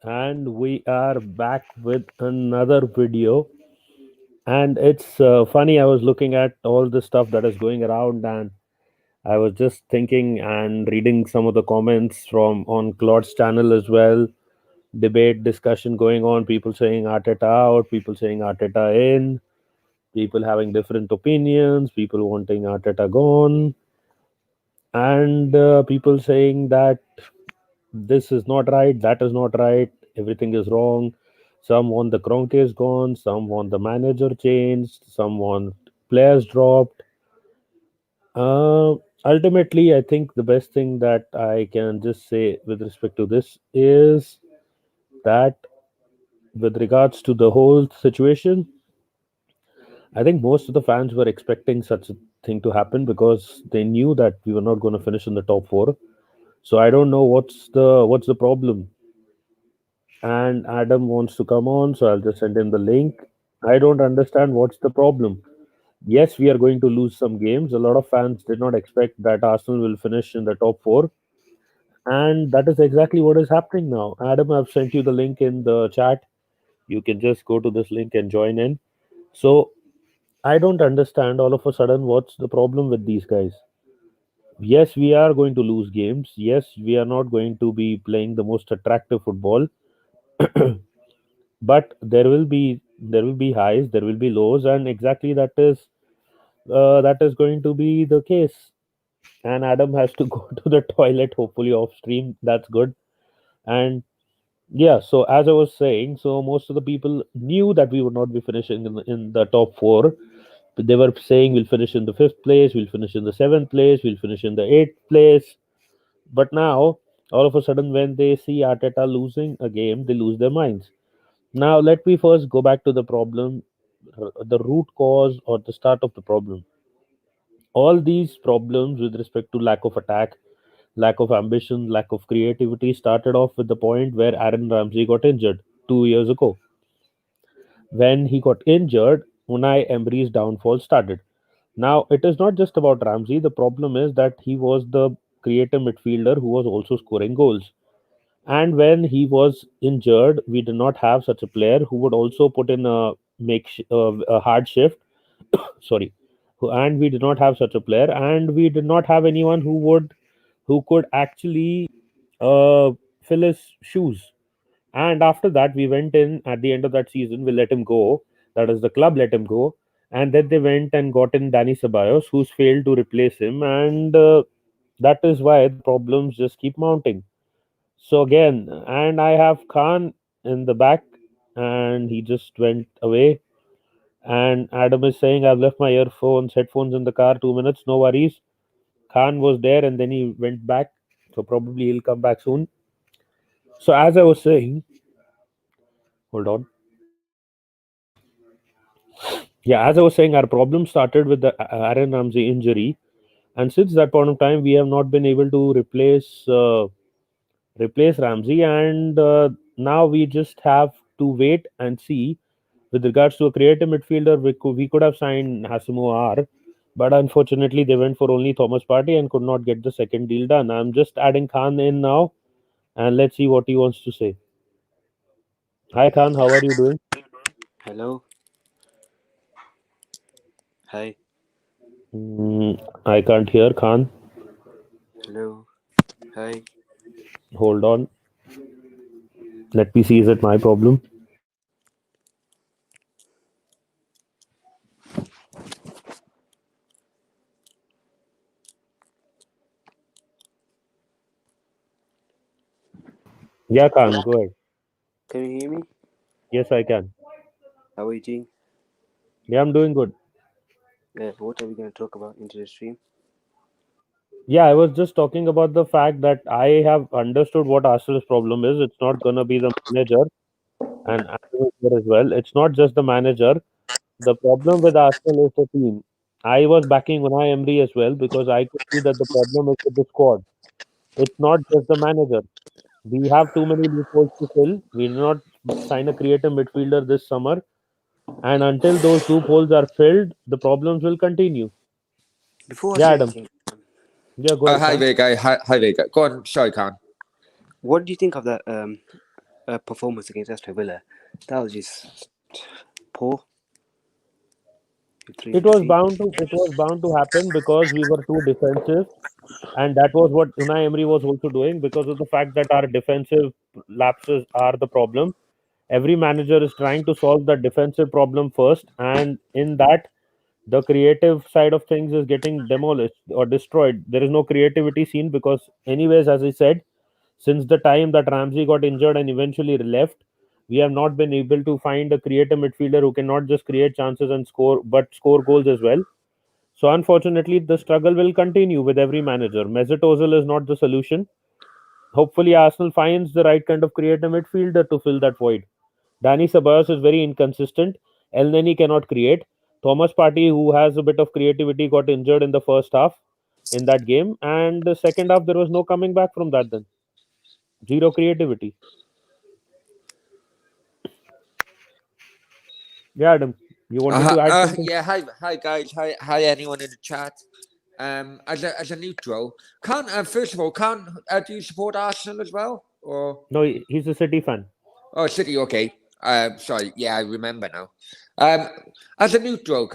And we are back with another video. And it's funny, I was looking at all the stuff that is going around, and I was just thinking and reading some of the comments from on Claude's channel as well. Debate discussion going on, people saying Arteta out, people saying Arteta in, people having different opinions, people wanting Arteta gone, and people saying that this is not right, that is not right, everything is wrong. Some want the Kroenke is gone, some want the manager changed, some want players dropped. Uh, Ultimately, I think the best thing that I can just say with respect to this is that, with regards to the whole situation, I think most of the fans were expecting such a thing to happen because they knew that we were not going to finish in the top four. So I don't know what's the problem. And Adam wants to come on, so I'll just send him the link. I don't understand what's the problem. Yes, we are going to lose some games. A lot of fans did not expect that Arsenal will finish in the top four, and that is exactly what is happening now. Adam, I've sent you the link in the chat. You can just go to this link and join in. So I don't understand all of a sudden what's the problem with these guys. Yes, we are going to lose games. Yes, we are not going to be playing the most attractive football, but there will be highs, there will be lows, and exactly that is going to be the case. And Adam has to go to the toilet, hopefully off stream. That's good. And yeah, so as I was saying, so most of the people knew that we would not be finishing in the top four. But they were saying we'll finish in the fifth place, we'll finish in the seventh place, we'll finish in the eighth place. But now, all of a sudden, when they see Arteta losing a game, they lose their minds. Now, let me first go back to the problem, the root cause or the start of the problem. All these problems with respect to lack of attack, lack of ambition, lack of creativity started off with the point where Aaron Ramsey got injured 2 years ago. When he got injured, Unai Emery's downfall started. Now, it is not just about Ramsey. The problem is that he was the creative midfielder who was also scoring goals. And when he was injured, we did not have such a player who would also put in a hard shift. Sorry, and we did not have such a player, and we did not have anyone who could actually fill his shoes. And after that, we went in at the end of that season. We let him go. That is, the club let him go, and then they went and got in Danny Ceballos, who's failed to replace him, and that is why the problems just keep mounting. So again, and I have Khan in the back, and he just went away. And Adam is saying, I've left my headphones in the car, 2 minutes, no worries. Khan was there and then he went back. So probably he'll come back soon. So as I was saying, hold on. Yeah, as I was saying, our problem started with the Aaron Ramsey injury. And since that point of time, we have not been able to replace Ramsey, and now we just have to wait and see. With regards to a creative midfielder, we could have signed Hasimo R, but unfortunately they went for only Thomas Partey and could not get the second deal done. I'm just adding Khan in now, and let's see what he wants to say. Hi Khan, how are you doing? Hello. Hi. I can't hear Khan. Hello. Hi. Hold on, let me see. Is it my problem? Yeah, Khan, Hello. go ahead. Can you hear me? Yes, I can. How are you doing? Yeah, I'm doing good. What are we going to talk about into the stream? Yeah, I was just talking about the fact that I have understood what Arsenal's problem is. It's not going to be the manager, and Adam is there as well. It's not just the manager. The problem with Arsenal is the team. I was backing Unai Emery as well because I could see that the problem is with the squad. It's not just the manager. We have too many loopholes to fill. We did not sign a creative midfielder this summer, and until those loopholes are filled, the problems will continue. Before I Yeah, say Adam. anything, Yeah, go ahead, Hi Khan. there, guy. Hi there, guy. Go on, sorry, Khan. what do you think of that performance against Aston Villa. That was just poor. Three It was defeat. bound to happen because we were too defensive, and that was what Unai Emery was also doing because of the fact that our defensive lapses are the problem. Every manager is trying to solve the defensive problem first, and in that, the creative side of things is getting demolished or destroyed. There is no creativity seen because, anyways, as I said, since the time that Ramsey got injured and eventually left, we have not been able to find a creative midfielder who can not just create chances and score, but score goals as well. So unfortunately, the struggle will continue with every manager. Mesut Ozil is not the solution. Hopefully, Arsenal finds the right kind of creative midfielder to fill that void. Danny Ceballos is very inconsistent. El Neni cannot create. Thomas Partey, who has a bit of creativity, got injured in the first half in that game, and the second half there was no coming back from that. Then zero creativity. Yeah, Adam, you wanted to add something? Yeah, hi guys, hi anyone in the chat. As a neutral, can't first of all, can't do you support Arsenal as well, or No, he's a City fan. oh City? Okay, sorry, yeah, I remember now. Um, as a neutral,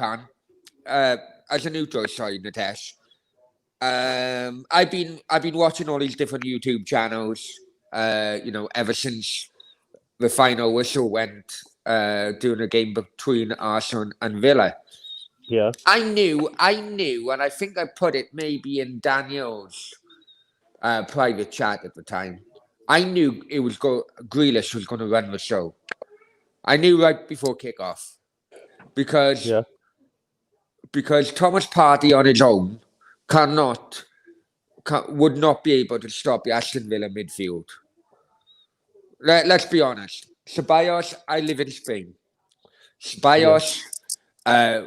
uh, as a neutral, sorry, Natesh. I've been watching all these different YouTube channels. Ever since the final whistle went during a game between Arsenal and Villa. Yeah, I knew, and I think I put it maybe in Daniel's private chat at the time. I knew Grealish was going to run the show. I knew right before kickoff because yeah, because Thomas Partey on his own would not be able to stop the Aston Villa midfield. Let's be honest. Ceballos, I live in Spain. yeah, Ceballos uh,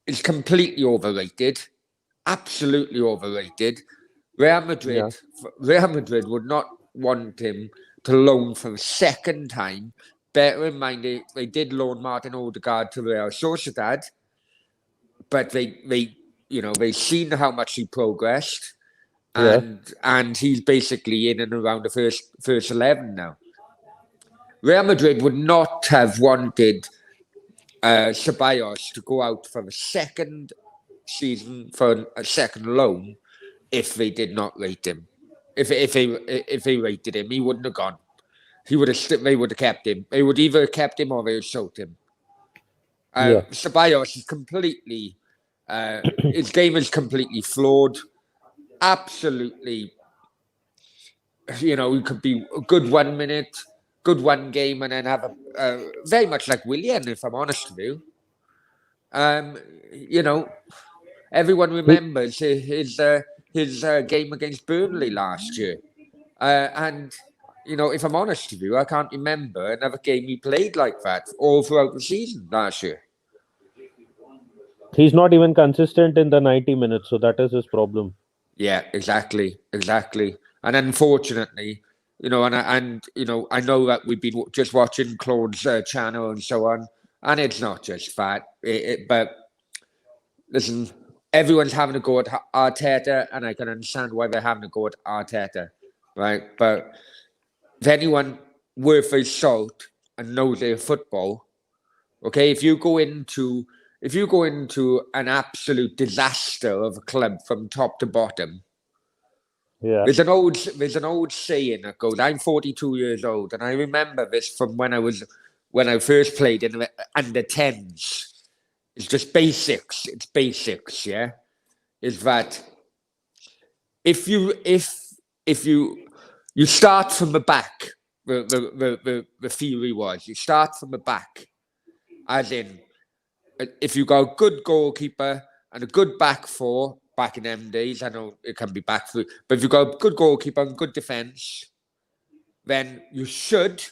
is completely overrated, absolutely overrated. Real yeah, Madrid, Real Madrid would not want him to loan for a second time. Bear in mind, they did loan Martin Odegaard to Real Sociedad, but they seen how much he progressed, yeah, and he's basically in and around the first 11 now. Real Madrid would not have wanted Ceballos to go out for a second season for a second loan if they did not rate him. If they rated him, he wouldn't have gone. They would have kept him. They would either have kept him or they would have sold him. yeah. Ceballos is completely his game is completely flawed. Absolutely, he could be a good 1 minute, good one game, and then have a very much like Willian, if I'm honest with you. Um, you know, everyone He, remembers his game against Burnley last year. And if I'm honest with you, I can't remember another game he played like that all throughout the season last year. he's not even consistent in the 90 minutes, so that is his problem. Yeah, exactly. And unfortunately, I know that we've been just watching Claude's channel and so on, and it's not just that. But listen, everyone's having a go at Arteta, and I can understand why they're having a go at Arteta, right? But if anyone worth their salt and knows their football, okay, if you go into an absolute disaster of a club from top to bottom, Yeah, there's an old saying that goes, I'm 42 years old, and I remember this from when I first played in the under 10s. It's just basics. It's basics, yeah. Is that if you start from the back, the theory was you start from the back, as in if you got a good goalkeeper and a good back four back in them days, I know it can be back three, but if you got a good goalkeeper and good defense, then you should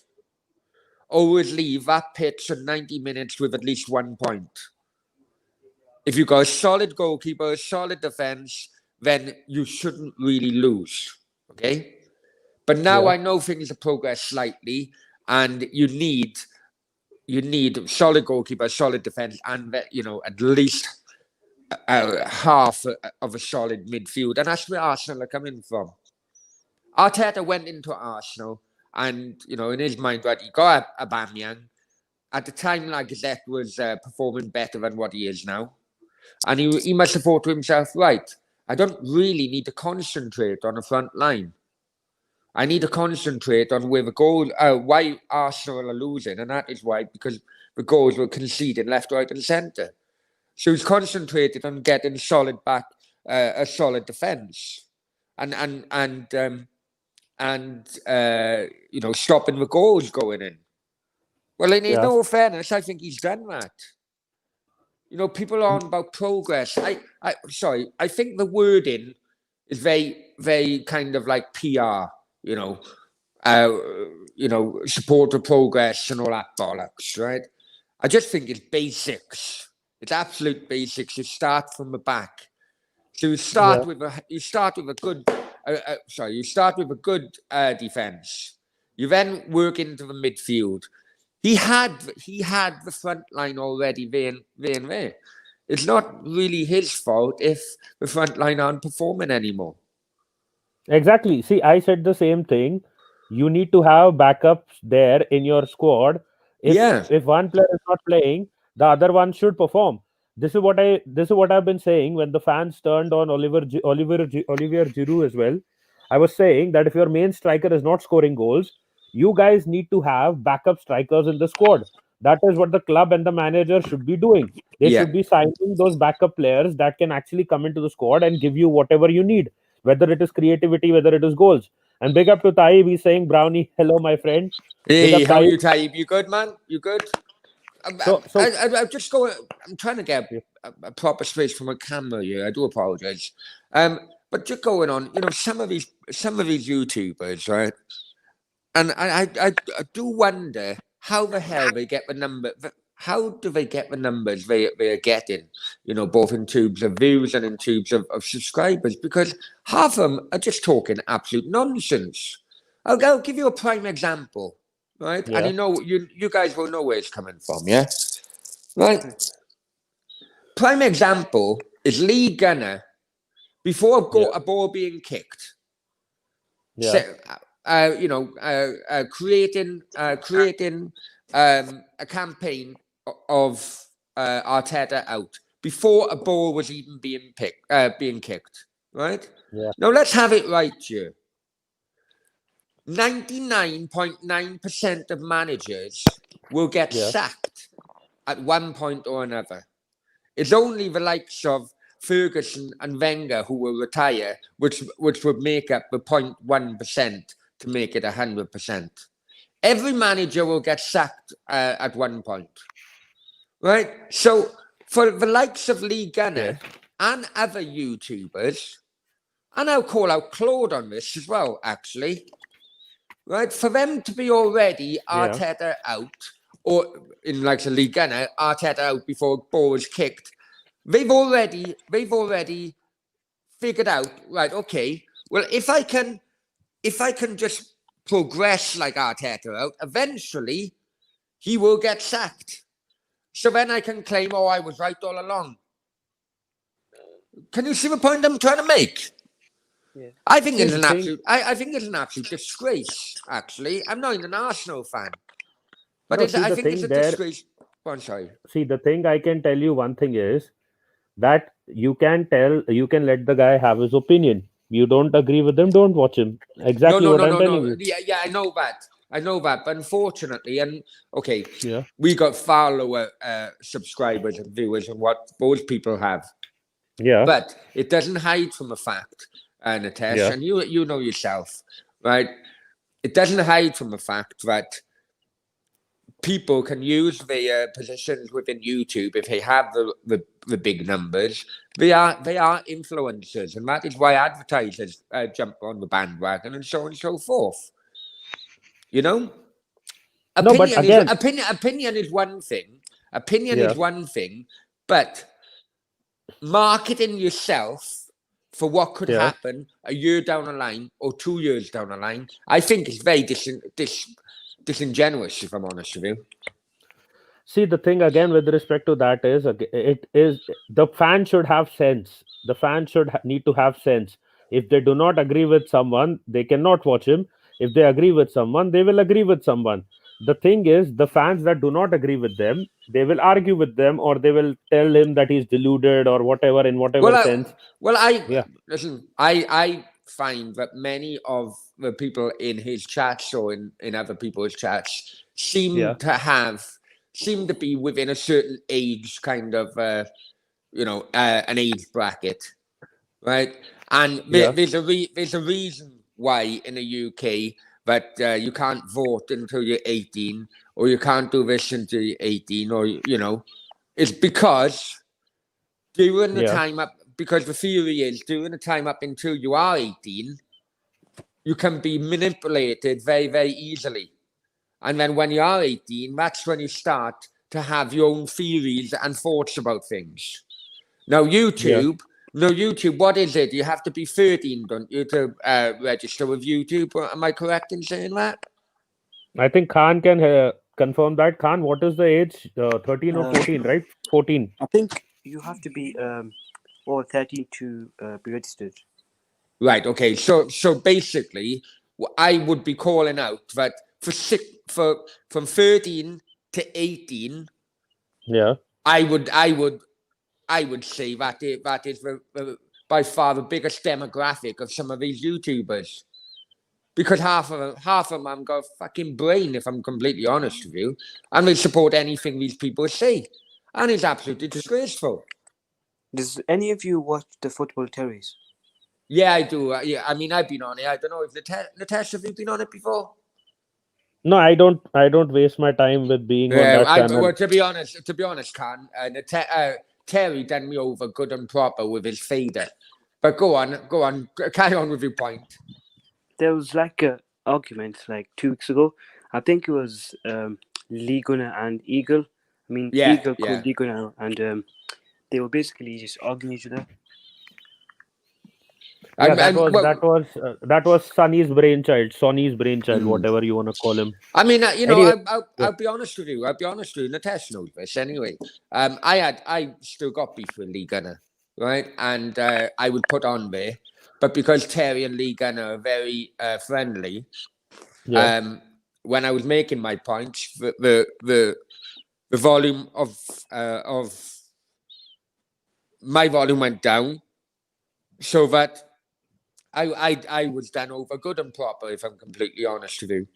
always leave that pitch at 90 minutes with at least 1 point. If you got a solid goalkeeper, a solid defense, then you shouldn't really lose. Okay? But now yeah, I know things have progressed slightly, and you need solid goalkeeper, solid defense, and at least half of a solid midfield, and that's where Arsenal are coming from. Arteta went into Arsenal And, in his mind, right, he got a Aubameyang. At the time, Lacazette was performing better than what he is now. And he must have thought to himself, right, I don't really need to concentrate on the front line. I need to concentrate on where the goal, why Arsenal are losing. And that is why, because the goals were conceded left, right, and centre. So he's concentrated on getting solid back, a solid defence, and stopping the goals going in. Well, in Yeah. all fairness, I think he's done that. People are on about progress. I think the wording is very, very kind of like PR. Support the progress and all that bollocks, right? I just think it's basics. It's absolute basics. You start from the back. So you start with a good defense. You then work into the midfield. He had the front line already there. It's not really his fault if the front line aren't performing anymore. Exactly. See, I said the same thing. You need to have backups there in your squad. If Yeah. if one player is not playing, the other one should perform. This is what I've been saying when the fans turned on Olivier Giroud as well. I was saying that if your main striker is not scoring goals, you guys need to have backup strikers in the squad. That is what the club and the manager should be doing. They Yeah. should be signing those backup players that can actually come into the squad and give you whatever you need, whether it is creativity, whether it is goals. And big up to Taib, he's saying, Brownie, hello, my friend. Big Hey, up how are Taib. you, Taib? You good, man? You good? I'm just going. I'm trying to get a proper space from a camera here. I do apologize. But just going on, some of these YouTubers, right? And I do wonder how the hell they get the number. How do they get the numbers they are getting? Both in terms of views and in terms of subscribers, because half of them are just talking absolute nonsense. I'll give you a prime example, right? Yeah. And you guys will know where it's coming from, yeah? Right? Prime example is Lee Gunner before a ball being kicked. Yeah. Creating a campaign of Arteta out before a ball was even being kicked, right? Yeah. Now let's have it right here. 99.9% of managers will get sacked at one point or another. It's only the likes of Ferguson and Wenger who will retire, which would make up the 0.1% to make it 100%. Every manager will get sacked at one point, right? So for the likes of Lee Gunner and other YouTubers, and I'll call out Claude on this as well, actually, right? For them to be already Arteta out, or in like a Lee Gunner, Arteta out before a ball was kicked, they've already figured out, right, okay, well, if I can just progress like Arteta out, eventually he will get sacked. So then I can claim, oh, I was right all along. Can you see the point I'm trying to make? Yeah. I think it's an absolute. I think it's an absolute disgrace. Actually, I'm not even an Arsenal fan, but I think it's a disgrace. Oh, I'm sorry. See, the thing I can tell you one thing is that you can let the guy have his opinion. You don't agree with him, don't watch him. Exactly what I'm telling you. Yeah, I know that. But unfortunately, and okay, Yeah. we got far lower subscribers and viewers than what those people have. Yeah. But it doesn't hide from the fact, Natesh, and you know yourself, right? It doesn't hide from the fact that people can use their positions within YouTube if they have the big numbers. They are influencers, and that is why advertisers jump on the bandwagon and so on and so forth. Opinion is one thing. Opinion is one thing, but marketing yourself for what could happen a year down the line or 2 years down the line, I think is very disingenuous, if I'm honest with you. See, the thing again with respect to that is, it is the fan should have sense. The fan should need to have sense. If they do not agree with someone, they cannot watch him. If they agree with someone, they will agree with someone. The thing is, the fans that do not agree with them, they will argue with them, or they will tell him that he's deluded or whatever, in Well, whatever sense. I Yeah, listen. I find that many of the people in his chats or in other people's chats yeah, seem to be within a certain age, kind of an age bracket, right? And yeah, there's a reason why in the UK that you can't vote until you're 18, or you can't do this until you're 18, or it's because during the yeah, time up, because the theory is during the time up until you are 18, you can be manipulated very, very easily. And then when you are 18, that's when you start to have your own theories and thoughts about things. Now, yeah. YouTube, what is it? You have to be 13, don't you, to register with YouTube? Am I correct in saying that? I think Khan can confirm that. Khan, what is the age? 13 or Um, 14, right? 14. I think you have to be over 13 to be registered. Right. Okay. So basically, I would be calling out that for from 13 to 18, Yeah, I would I would I would say that is by far the biggest demographic of some of these YouTubers. Because half of them have got a fucking brain, if I'm completely honest with you, and they support anything these people say, and it's absolutely disgraceful. Does any of you watch the Football Terrors? Yeah, I do. Yeah, I mean, I've been on it. I don't know if Natasha, have you been on it before? no, I don't waste my time with being on Yeah, that channel. well, to be honest, Khan, Terry done me over good and proper with his fader. But go on, carry on with your point. There was like a argument like 2 weeks ago. I think it was Liguna and Eagle. I mean, Yeah, Eagle yeah. called Liguna, and they were basically just arguing each other. Yeah, that And was that well, was that was Sonny's brainchild, mm. whatever you want to call him. I mean, Anyway, yeah, I'll be honest with you. I'll be honest with you. Natasha knows this anyway. I still got beef with Lee Gunner, right? And I would put on there, but because Terry and Lee Gunner are very friendly, yeah, um, when I was making my points, the volume of my volume went down, so that I was done over good and proper. If I'm completely honest with you.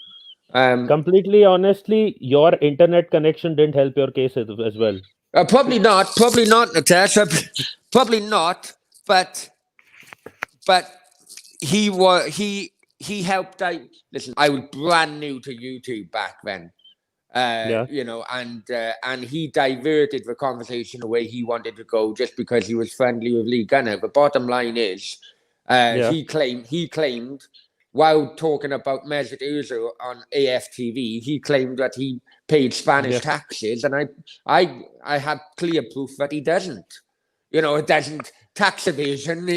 Um, completely honestly, your internet connection didn't help your case as well. Probably not, Natasha. Probably not. But he helped out. Listen, I was brand new to YouTube back then. Yeah, And he diverted the conversation the way he wanted to go just because he was friendly with Lee Gunner. The bottom line is, yeah, he claimed while talking about Mesut Ozil on AFTV, he claimed that he paid Spanish yeah, taxes, and I have clear proof that he doesn't. It doesn't tax evasion.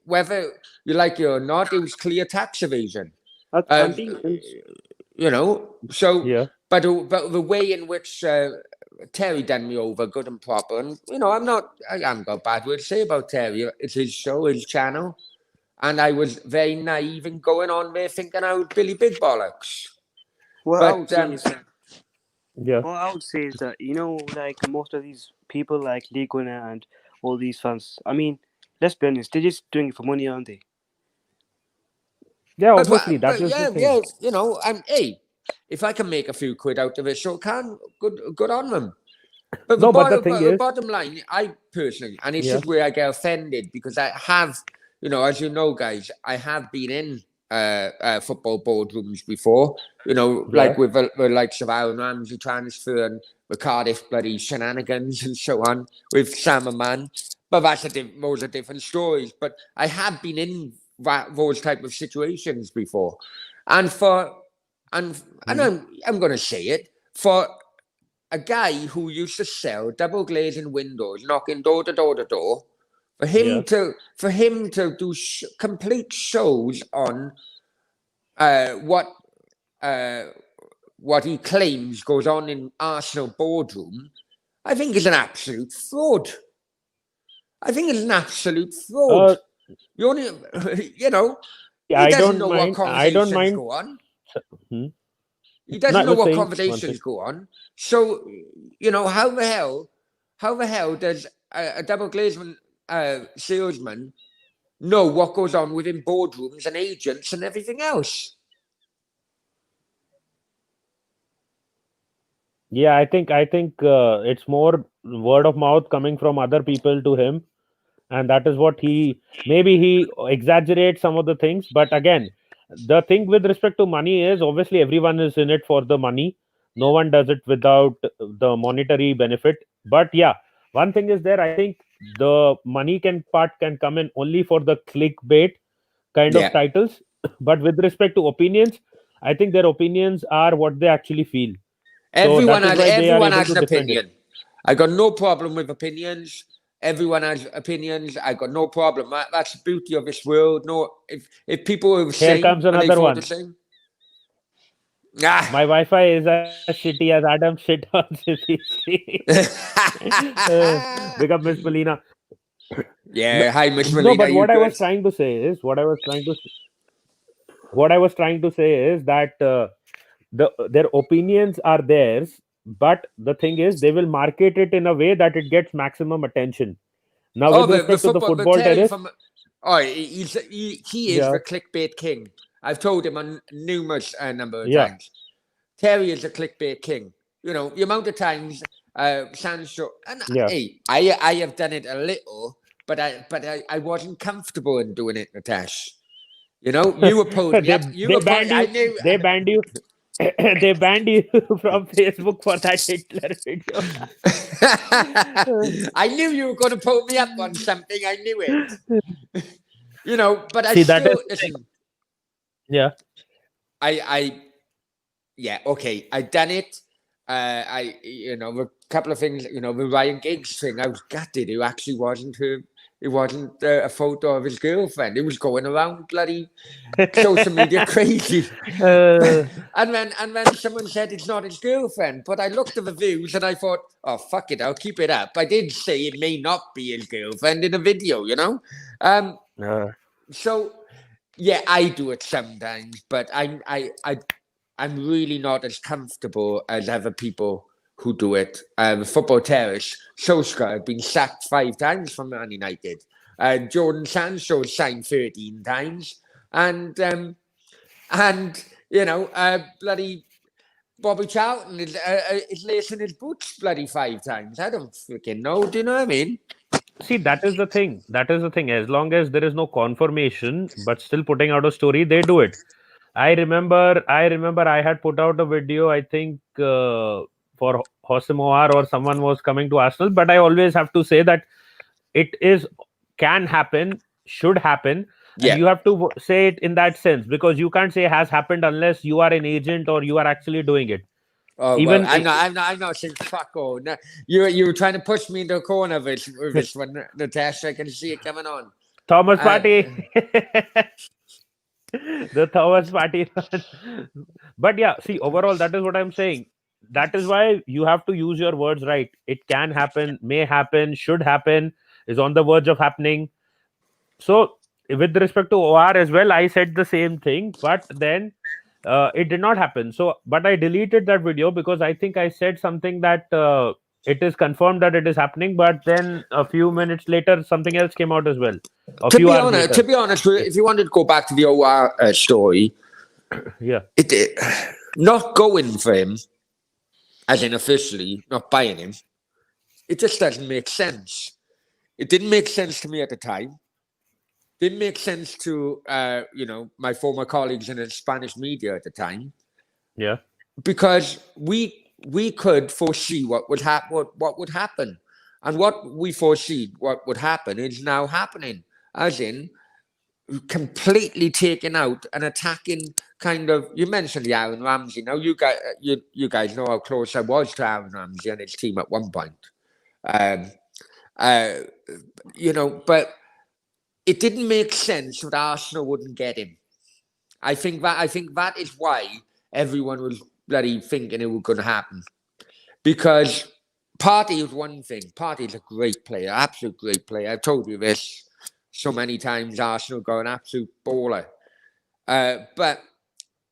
Whether you like it or not, it was clear tax evasion. I'm Um, being honest. So, yeah. but the way in which Terry done me over, good and proper, and I haven't got bad word to say about Terry. It's his show, his channel, and I was very naive in going on there thinking I was Billy Big Bollocks. What I would But say is that Yeah. like most of these people like Liguna and all these fans. I mean, let's be honest, they're just doing it for money, aren't they? Yeah, obviously, that is the yeah, thing. hey, if I can make a few quid out of it, so can good on them. But No, but the thing the is, bottom line, I personally, and it's yeah, just where I get offended because I have, as you know, guys, I have been in football boardrooms before, yeah, like with the likes of Aaron Ramsey transfer and the Cardiff bloody shenanigans and so on with Sam Man. But those are different stories. But I have been in those type of situations before, and and mhm, I'm going to say it for a guy who used to sell double glazing windows, knocking door to door to door, yeah, for him to do complete shows on uh, what uh, what he claims goes on in Arsenal boardroom, I think is an absolute fraud. I think it's an absolute fraud. uh, You only, you know, He I doesn't don't know what mind. I don't conversations mind. go on. Hmm? He No, doesn't I know was what saying one conversations thing. go on. So, how the hell does a double glazement salesman know what goes on within boardrooms and agents and everything else? Yeah, I think it's more word of mouth coming from other people to him, and that is what he exaggerates some of the things. But again, the thing with respect to money is obviously everyone is in it for the money. No one does it without the monetary benefit. But yeah, one thing is there. I think the money can come in only for the clickbait kind of Yeah. titles. But with respect to opinions, I think their opinions are what they actually feel. So that is why they are Everyone able has to an defend it. opinion. I got no problem with opinions. Everyone has opinions. I got no problem. That's the beauty of this world. No, if people are the Here same comes and they another thought the one. same, ah. My Wi-Fi is as shitty as Adam shit on City Street. Big up Miss Melina. No, Yeah, hi Miss no, Molina, but you what I was good? trying to say is that their opinions are theirs, but the thing is they will market it in a way that it gets maximum attention. Now, Oh, with the respect to the football, the football Terry terrace, from. Oh, he is yeah, the clickbait king. I've told him on numerous number of yeah, times. Terry is a clickbait king. You know, the amount of times Sancho and yeah. hey, I have done it a little, but I wasn't comfortable in doing it, Natesh. You know, you were pulled me up. You They were pulled. banned I you. knew. They banned you. They banned you from Facebook for that Hitler video. I knew you were going to pull me up on something. I knew it. You know, but I See, that is still the thing. listen. Yeah. I yeah, okay, I done it. A couple of things, the Ryan Giggs thing. I was gutted. It actually wasn't her. It wasn't a photo of his girlfriend. It was going around bloody social media crazy. uh, And then someone said it's not his girlfriend, but I looked at the views and I thought, oh fuck it, I'll keep it up. I did say it may not be his girlfriend in a video, Um, uh, so yeah, I do it sometimes, but I'm really not as comfortable as other people who do it. Football terrorists. Solskjaer had been sacked 5 times from Man United. Jordan Sancho signed 13 times, and bloody Bobby Charlton is lacing his boots bloody 5 times. I don't freaking know. Do you know what I mean? See, that is the thing. That is the thing. As long as there is no confirmation, but still putting out a story, they do it. I remember I had put out a video, I think, for Hosemoar or someone was coming to Arsenal, but I always have to say that it is can happen, should happen, and Yeah. you have to say it in that sense, because you can't say has happened unless you are an agent or you are actually doing it. Oh well, Even I'm not saying fuck all. No, you were trying to push me into a corner with this one, Natasha. I can see it coming on. Thomas Uh, Party. The Thomas Party run. But yeah, see, overall, that is what I'm saying. That is why you have to use your words right. It can happen, may happen, should happen, is on the verge of happening. So, with respect to OR as well, I said the same thing, but then it did not happen. So, but I deleted that video because I think I said something that it is confirmed that it is happening, but then a few minutes later, something else came out as well. A to few be hours honest, to later. be honest, if you wanted to go back to the OR story, Yeah. it not going for him, as in officially not buying him, it just doesn't make sense. It didn't make sense to me at the time. Didn't make sense to my former colleagues in the Spanish media at the time, Yeah. because we could foresee what would happen, what would happen, and what we foresee what would happen is now happening. As in, completely taking out and attacking. Kind of, you mentioned the Aaron Ramsey. Now you guys know how close I was to Aaron Ramsey and his team at one point. Um, uh, but it didn't make sense that Arsenal wouldn't get him. I think that is why everyone was bloody thinking it was going to happen, because Partey is one thing. Partey is a great player, absolute great player. I've told you this so many times. Arsenal got an absolute baller. But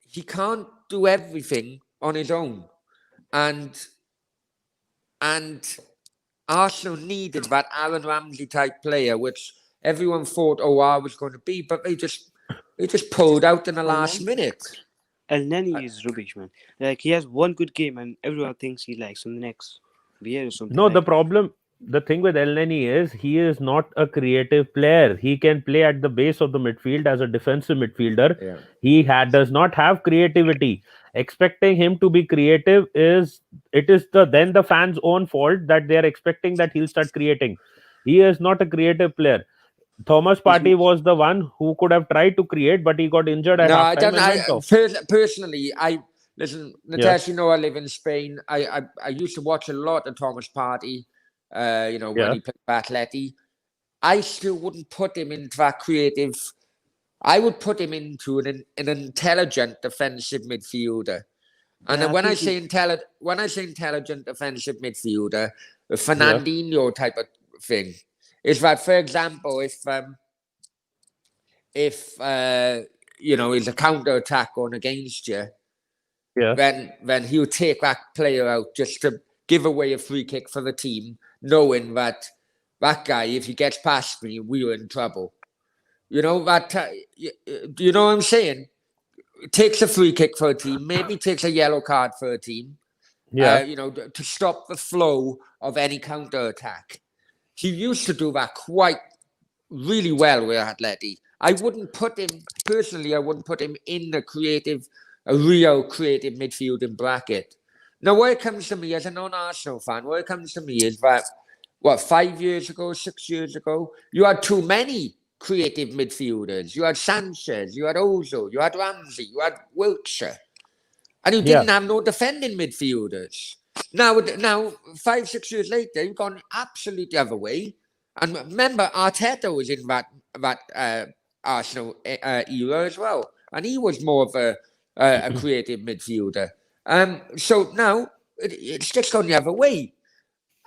he can't do everything on his own. And and Arsenal needed that Aaron Ramsey type player, which everyone thought I was going to be, but they just pulled out in the And last then minute. El Uh, Neni is rubbish, man. Like he has one good game and everyone thinks he likes him the next year or something No, like the that. problem, the thing with Elneny is he is not a creative player. He can play at the base of the midfield as a defensive midfielder. Yeah. Does not have creativity. Expecting him to be creative is it is the fans' own fault that they are expecting that he'll start creating. He is not a creative player. Thomas He's Partey was the one who could have tried to create, but he got injured at No, I halftime don't. and went off. Personally, I listen, Yeah, Natasha. You know, I live in Spain. I used to watch a lot of Thomas Partey. When yeah, he played for Atleti, I still wouldn't put him into that creative. I would put him into an intelligent defensive midfielder. And yeah, then I think he when I say intelligent defensive midfielder, a yeah, Fernandinho type of thing is that, for example, if is a counter attack on against you, yeah. then he'll take that player out just to give away a free kick for the team, knowing that that guy, if he gets past me, we're in trouble. You know that. You know what I'm saying? Takes a free kick for a team, maybe takes a yellow card for a team. Yeah. To stop the flow of any counter attack. He used to do that quite really well with Atleti. I wouldn't put him personally. I wouldn't put him in a real creative midfielding bracket. Now, where it comes to me as a non-Arsenal fan, where it comes to me is that 5 years ago, 6 years ago, you had too many creative midfielders. You had Sanchez, you had Ozil, you had Ramsey, you had Wiltshire, and you Yeah, didn't have no defending midfielders. Now, 5, 6 years later, you've gone absolutely the other way. And remember, Arteta was in that Arsenal era as well, and he was more of a creative midfielder. So now it's just gone the other way,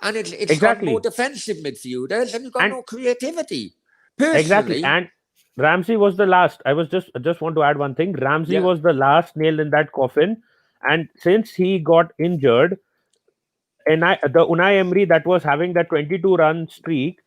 and it's got more exactly. defensive midfielders, and you've got And no creativity. exactly. Personally, And Ramsey was the last. I just want to add one thing. Ramsey yeah, was the last nail in that coffin. And since he got injured, the Unai Emery that was having that 22 run streak,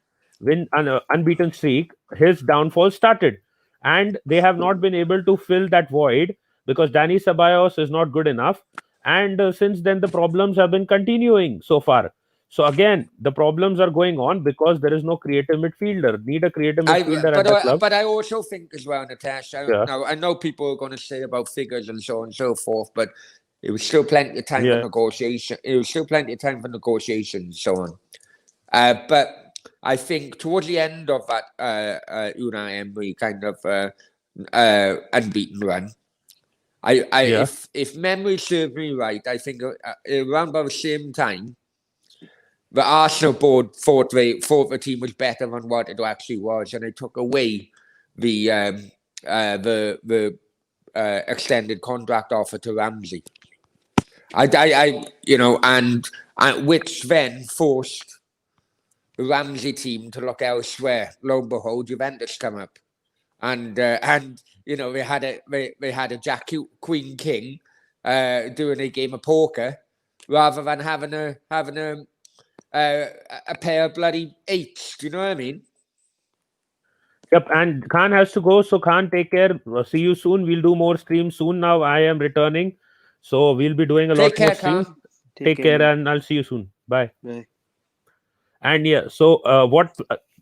unbeaten streak, his downfall started. And they have not been able to fill that void because Danny Ceballos is not good enough. And since then, the problems have been continuing so far. So again, the problems are going on because there is no creative midfielder. Need a creative midfielder at the club. but I also think as well, Natasha. Yeah, Now I know people are going to say about figures and so on and so forth, but it was still plenty of time for yeah, negotiation. It was still plenty of time for negotiations and so on. But I think towards the end of that Unai Emery kind of unbeaten run, yeah. if memory serves me right, I think around about the same time, the Arsenal board thought the team was better than what it actually was, and they took away the extended contract offer to Ramsey. And which then forced the Ramsey team to look elsewhere. Lo and behold, Juventus come up, and they had a Jack Queen King doing a game of poker rather than having a pair of bloody eights. Do you know what I mean? Yep, and Khan has to go. So Khan, take care. See you soon. We'll do more streams soon. Now I am returning, so we'll be doing a Take lot more care, streams. Khan. take Take care, care, man. and I'll see you soon. Bye. Bye. And yeah, so what?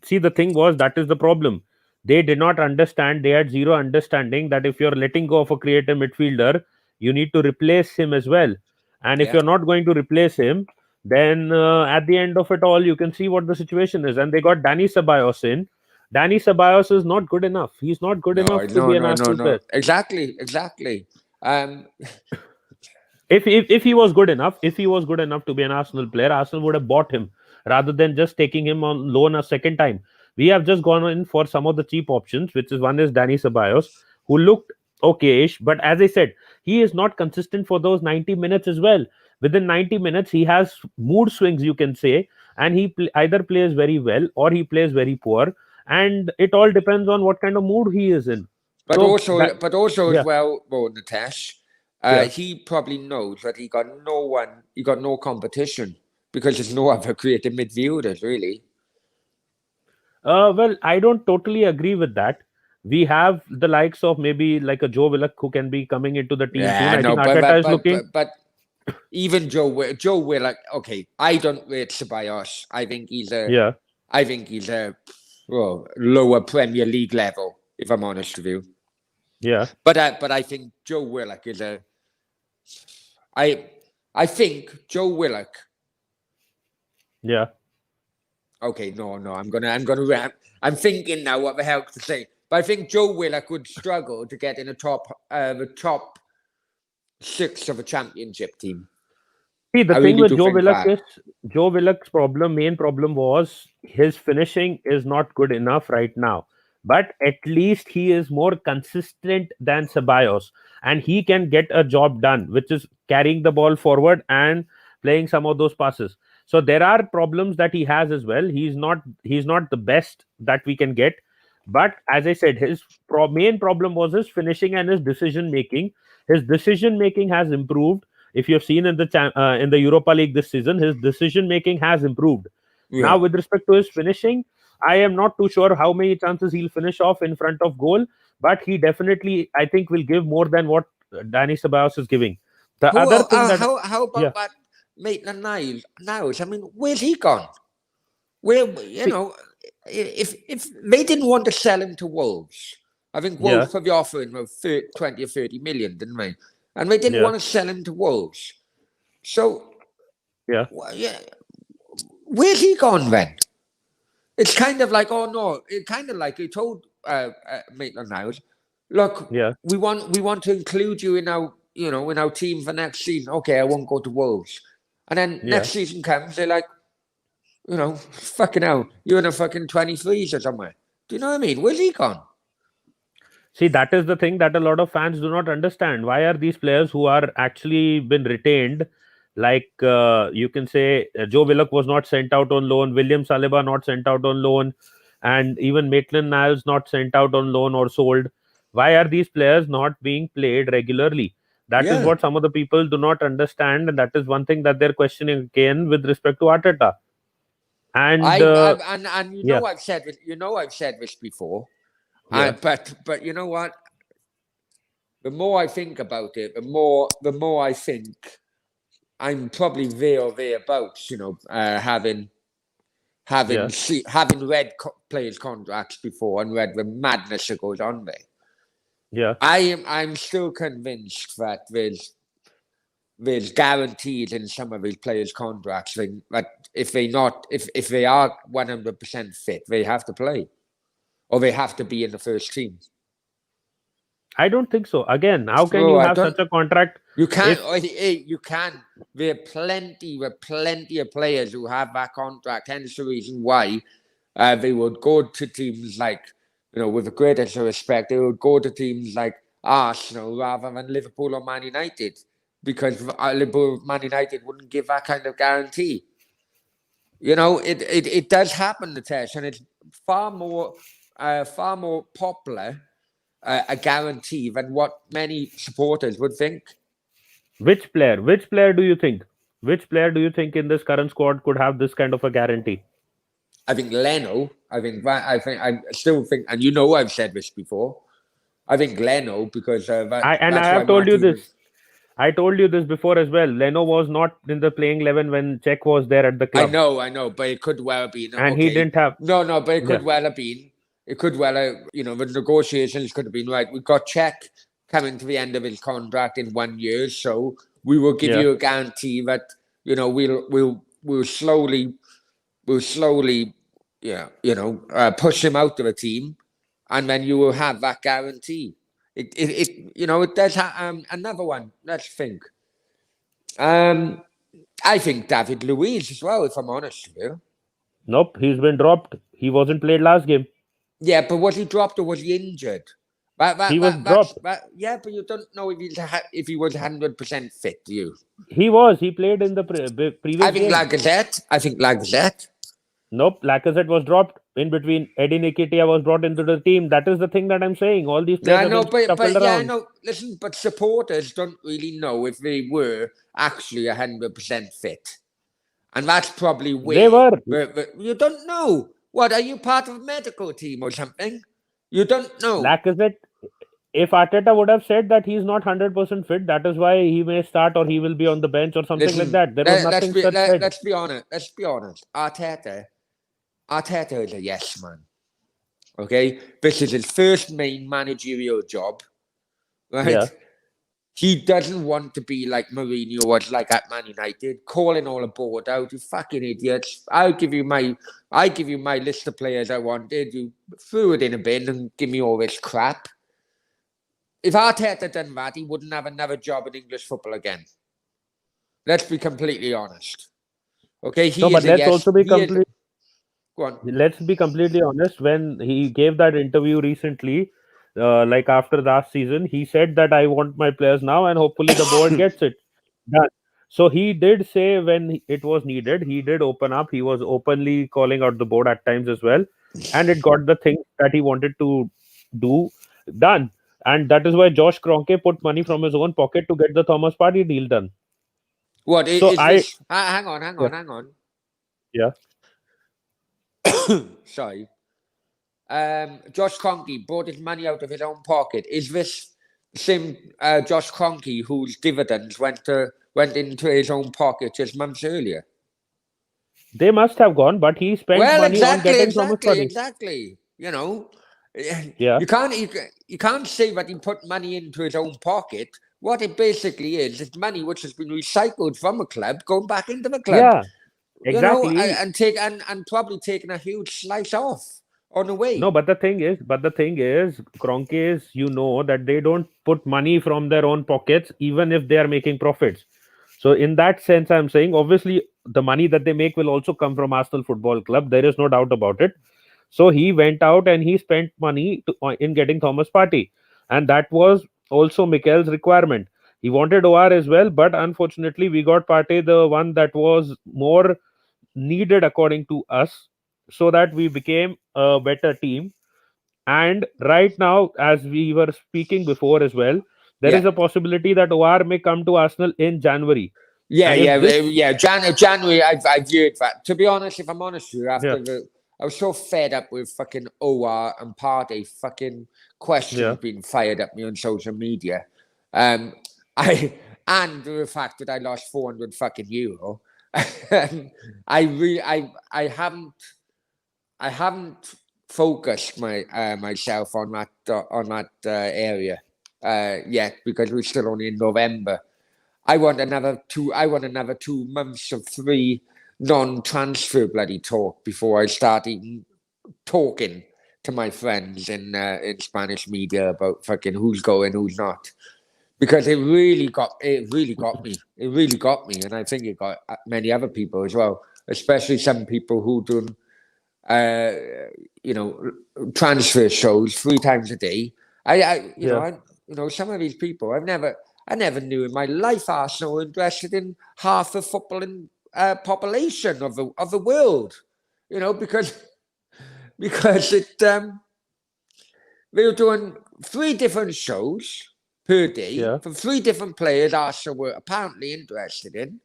See, the thing was that is the problem. They did not understand. They had zero understanding that if you're letting go of a creative midfielder, you need to replace him as well. And if Yeah. you're not going to replace him, then at the end of it all, you can see what the situation is. And they got Danny Ceballos in. Danny Ceballos is not good enough. He's not good No, enough to no, be an no, no, Arsenal no. player. Exactly. Um, If he was good enough, to be an Arsenal player, Arsenal would have bought him rather than just taking him on loan a second time. We have just gone in for some of the cheap options, which is one is Danny Ceballos, who looked okay-ish, but as I said, he is not consistent for those 90 minutes as well. Within 90 minutes, he has mood swings, you can say, and he either plays very well or he plays very poor, and it all depends on what kind of mood he is in. But So also, that, as yeah, well, Natesh, yeah. he probably knows that he got no competition because there's no other creative midfielders really. Well, I don't totally agree with that. We have the likes of maybe like a Joe Willock who can be coming into the team soon. Yeah, I no, think Arteta is looking. but even Joe Willock, okay, I don't rate Ceballos. Yeah, I think he's a lower Premier League level, if I'm honest with you. yeah, But I think Joe Willock is a I I think Joe Willock. yeah. Okay, no, I'm thinking now what the hell to say. But I think Joe Willock would struggle to get in the top six of a championship team. See, the I thing really with do Joe think Willock that. is Joe Willock's main problem was his finishing is not good enough right now. But at least he is more consistent than Ceballos, and he can get a job done, which is carrying the ball forward and playing some of those passes. So there are problems that he has as well. He's not the best that we can get. But as I said, his main problem was his finishing and his decision making. His decision making has improved. If you've seen in the Europa League this season, his decision making has improved. Now, Yeah. with respect to his finishing, I am not too sure how many chances he'll finish off in front of goal, but he definitely, I think, will give more than what Danny Ceballos is giving. The Who? other thing that, How yeah, about that Maitland Niles? I mean, where's he gone? Where see, if they didn't want to sell him to Wolves, I think yeah, Wolves probably offered him 20 or 30 million, didn't they? And they didn't yeah, want to sell him to Wolves. So, yeah, yeah, where's he gone then? It's kind of like, oh no, it kind of like he told Maitland Niles, look, yeah, we want to include you in our in our team for next season. Okay, I won't go to Wolves. And then yeah. next season comes, they're like, fucking hell, you're in a fucking 23s or somewhere. Do you know what I mean? Where's he gone? See, that is the thing that a lot of fans do not understand. Why are these players who are actually been retained, like you can say Joe Willock was not sent out on loan, William Saliba not sent out on loan, and even Maitland Niles not sent out on loan or sold. Why are these players not being played regularly? That is Yeah. what some of the people do not understand, and that is one thing that they're questioning again with respect to Arteta. And And yeah, I've said this before. yeah, But you know what? The more I think about it, the more I think I'm probably there or thereabouts. yeah, Having read players' contracts before and read the madness that goes on there. yeah. I'm still convinced that there's guarantees in some of these players' contracts that if they are 100% fit, they have to play or they have to be in the first team. I don't think so. Again, how can Oh, you I have don't. such a contract You can't. if You can. There are plenty of players who have that contract. Hence the reason why they would go to teams like, with the greatest respect, they would go to teams like Arsenal rather than Liverpool or Man United because Liverpool, Man United wouldn't give that kind of guarantee. It does happen, the test, and it's far more popular a guarantee than what many supporters would think. which player do you think? Which player do you think in this current squad could have this kind of a guarantee? I think Leno. I still think, and I've said this before. I think Leno because I that's why have told you Martin. this. I told you this before as well. Leno was not in the playing 11 when Czech was there at the club, I know, but it could well have been and he okay. didn't have. No, but it Yeah, could well have been. It could well have, the negotiations could have been right. We've got Czech coming to the end of his contract in 1 year, so we will give yeah. you a guarantee that we'll slowly push him out of the team, and then you will have that guarantee. It does another one. Let's think. I think David Luiz as well, if I'm honest with you. Nope, he's been dropped. He wasn't played last game. Yeah, but was he dropped or was he injured? He was dropped. Yeah, but you don't know if he was 100% fit, do you? He was. He played in the previous I think game. Lacazette. Nope, Lacazette was dropped in between. Eddie Nketiah was brought into the team. That is the thing that I'm saying. All these No, players I have know, been shuffled but yeah, I around. know. Listen, but supporters don't really know if they were actually 100% fit, and that's probably They where. were. But you don't know. What are you part of a medical team or something? You don't know. Lacazette, if Arteta would have said that he's not 100% fit, that is why he may start or he will be on the bench or something like Listen, that. There was nothing such said. let's be honest. Let's be honest. Arteta is a yes man. Okay, this is his first main managerial job, Yeah. right? He doesn't want to be like Mourinho was like at Man United, calling all the board out. You fucking idiots! I give you my list of players I wanted. You threw it in a bin and give me all this crap. If Arteta done that, he wouldn't have another job in English football again. Let's be completely honest. Okay, No, he is but a yes. He is. Go on. let's be completely honest. When he gave that interview recently, like after last season, he said that I want my players now, and hopefully the board gets it done. So he did say when it was needed, he did open up. He was openly calling out the board at times as well, and it got the thing that he wanted to do done. And that is why Josh Kroenke put money from his own pocket to get the Thomas Partey deal done. What So is I, this? Hang on, hang yeah, on, hang on. yeah, Sorry. Josh Kroenke brought his money out of his own pocket. Is this the same Josh Kroenke whose dividends went into his own pocket just months earlier? they must have gone, but he spent Well, money on exactly, getting Thomas exactly, Partey. exactly. You know, Yeah. you can't say that he put money into his own pocket. What it basically is money which has been recycled from a club going back into the club. Yeah, You know, exactly. and probably taking a huge slice off on the No, way. but the thing is, Kroenke is, that they don't put money from their own pockets, even if they are making profits. So, in that sense, I'm saying obviously the money that they make will also come from Arsenal Football Club. There is no doubt about it. So, he went out and he spent money in getting Thomas Partey, and that was also Mikel's requirement. He wanted OR as well, but unfortunately, we got Partey, the one that was more needed according to us, so that we became a better team. And right now, as we were speaking before as well, there Yeah. is a possibility that OR may come to Arsenal in January. Yeah, And if yeah, this, January, I've heard that. To be honest, if I'm honest with you, yeah, I was so fed up with fucking OR and Partey fucking yeah, questions being fired at me on social media. Um, I and the fact that I lost 400 fucking euro. I haven't focused myself on that area yet because we're still only in November. I want another 2 months of free non-transfer bloody talk before I start even talking to my friends in Spanish media about fucking who's going, who's not. Because it really got me. It really got me, and I think it got many other people as well, especially some people who do, uh, you know, transfer shows 3 times a day. yeah, Some of these people I never knew in my life Arsenal were interested in half the footballing population of the world. Because it they were doing 3 different shows per day yeah, from 3 different players Arsenal were apparently interested in.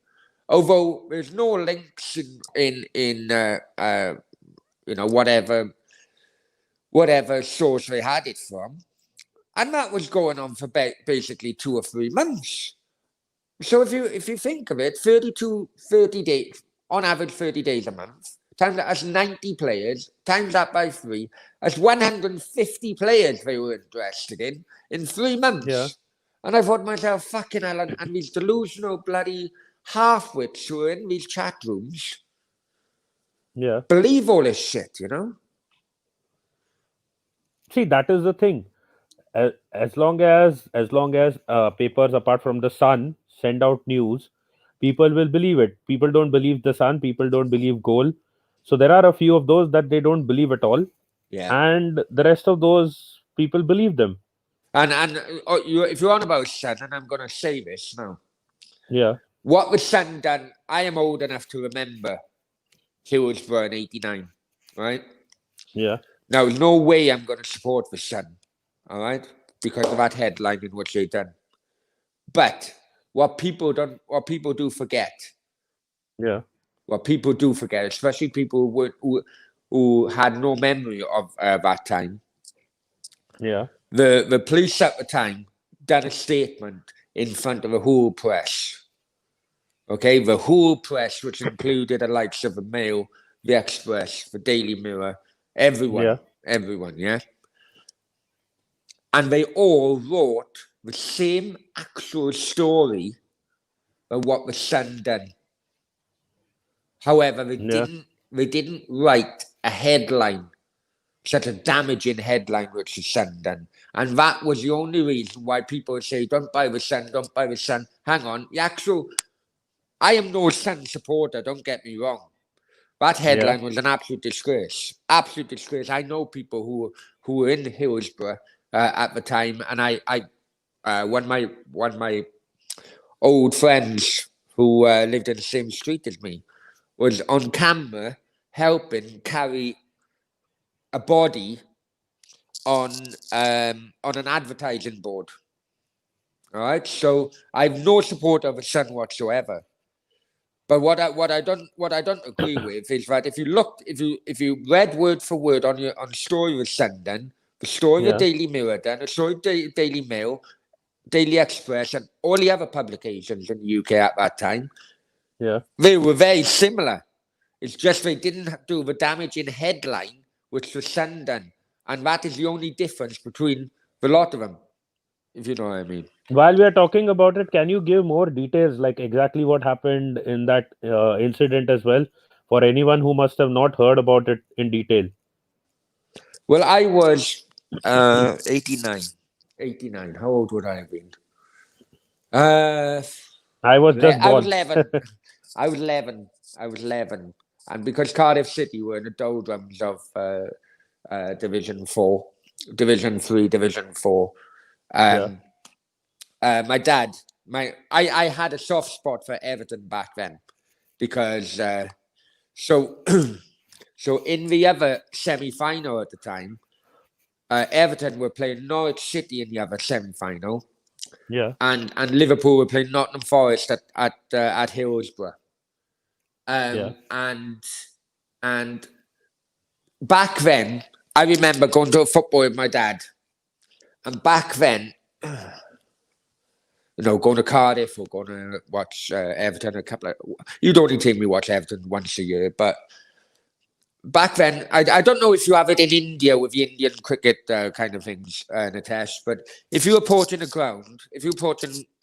Although there's no links in whatever source they had it from. And that was going on for basically 2 or 3 months. So if you think of it, 30 days, on average 30 days a month, times that as 90 players, times that by 3, that's 150 players they were interested in 3 yeah, months. And I thought to myself, fucking hell, and these delusional bloody half-wits who are in these chat rooms yeah. believe all this shit. See, that is the thing. As long as papers apart from the Sun send out news, people will believe it. People don't believe the Sun. People don't believe Goal. So there are a few of those that they don't believe at all, Yeah. and the rest of those people believe them. If you're on about Sun, and I'm going to say this now, Yeah, what was Sun done? I am old enough to remember Hillsborough in '89, right? Yeah. Now, there's no way I'm going to support the Sun, all right, because of that headline in which they've done. But what people do forget, Yeah. especially people who had no memory of that time, Yeah. the police at the time done a statement in front of the whole press. Okay, the whole press, which included the likes of the Mail, the Express, the Daily Mirror, Yeah. everyone, yeah. And they all wrote the same actual story of what the Sun done. However, Yeah. they didn't write a headline, such a damaging headline which the Sun done. And that was the only reason why people say, don't buy the Sun, don't buy the Sun. Hang on, I am no Sun supporter, don't get me wrong. That Yeah. headline was an absolute disgrace. Absolute disgrace. I know people who were in Hillsborough at the time, and one of my old friends who lived in the same street as me was on camera helping carry a body on an advertising board. All right, so I've no support of the Sun whatsoever. But what I don't agree with is that if you read word for word on the story of the Sun, then the story of the Yeah. Daily Mirror, then the story of the Daily Mail, Daily Express, and all the other publications in the UK at that time, Yeah. they were very similar. It's just they didn't do the damaging headline which the Sun done, and that is the only difference between the lot of them, if you know what I mean. While we are talking about it, can you give more details, like exactly what happened in that incident as well, for anyone who must have not heard about it in detail? Well, I was 89. 89. How old would I have been? Uh, I was just I was born. 11. I was 11. I was 11. And because Cardiff City were in the doldrums of Division 4, Division 3, Division 4, Yeah. um, my dad, I had a soft spot for Everton back then because so so in the other semi-final at the time, Everton were playing Norwich City in the other semi-final, Yeah. and Liverpool were playing Nottingham Forest at Hillsborough. Yeah. And back then, I remember going to a football with my dad, and back then, going to Cardiff or going to watch Everton a couple of. You'd only take me watch Everton once a year, but back then, I don't know if you have it in India with the Indian cricket kind of things, Natesh, but if you were porting a ground,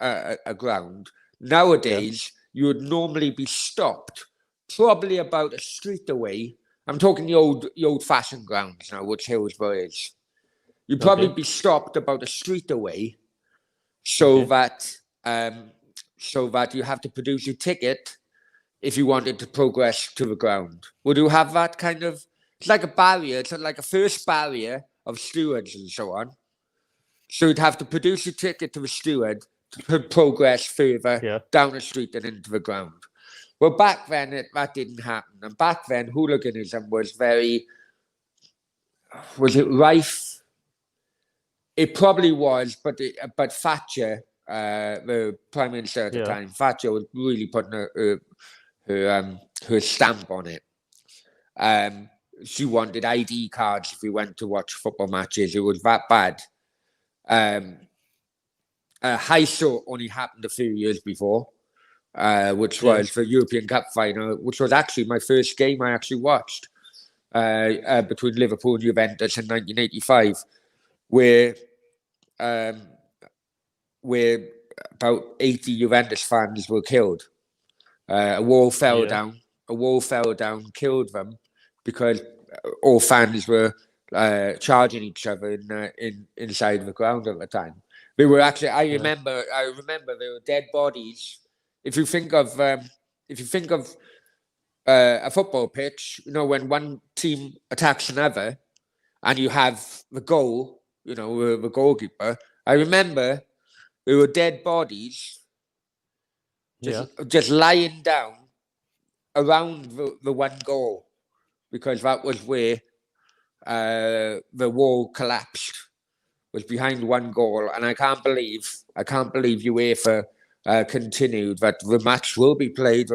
a ground, Yeah. nowadays, you would normally be stopped probably about a street away. I'm talking the old-fashioned grounds now, which Hillsborough is. You'd probably Okay. be stopped about a street away so Okay. that you have to produce your ticket if you wanted to progress to the ground. Would you have that kind of? It's like a barrier. It's like a first barrier of stewards and so on. So you'd have to produce your ticket to the steward to progress further Yeah. down the street and into the ground. Well, back then that didn't happen, and back then hooliganism was was it rife? It probably was, but Thatcher, the prime minister at the Yeah. time, Thatcher was really putting her stamp on it. She wanted ID cards if we went to watch football matches. It was that bad. Heysel only happened a few years before, which Yeah. was the European Cup final, which was actually my first game I actually watched between Liverpool and Juventus in 1985, where where about 80 Juventus fans were killed. A wall fell Yeah. down. A wall fell down, killed them because all fans were charging each other inside the ground at the time. They were actually. Yeah. I remember there were dead bodies. If you think of a football pitch, when one team attacks another, and you have the goal, the goalkeeper. I remember there were dead bodies Yeah. just lying down around the one goal, because that was where the wall collapsed, was behind one goal, and I can't believe UEFA continued that the match will be played.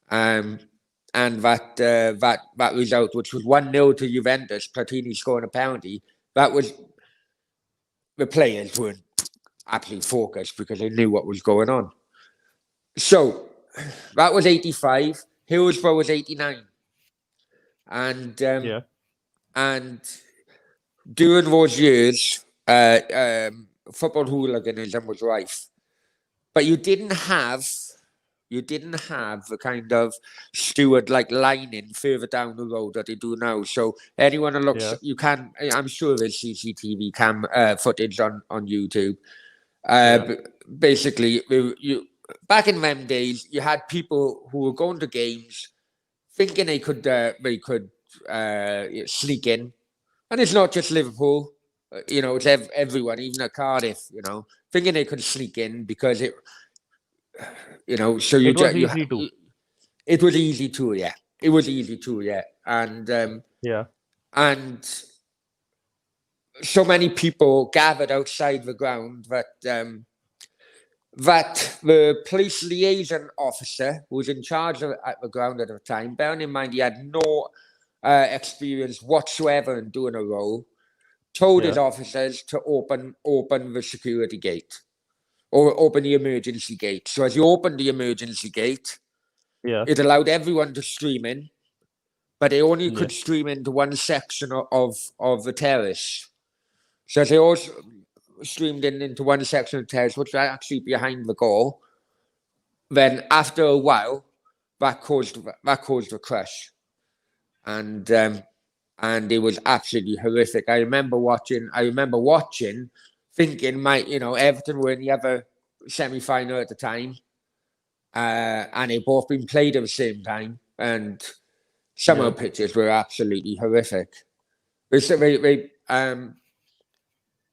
And that result, which was 1-0 to Juventus, Platini scoring a penalty, that was, the players weren't absolutely focused because they knew what was going on. So that was 85. Hillsborough was 89, and Yeah. and during those years, football hooliganism was rife, but you didn't have the kind of steward like lining further down the road that they do now. So anyone who looks, Yeah. I'm sure there's CCTV cam footage on YouTube. Yeah. Basically, you back in them days, you had people who were going to games thinking they could sneak in, and it's not just Liverpool. It's everyone, even at Cardiff. Thinking they could sneak in because it. So It was easy to. it was easy to, yeah. It was easy to, yeah. Yeah. And so many people gathered outside the ground that the police liaison officer who was in charge at the ground at the time, bearing in mind he had no experience whatsoever in doing a role, told his Yeah. officers to open the security gate or open the emergency gate. So as he opened the emergency gate, Yeah. it allowed everyone to stream in, but they only Yeah. could stream into one section of the terrace. So they all streamed into one section of the terrace, which was actually behind the goal. Then after a while, that caused a crash, and it was absolutely horrific. I remember watching, thinking, Everton were in the other semi-final at the time, and they both been played at the same time, and some Yeah. of the pitches were absolutely horrific.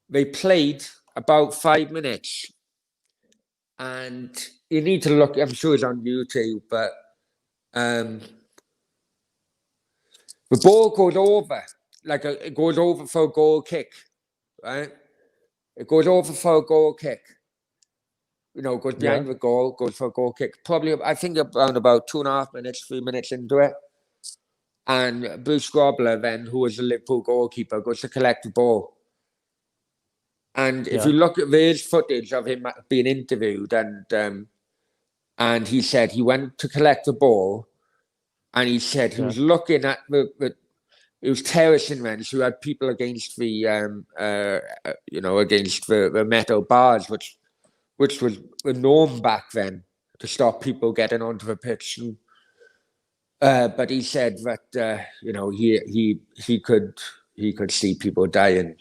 They played about 5 minutes, and you need to look. I'm sure it's on YouTube, but the ball goes over, it goes over for a goal kick, right? It goes over for a goal kick. Goes Yeah. behind the goal, goes for a goal kick. Probably, I think around about 2.5 minutes, 3 minutes into it. And Bruce Grobbler, then, who was the Liverpool goalkeeper, goes to collect the ball. And if Yeah. you look at there's footage of him being interviewed, and he said he went to collect the ball, and he said he Yeah. was looking at it was terracing men who had people against the against the metal bars, which was the norm back then to stop people getting onto the pitch. And, but he said that he could see people dying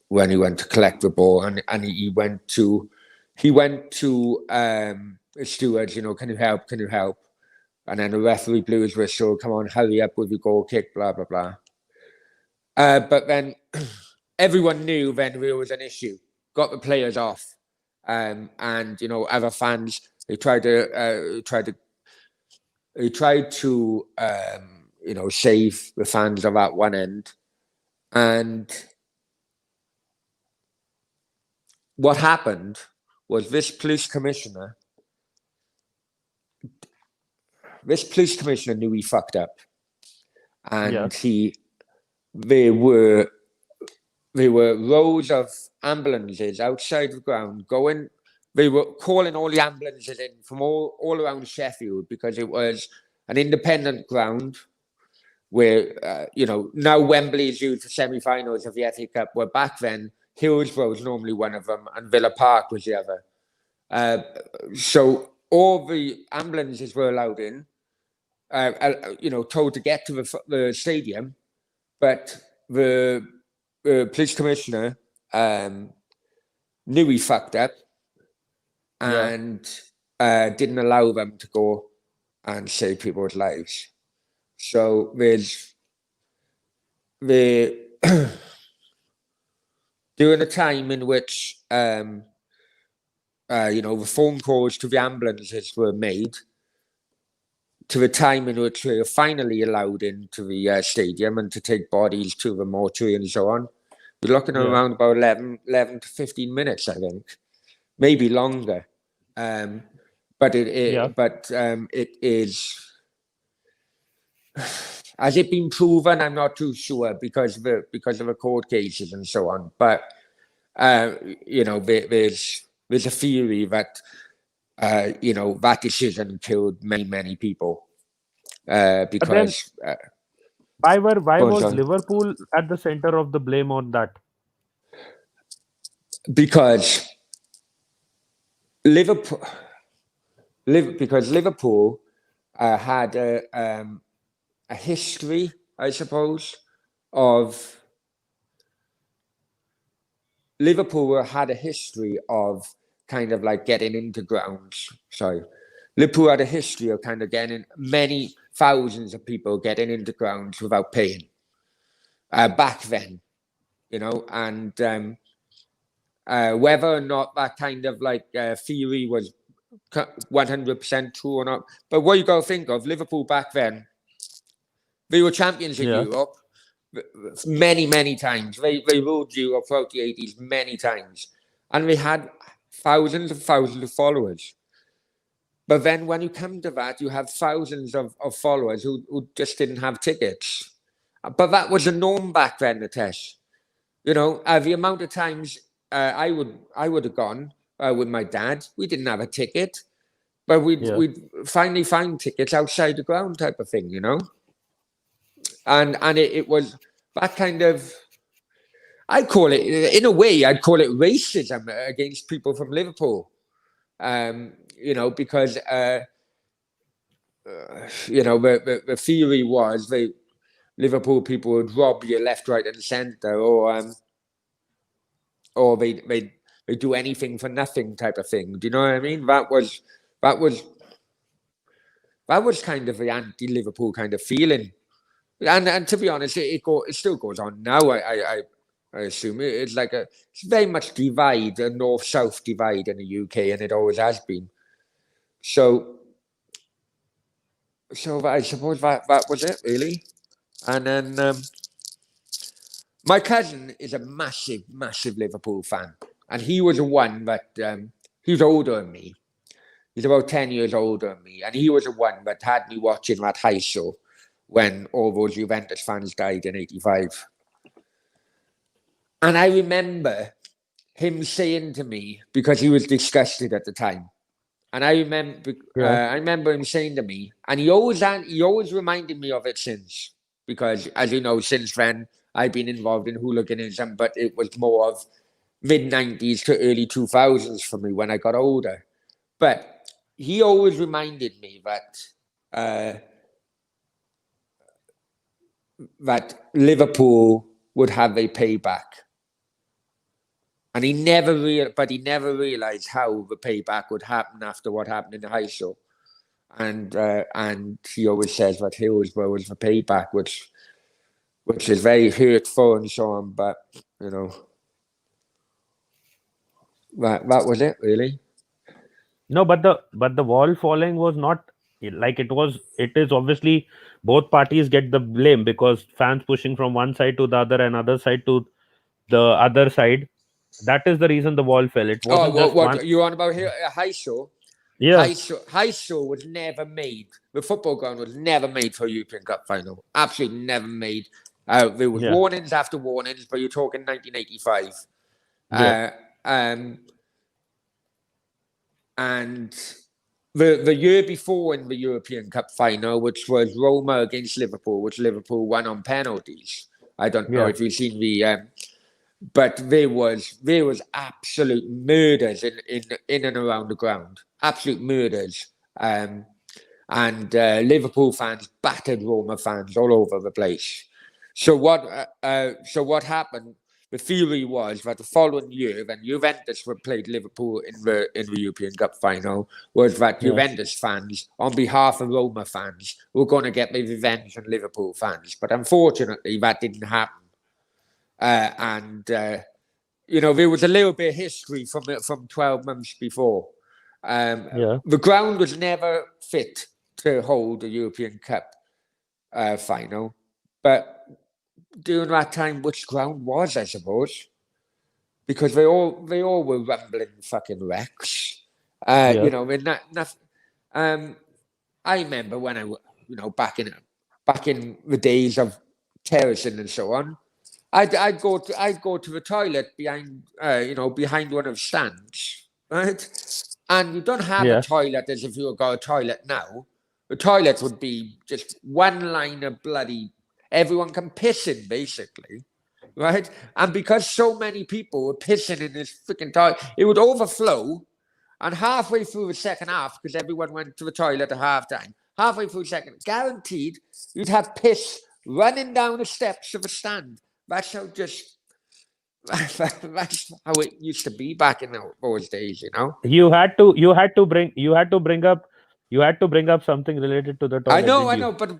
when he went to collect the ball, and he went to the stewards, can you help? Can you help? And then the referee blew his whistle, come on, hurry up with your goal kick, blah, blah, blah. But then everyone knew then there was an issue, got the players off. And, other fans, they tried to save the fans of that one end. And what happened was this police commissioner knew he fucked up. And there were rows of ambulances outside the ground going. They were calling all the ambulances in from all around Sheffield because it was an independent ground where, now Wembley is used for semi-finals of the FA Cup, where back then Hillsborough was normally one of them and Villa Park was the other. So all the ambulances were allowed in, told to get to the stadium, but the police commissioner knew he fucked up and didn't allow them to go and save people's lives. So during a time in which the phone calls to the ambulances were made to the time in which we were finally allowed into the stadium and to take bodies to the mortuary and so on. We're looking around about 11 to 15 minutes, I think, maybe longer. But it is. Has it been proven? I'm not too sure because of the court cases and so on. But there's a theory that that decision killed many people But then because why go on, was John. Liverpool at the center of the blame on that? Because Liverpool had a history, I suppose, of Liverpool had a history of kind of like getting into grounds. Sorry. Liverpool had a history of kind of getting many thousands of people getting into grounds without paying back then, and whether or not that kind of like theory was 100% true or not. But what you got to think of, Liverpool back then, they were champions in Europe many times. They ruled Europe throughout the 80s many times. And they had thousands and thousands of followers. But then when you come to that, you have thousands of followers who just didn't have tickets. But that was the norm back then, Natesh. The amount of times I would have gone with my dad, we didn't have a ticket. But we'd finally find tickets outside the ground type of thing, And it was that kind of, I'd call it, in a way, I'd call it racism against people from Liverpool. Because, the theory was Liverpool people would rob you left, right, and centre, or they do anything for nothing type of thing. Do you know what I mean? That was kind of the anti-Liverpool kind of feeling. And to be honest, it still goes on now. I assume it's very much divide, a north-south divide in the UK, and it always has been. So I suppose that was it really. And then my cousin is a massive Liverpool fan, and he was the one that he's older than me. He's about 10 years older than me, and he was the one that had me watching that high show when all those Juventus fans died in '85. And I remember him saying to me, because he was disgusted at the time, and I remember him saying to me, and he always reminded me of it since, because as you know, since then I've been involved in hooliganism, but it was more of mid-90s to early 2000s for me when I got older. But he always reminded me that Liverpool would have a payback. And he never realized how the payback would happen after what happened in the high show. And he always says that Hillsborough was the payback, which is very hurtful and so on. But that was it really. No, but the wall falling was not like it was. It is obviously both parties get the blame because fans pushing from one side to the other and other side to the other side. That is the reason the wall fell. It Oh, wasn't just one. what you on about here? A high show? Yeah, High show was never made. The football ground was never made for a European Cup final. Absolutely never made. There was warnings after warnings, but you're talking 1985. yeah, And the year before in the European Cup final, which was Roma against Liverpool, which Liverpool won on penalties. I don't know if you've seen the, but there was absolute murders in and around the ground, absolute murders. And Liverpool fans battered Roma fans all over the place. So what happened? The theory was that the following year, when Juventus played Liverpool in the European Cup final, was that Juventus fans, on behalf of Roma fans, were going to get the revenge on Liverpool fans. But unfortunately, that didn't happen. And there was a little bit of history from 12 months before. Yeah. The ground was never fit to hold the European Cup final, but during that time, which ground was, I suppose, because they all were rumbling fucking wrecks. Yeah. In that, I remember when back in the days of terracing and so on, I'd go to the toilet behind one of the stands, right? And you don't have a Yeah. toilet as if you would go to a toilet now. The toilet would be just one line of bloody everyone can piss in, basically, right? And because so many people were pissing in this freaking toilet, it would overflow. And halfway through the second half, because everyone went to the toilet at halftime, halfway through the second, guaranteed you'd have piss running down the steps of a stand. That's how just that's how it used to be back in those days. You had to bring up something related to the I toilet, know, didn't I you? know, but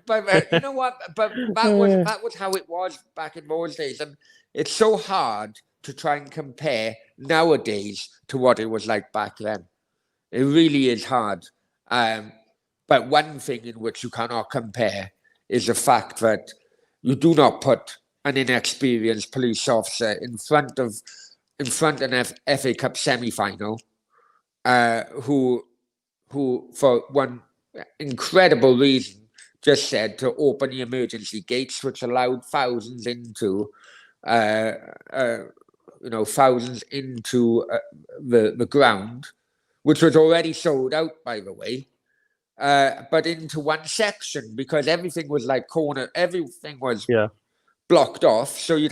you know what? But that was how it was back in those days, and it's so hard to try and compare nowadays to what it was like back then. It really is hard. But one thing in which you cannot compare is the fact that you do not put an inexperienced police officer in front of an FA Cup semi-final, who for one incredible reason just said to open the emergency gates, which allowed uh, uh, thousands into the ground, which was already sold out, by the way, but into one section because everything was like everything was Yeah. blocked off. So if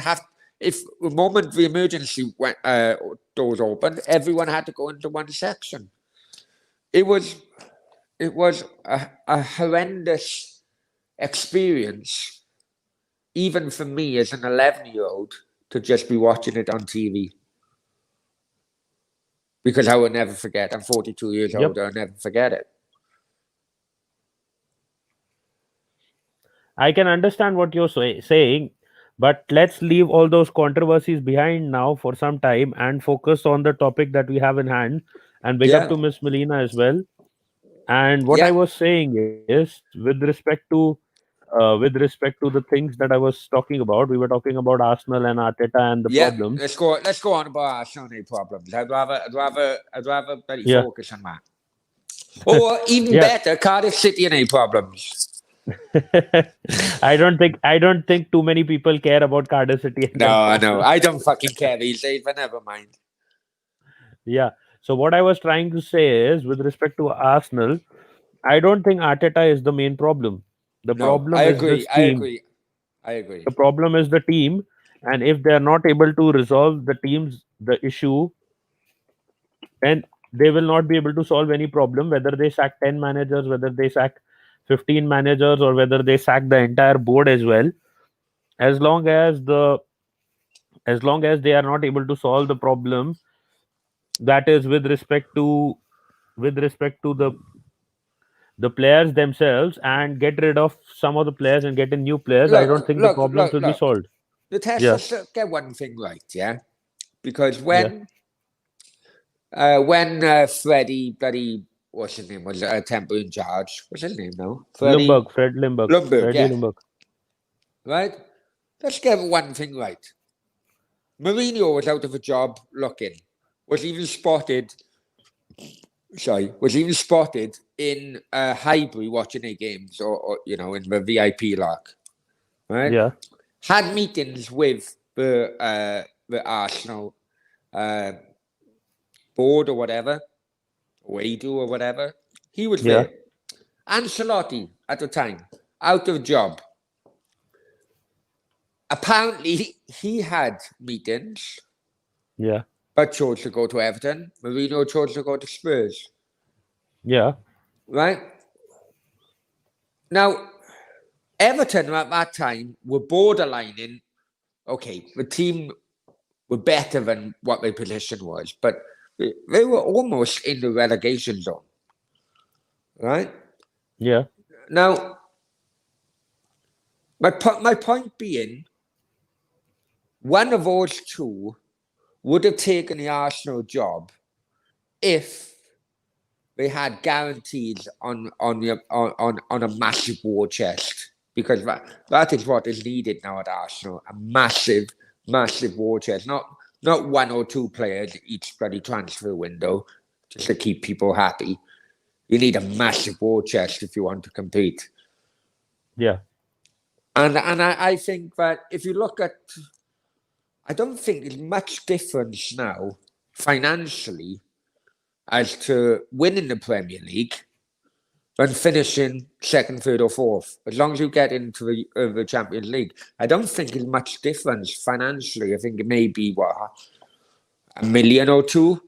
the moment the emergency doors opened, everyone had to go into one section. It was a horrendous experience, even for me as an 11-year-old, to just be watching it on TV. Because I will never forget. I'm 42 years Yep. old. I'll never forget it. I can understand what you're saying, but let's leave all those controversies behind now for some time and focus on the topic that we have in hand. And big up Yeah, to Miss Melina as well. And what I yeah, was saying is, with respect to the things that I was talking about, we were talking about Arsenal and Arteta and the yeah. problems. Let's go on about our Sunday problems. I'd rather very Yeah. focus on that. Or even Yeah. better, Cardiff City and A problems. I don't think too many people care about Cardiff City and their No, no, problems. I don't fucking care these days, but never mind. Yeah. So what I was trying to say is, with respect to Arsenal, I don't think Arteta is the main problem. The No, I problem is agree. this I team. agree. I agree. The problem is the team, and if they are not able to resolve the issue, then they will not be able to solve any problem. Whether they sack 10 managers, whether they sack 15 managers, or whether they sack the entire board as well, as long as they are not able to solve the problem, that is with respect to the players themselves, and get rid of some of the players and get in new players, I don't Look, think the look, problems look, will be look. solved. Yeah. Let's get one thing right, yeah? Because Yeah. when Freddie bloody what's his name was temporary in charge. What's his name now? Freddie Limburg, Lundberg, Freddie yeah. Limburg. Right? Let's get one thing right. Mourinho was out of a job looking. Was even spotted in Highbury watching their games or in the VIP lock. Right? Yeah. Had meetings with the Arsenal board or whatever, or Edu or whatever. He was Yeah. there. Ancelotti at the time, out of job. Apparently, he had meetings, Yeah. but chose to go to Everton. Mourinho chose to go to Spurs. Yeah. Right? Now, Everton at that time were borderlining. Okay, the team were better than what their position was, but they were almost in the relegation zone. Right? Yeah. Now, my point being, one of those two would have taken the Arsenal job if they had guarantees on a massive war chest, because that is what is needed now at Arsenal, a massive war chest, not one or two players each bloody transfer window just to keep people happy. You need a massive war chest if you want to compete. Yeah. And I think that if you look at, I don't think there's much difference now financially as to winning the Premier League than finishing second, third, or fourth. As long as you get into the Champions League, I don't think there's much difference financially. I think it may be what, $1 million or two.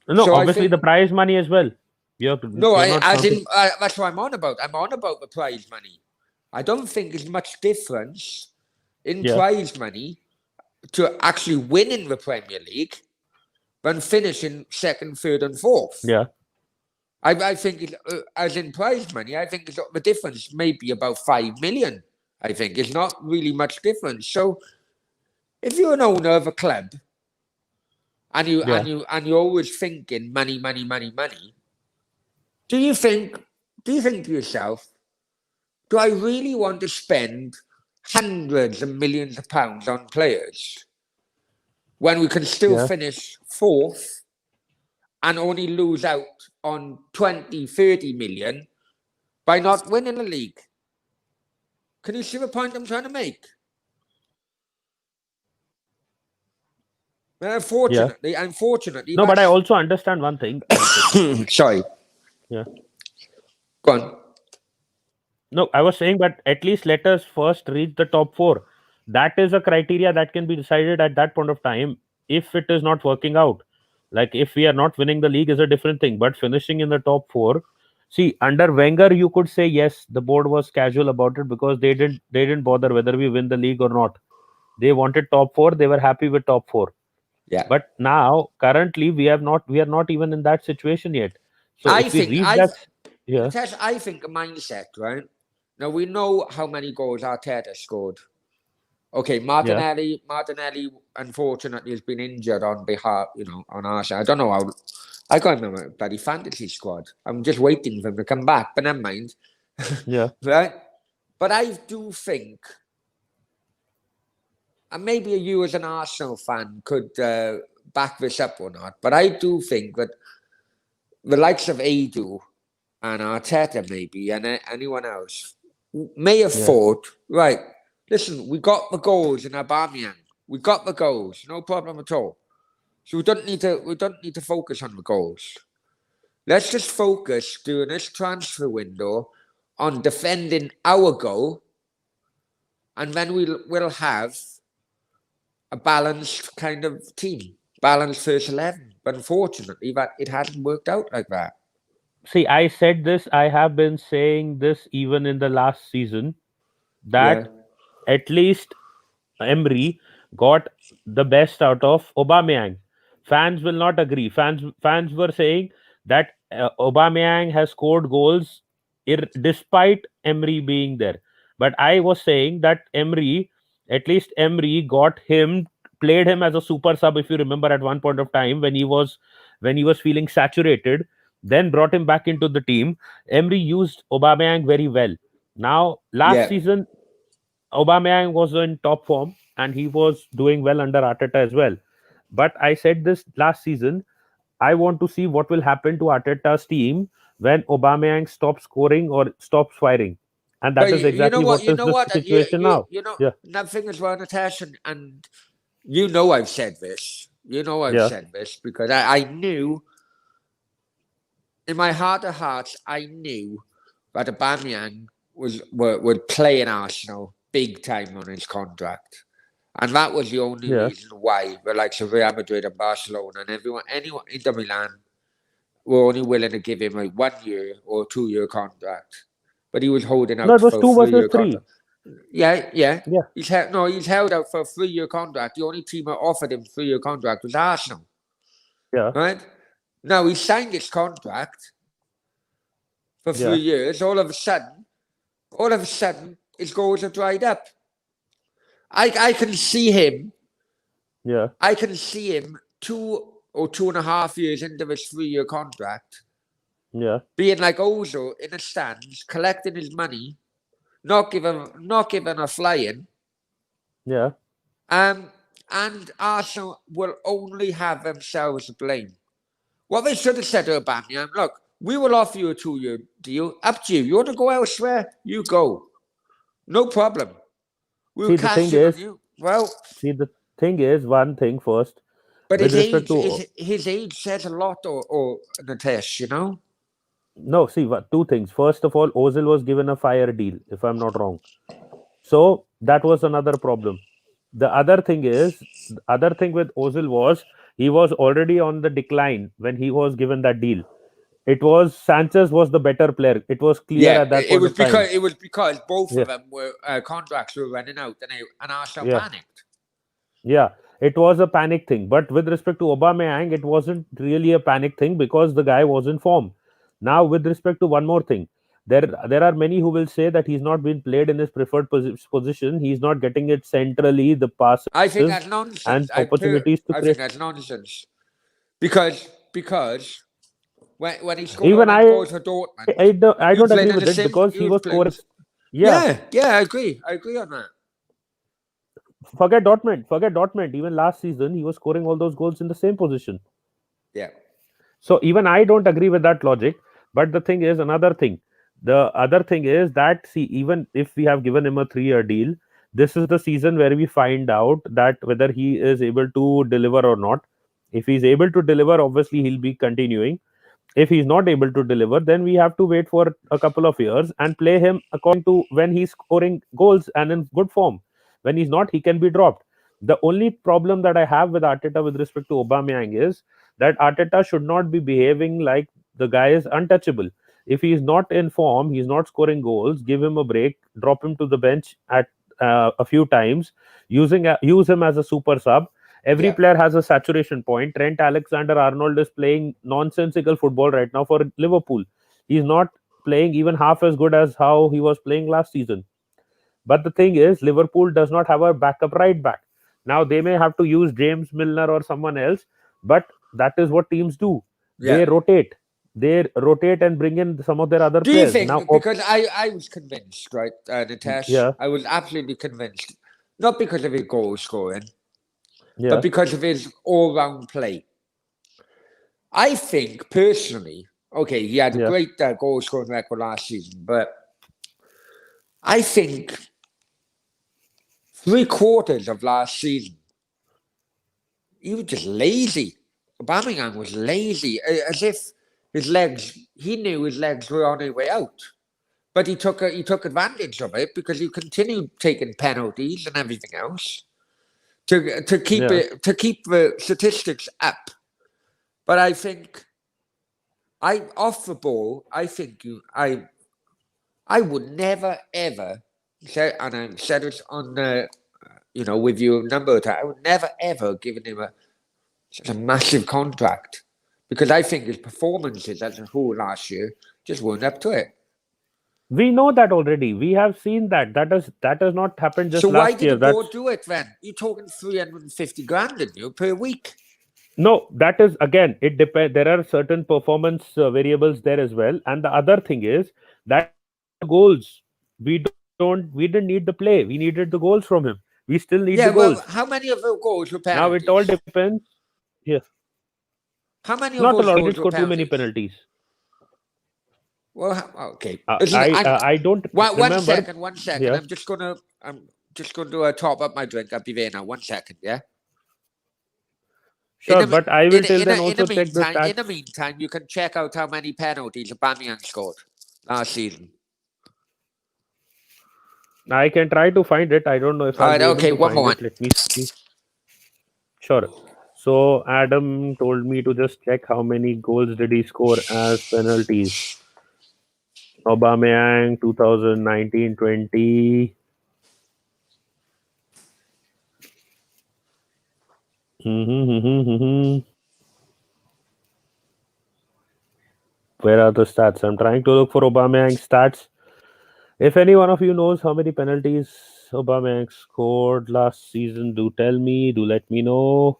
No, So I obviously think the prize money as well. You're not counting. that's what I'm on about. I'm on about the prize money. I don't think there's much difference in Yeah. prize money to actually winning the Premier League than finishing second, third, and fourth. Yeah. I think, as in prize money, I think the difference may be about 5 million. I think it's not really much difference. So, if you're an owner of a club and you're always thinking money, money, money, money, do you think to yourself, do I really want to spend hundreds of millions of pounds on players when we can still Yeah. finish fourth and only lose out on 20, 30 million by not winning the league? Can you see the point I'm trying to make? Unfortunately, No, but I also understand one thing. Sorry. Yeah. Go on. No, I was saying, but at least let us first reach the top four. That is a criteria that can be decided at that point of time. If it is not working out, like if we are not winning the league, is a different thing. But finishing in the top four, see, under Wenger, you could say yes, the board was casual about it because they didn't bother whether we win the league or not. They wanted top four. They were happy with top four. Yeah. But now, currently, we are not even in that situation yet. So I if we think reach that, yeah, Natasha, I think a mindset, right? Now we know how many goals Arteta scored. Okay, yeah, Martinelli, unfortunately, has been injured on behalf, on our side. I don't know how. I can't remember bloody fantasy squad. I'm just waiting for him to come back, but never mind. yeah, Right? But I do think, and maybe you as an Arsenal fan could back this up or not, but I do think that the likes of Adu and Arteta maybe and anyone else may have yeah, thought, right, listen, we got the goals in Aubameyang. We got the goals, no problem at all. So we don't need to focus on the goals. Let's just focus during this transfer window on defending our goal, and then we'll have a balanced kind of team, balanced first 11. But unfortunately, it hasn't worked out like that. see, I said this, I have been saying this even in the last season, Yeah, that at least Emery got the best out of Aubameyang. Fans will not agree. Fans were saying that Aubameyang has scored goals despite Emery being there. But I was saying that at least Emery played him as a super sub. If you remember, at one point of time when he was feeling saturated, then brought him back into the team. Emery used Aubameyang very well. Now, last yeah. season, Aubameyang was in top form and he was doing well under Arteta as well. But I said this last season, I want to see what will happen to Arteta's team when Aubameyang stops scoring or stops firing. And But that is you know exactly what? what You is know the what? And situation now. Yeah, nothing is well, Natasha, and you know I've said this. You know I've yeah, said this because I knew in my heart of hearts, I knew that Aubameyang would play in Arsenal big time on his contract. And that was the only yeah. reason why the likes of Real Madrid and Barcelona and anyone, Inter Milan, were only willing to give him a 1 year or 2 year contract. But he was holding No, out it was for a two 3 year versus three. contract. Yeah, yeah. Yeah, He's held out for a 3 year contract. The only team that offered him 3 year contract was Arsenal. yeah, Right? Now he signed his contract for yeah, 3 years. All of a sudden, his goals have dried up. I can see him Yeah, I can see him 2 or 2.5 years into his 3-year contract yeah, being like Ozil in the stands, collecting his money, not giving a flying, yeah. um, and Arsenal will only have themselves to blame. What they should have said to Aubameyang, look, we will offer you a 2-year deal. Up to you. You want to go elsewhere? You go. No problem. We'll See, the cash thing in on is, you. Well, see, the thing is, one thing first, but with his respect age, to his age says a lot, or Natesh, you know. no, see, two things. First of all, Ozil was given a fire deal, if I'm not wrong. So that was another problem. The other thing with Ozil was he was already on the decline when he was given that deal. It was Sanchez was the better player. It was clear Yeah, at that point of time. it was because both Yeah, of them were contracts were running out, and Arsenal yeah, panicked. yeah. It was a panic thing. But with respect to Aubameyang, it wasn't really a panic thing because the guy was in form. Now, with respect to one more thing, there are many who will say that he's not been played in his preferred position. He's not getting it centrally, the I passes think that's and nonsense. opportunities to create. I think that's nonsense because when he scored all Even them goals for I Dortmund, don't, I he was don't playing agree in the with it same. because He he was was playing. scoring. Yeah, Yeah, I agree. I agree on that. forget Dortmund. Forget Dortmund. Even last season, he was scoring all those goals in the same position. Yeah, So even I don't agree with that logic. But the thing is, another thing. The other thing is that see, even if we have given him a 3-year deal, this is the season where we find out that whether he is able to deliver or not. If he's able to deliver, obviously he'll be continuing. If he's not able to deliver, then we have to wait for a couple of years and play him according to when he's scoring goals and in good form. When he's not, he can be dropped. The only problem that I have with Arteta with respect to Aubameyang is that Arteta should not be behaving like the guy is untouchable. If he is not in form, he's not scoring goals, give him a break, drop him to the bench at a few times, use him as a super sub. Every yeah, player has a saturation point. Trent Alexander Arnold is playing nonsensical football right now for Liverpool. He's not playing even half as good as how he was playing last season. But the thing is, Liverpool does not have a backup right back. Now they may have to use James Milner or someone else, but that is what teams do. yeah. They rotate. They rotate and bring in some of their other Do you players. Now, think? Because I was convinced, right, Natesh? yeah, I was absolutely convinced, not because of his goal scoring, but yeah, because of his all-round play. I think personally, okay, he had a yeah, great goal scoring record last season, but I think 3/4 of last season he was just lazy. Aubameyang was lazy, as if he knew his legs were on their way out. But he took advantage of it because he continued taking penalties and everything else yeah. to keep the statistics up. But I think I off the ball, I think I would never ever say, and I said it on the with you a number of times. I would never ever given him such a massive contract because I think his performances as a whole last year just weren't up to it. We know that already. We have seen that. That has not happened So just why last did the year. board That's do it then? You're talking 350 grand, didn't you, per week? no. That is again. It depends. There are certain performance variables there as well. And the other thing is that we need the goals. We didn't need the play. We needed the goals from him. We still need the Yeah, goals. well, how many of the goals were Now it all penalties? depends. Yeah, How many of not a those lot. He goals did were score too many penalties? penalties. Well, okay. Listen, I don't one remember. second, 1 second. Yeah, I'm just going to top up my drink. I'll be there now. 1 second, yeah. sure. But I will till then In the also check the stats. meantime, you can check out how many penalties Aubameyang scored last season. I can try to find it. I don't know if All I'll right, be able okay, to one find more one. it. Let me see. Sure. So Adam told me to just check how many goals did he score as penalties. Aubameyang 2019-20. Where are the stats? I'm trying to look for Aubameyang stats. If any one of you knows how many penalties Aubameyang scored last season? Do tell me. Do let me know.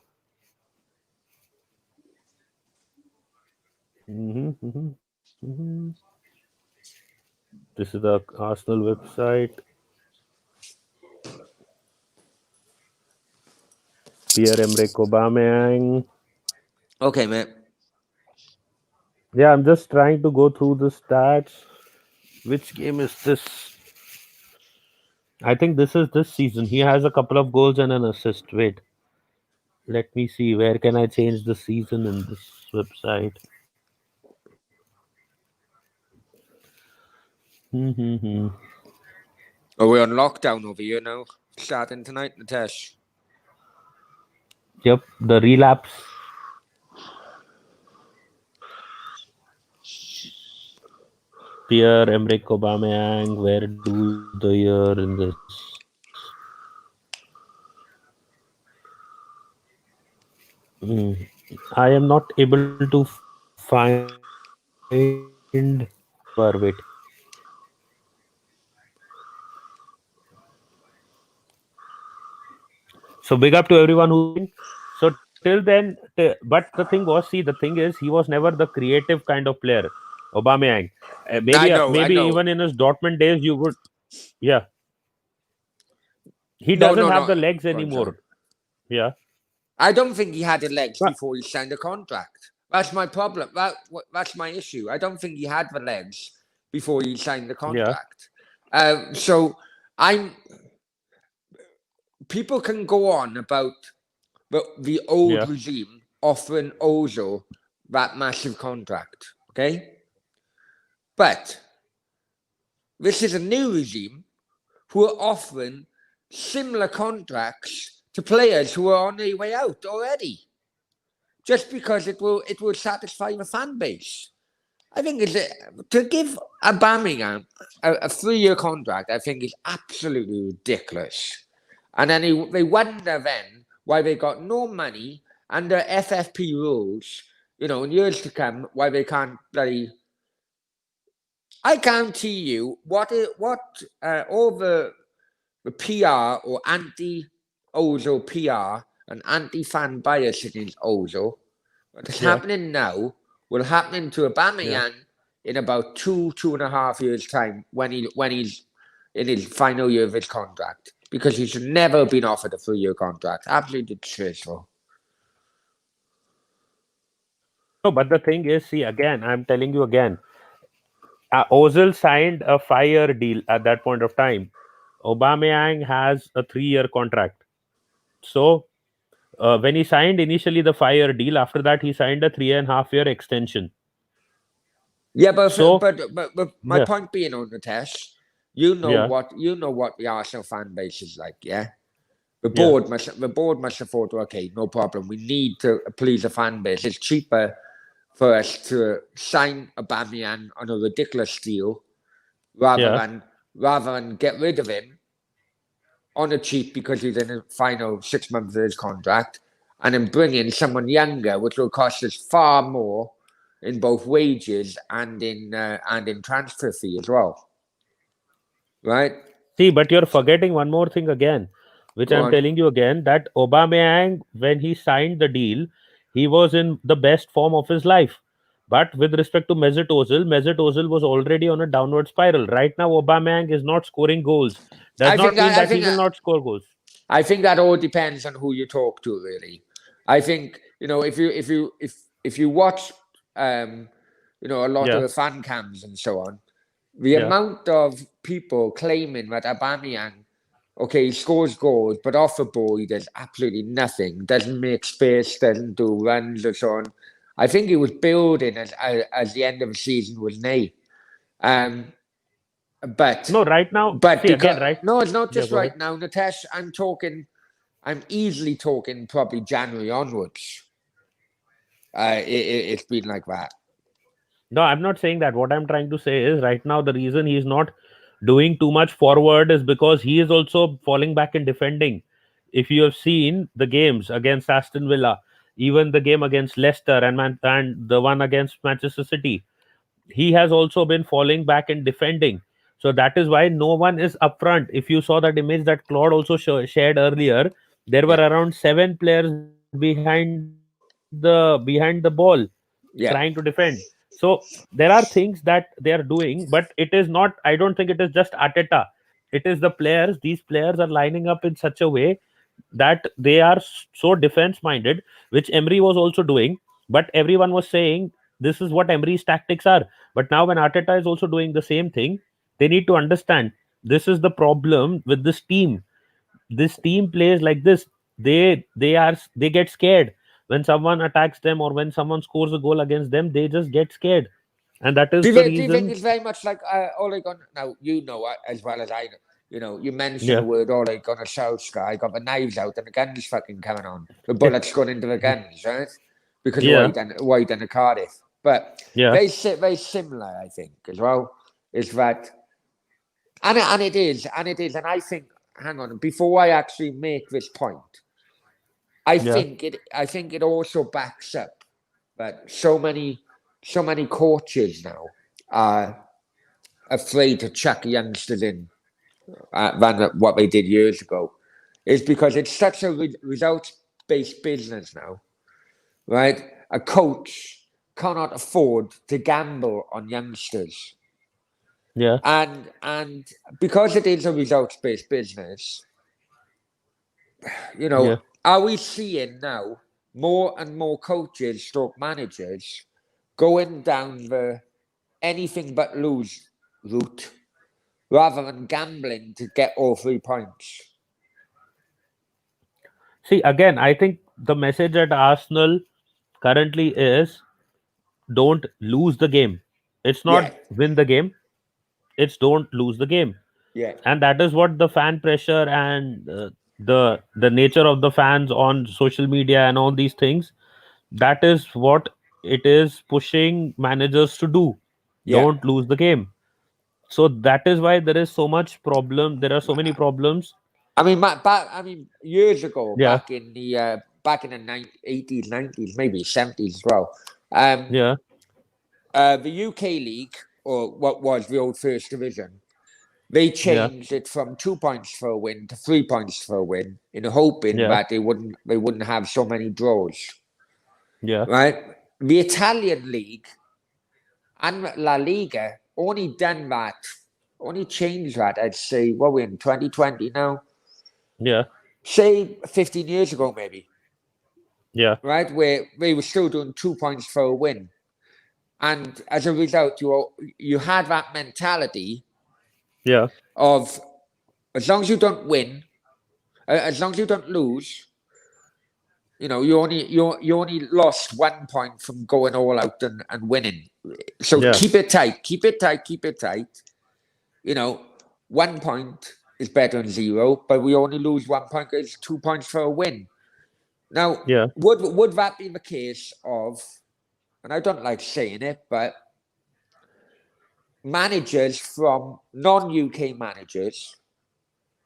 This is the Arsenal website. Pierre-Emerick Aubameyang. Okay, mate. Yeah, I'm just trying to go through the stats. Which game is this? I think this is this season. He has a couple of goals and an assist. Wait, let me see. Where can I change the season in this website? Hmm. Are we on lockdown over here now? Starting tonight, Natesh. Yep, the relapse. Pierre-Emerick Aubameyang. Where do the year in this? Hmm. I am not able to find. Wait. So big up to everyone who joined. So till then, but the thing was, see, the thing is, he was never the creative kind of player. Aubameyang, I maybe know. even in his Dortmund days, you would, yeah, he No, doesn't no, have the no. legs Go on, sorry. anymore. Yeah, I don't think he had the legs but before he signed a contract. That's my problem. That's my issue. I don't think he had the legs before he signed the yeah, contract. So I'm. People can go on about the old yeah. regime offering Ozil that massive contract, okay? But this is a new regime who are offering similar contracts to players who are on their way out already, just because it will satisfy the fan base. I think to give Aubameyang a 3-year contract. I think is absolutely ridiculous. And then they wonder then why they got no money under FFP rules. In years to come, why they can't bloody. I guarantee you, all the PR or anti-Ozil PR and anti-fan bias against Ozil, what is Yeah. happening now will happen to Yeah. Aubameyang in about 2.5 years time when he's in his final year of his contract, because he should never have been offered a 3-year contract. Absolutely disgraceful. No, but the thing is, see, again, I'm telling you again, Ozil signed a 5-year deal at that point of time. Aubameyang has a 3-year contract. So when he signed initially the 5-year deal, after that he signed a 3.5-year extension. Yeah, So but my yeah, point being, on Natesh, you know what the Arsenal fan base is like, yeah. The yeah. board must have thought, okay, no problem. We need to please the fan base. It's cheaper for us to sign Aubameyang on a ridiculous deal rather Yeah. than rather than get rid of him on a cheap because he's in the final 6 months of his contract, and then bring in someone younger, which will cost us far more in both wages and in transfer fee as well, right? See, but you're forgetting one more thing again, which Go I'm on. telling you again, that Aubameyang, when he signed the deal, he was in the best form of his life. But with respect to Mesut Ozil was already on a downward spiral. Right now, Aubameyang is not scoring goals. Does I not think mean I that he think will not score goals. I think that all depends on who you talk to, really. I think if you watch a lot of Yeah, the fan cams and so on, the yeah. amount of people claiming that Aubameyang, okay, he scores goals, but off the ball he does absolutely nothing, doesn't make space, doesn't do runs or so on. I think he was building as the end of the season was nigh. Um, but No, right now, but see again, because right? no, it's not Yeah, just go ahead. right now, Natesh. I'm easily talking probably January onwards. It's been like that. No, I'm not saying that. What I'm trying to say is right now the reason he's not doing too much forward is because he is also falling back in defending. If you have seen the games against Aston Villa, even the game against Leicester and the one against Manchester City, he has also been falling back in defending. So that is why no one is upfront. If you saw that image that Claude also shared earlier, there were Yeah, around 7 players behind the ball trying to defend. yeah. So there are things that they are doing, but it is not. I don't think it is just Arteta. It is the players. These players are lining up in such a way that they are so defense minded, which Emery was also doing. But everyone was saying this is what Emery's tactics are. But now when Arteta is also doing the same thing, they need to understand this is the problem with this team. This team plays like this. They get scared when someone attacks them or when someone scores a goal against them. They just get scared, and that is the Do you think reason. it's very much like Oregon? Now you know as well as I know. You know, you mentioned the Yeah, word Oregon or South Sky, got the knives out and the guns fucking coming on. The bullets going into the guns, right? Because of yeah, White and the Cardiff. But yeah, very similar, I think, as well. Is that and it is, and I think. Hang on, before I actually make this point, yeah. I think it also backs up that so many coaches now are afraid to chuck youngsters in than what they did years ago is because it's such a results based business now, right? A coach cannot afford to gamble on youngsters, Yeah, and because it is a results based business, you yeah. know, are we seeing now more and more coaches, stroke managers, going down the anything but lose route rather than gambling to get all 3 points? See, again, I think the message at Arsenal currently is don't lose the game. It's Yeah, not win the game, it's don't lose the game. yeah, And that is what the fan pressure and the nature of the fans on social media and all these things, that is what it is pushing managers to do. yeah. Don't lose the game. So that is why there is so much problem. There are so many problems. I mean, years ago, Yeah, back in the 80s, 90s, maybe 70s as well. Um, yeah, the UK League, or what was the old First Division, they yeah, changed it from 2 points for a win to 3 points for a win, in hoping yeah, that they wouldn't have so many draws. yeah, Right? The Italian League and La Liga only changed that. I'd say what we're in 2020 now. yeah, Say 15 years ago, maybe. yeah, Right, where they were still doing 2 points for a win, and as a result, you had that mentality yeah, of as long as you don't win, as long as you don't lose, you know you only lost 1 point from going all out and winning. So yeah, keep it tight, keep it tight, keep it tight. You know, 1 point is better than zero, but we only lose 1 point. It's 2 points for a win. Now, yeah, would that be the case of? And I don't like saying it, but managers from non-UK managers.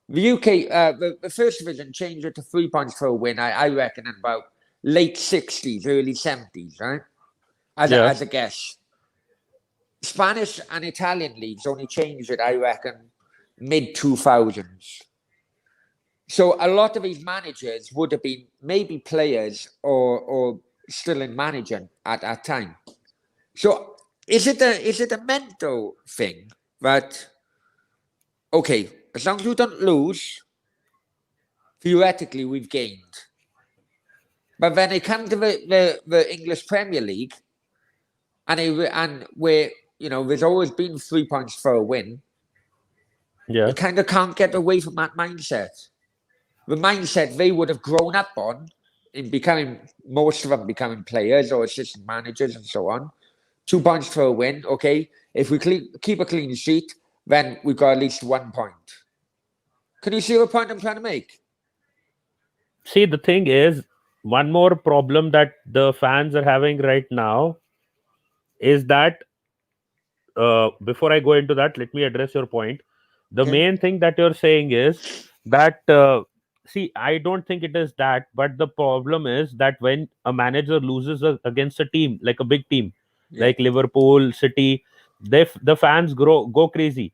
The UK, the first division changed it to 3 points for a win. I reckon in about late 60s, early 70s, right? yeah, As a guess. Spanish and Italian leagues only changed it, I reckon, mid 2000s. So a lot of these managers would have been maybe players or still in managing at that time. So is it a mental thing that okay, as long as we don't lose, theoretically we've gained. But when it comes to the English Premier League, and where you know there's always been 3 points for a win, yeah, you kind of can't get away from that mindset. The mindset they would have grown up on in becoming most of them becoming players or assistant managers and so on. 2 points for a win, okay. If we keep a clean sheet, then we've got at least 1 point. Can you see the point I'm trying to make? see, the thing is, one more problem that the fans are having right now is that before I go into that, let me address your point. The Okay. main thing that you're saying is that, see, I don't think it is that, but the problem is that when a manager loses against a team, like a big team, Yeah. like Liverpool, City, the fans go crazy.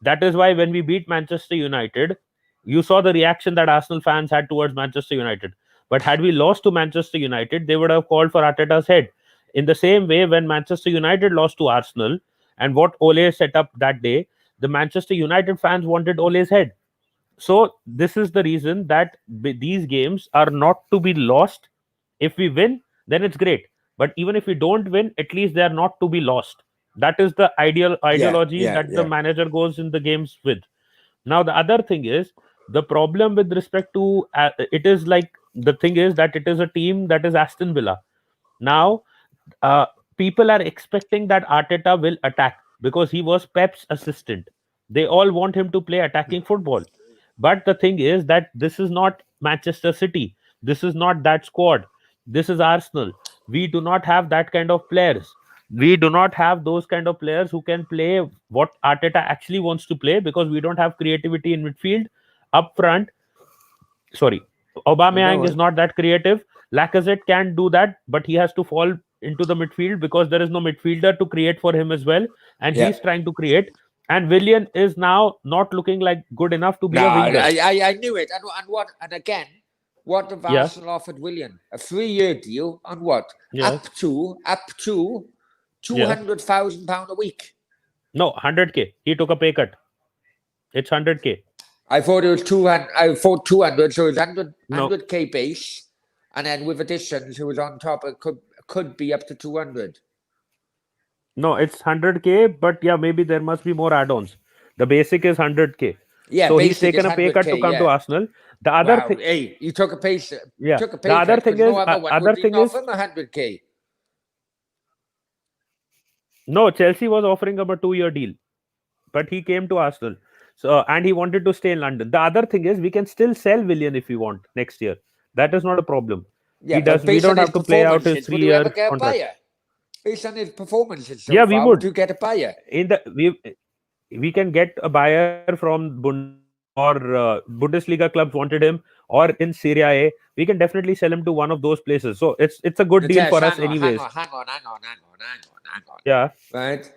That is why when we beat Manchester United, you saw the reaction that Arsenal fans had towards Manchester United. But had we lost to Manchester United, they would have called for Arteta's head. In the same way, when Manchester United lost to Arsenal and what Ole set up that day, the Manchester United fans wanted Ole's head. So this is the reason that these games are not to be lost. If we win, then it's great. But even if we don't win, at least they are not to be lost. That is the Yeah, ideology yeah, that the yeah. manager goes in the games with. Now the other thing is, the problem with respect to it is like, the thing is that it is a team that is Aston Villa. Now uh, people are expecting that Arteta will attack because he was Pep's assistant. They all want him to play attacking football. But the thing is that this is not Manchester City. This is not that squad. This is Arsenal. We do not have that kind of players. We do not have those kind of players who can play what Arteta actually wants to play, because we don't have creativity in midfield. Up front, sorry, Aubameyang is No, not that creative. Lacazette can do that, but he has to fall into the midfield because there is no midfielder to create for him as well, and yeah. he's trying to create. And Willian is now not looking like good enough to be No, a winger. I knew it. And what? And again, what have Yeah, Arsenal offered William? A 3-year deal on what? yeah, Up to yeah. £200,000 a week. No, 100K. He took a pay cut. It's 100K. I thought it was 200. I thought 200, so it's 100, No, 100K base, and then with additions, it was on top. It could be up to 200. no, it's 100K, but yeah, maybe there must be more add-ons. The basic is 100K. Yeah, So he's basic is taken a pay cut 100K. to come to Yeah. Arsenal. The other Wow. thing, Hey, you took a pay. yeah. Took a The pay other cut thing because no is, other one other would even thing is, offer him 100K. no, Chelsea was offering him a 2-year deal, but he came to Arsenal. So and he wanted to stay in London. The other thing is, we can still sell Willian if we want next year. That is not a problem. Yeah, but We based on don't his have to play out his performances, would you ever 3-year get a contract. buyer? Based on his performances so Yeah, we far, would would. you get a buyer? In the we can get a buyer from Bundesliga, or Bundesliga clubs wanted him, or in Serie A. We can definitely sell him to one of those places. So it's a good deal Natesh, for us, hang on, hang anyways. on, hang on, hang on, hang on, hang on, hang on. Yeah, Right?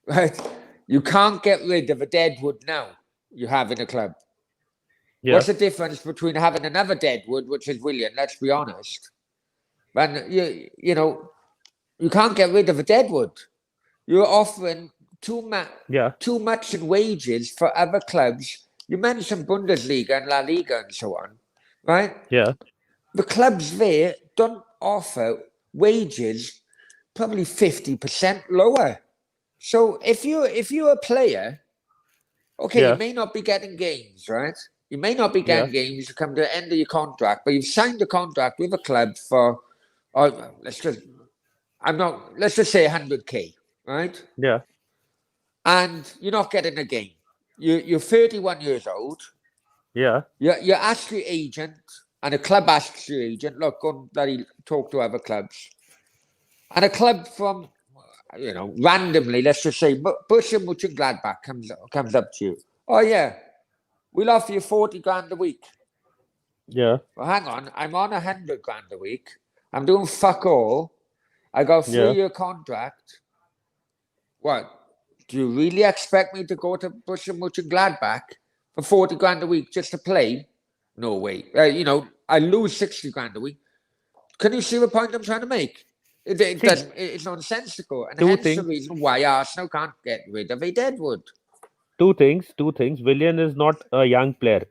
Right? You can't get rid of a Deadwood now you have in a club. yeah, What's the difference between having another Deadwood, which is William, let's be honest, and you can't get rid of a Deadwood. You're offering yeah, too much in wages for other clubs. You mentioned Bundesliga and La Liga and so on, right? yeah, The clubs there don't offer wages probably 50% lower. So if you're a player, okay, you yeah, may not be getting games, right? You may not be yeah, getting games to come to the end of your contract, but you've signed a contract with a club for, let's just say 100K, right? yeah, And you're not getting a game. You're 31 years old. yeah, You ask your agent, and a club asks your agent, look, go and bloody talk to other clubs. And a club from, randomly, let's just say, Borussia Mönchengladbach comes up to you. Oh, yeah, we'll offer you 40 grand a week. yeah, Well, hang on, I'm on 100 grand a week. I'm doing fuck all. I got a yeah. 3-year contract. What? Do you really expect me to go to Borussia Mönchengladbach for 40 grand a week just to play? No way. I lose 60 grand a week. Can you see the point I'm trying to make? See, It's nonsensical, and two hence the things. reason why Arsenal can't get rid of a Deadwood. Two things. Willian is not a young player.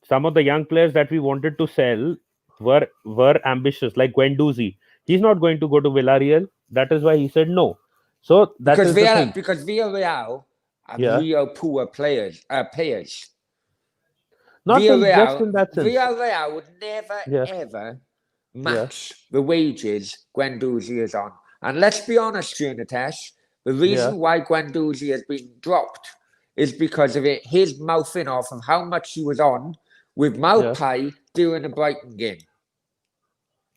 Some of the young players that we wanted to sell were ambitious, like Guendouzi. He's not going to go to Villarreal. That is why he said no. So that Because is the thing. Villarreal have Yeah, real poor players. not in just in that sense. Villarreal would never Yeah, ever yeah, match the wages Guendouzi is on. And let's be honest here, Natesh, the yeah, reason why Guendouzi has been dropped is because of his mouthing off of how much he was on with yeah. Maupai during the Brighton game.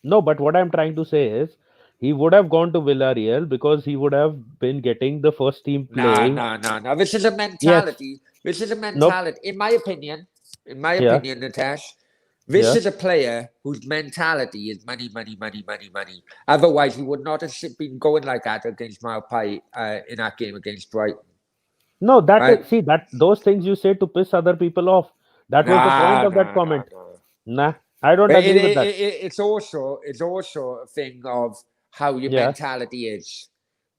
No, but what I'm trying to say is, he would have gone to Villarreal because he would have been getting the first team No, playing. no, no, no. This is a Yes. mentality. This is a Nope. mentality. In my opinion, Yeah, Natesh, this yeah. is a player whose mentality is money, money, money, money, money. Otherwise, he would not have been going like that against Maupai in that game against Brighton. No, that right? is, see, that those things you say to piss other people off. That was the point Nah, of that nah, nah, comment. nah. Nah, I don't It, agree it, with it, that. it's also a thing of how your Yeah, mentality is,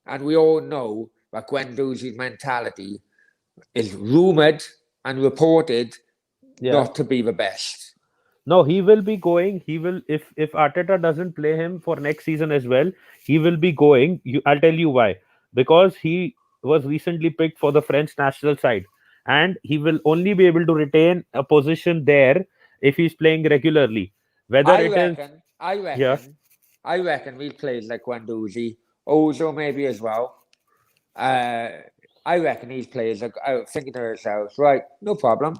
and we all know that Guendouzi's mentality is rumored and reported yeah. not to be the best. No, he will be going. He will, if Arteta doesn't play him for next season as well, he will be going. I'll tell you why. Because he was recently picked for the French national side, and he will only be able to retain a position there if he's playing regularly. Whether I it is, reckon, I yeah, reckon, I reckon we played like Guendouzi, Ozo maybe as well. Uh, I reckon these players are thinking to themselves, right, no problem.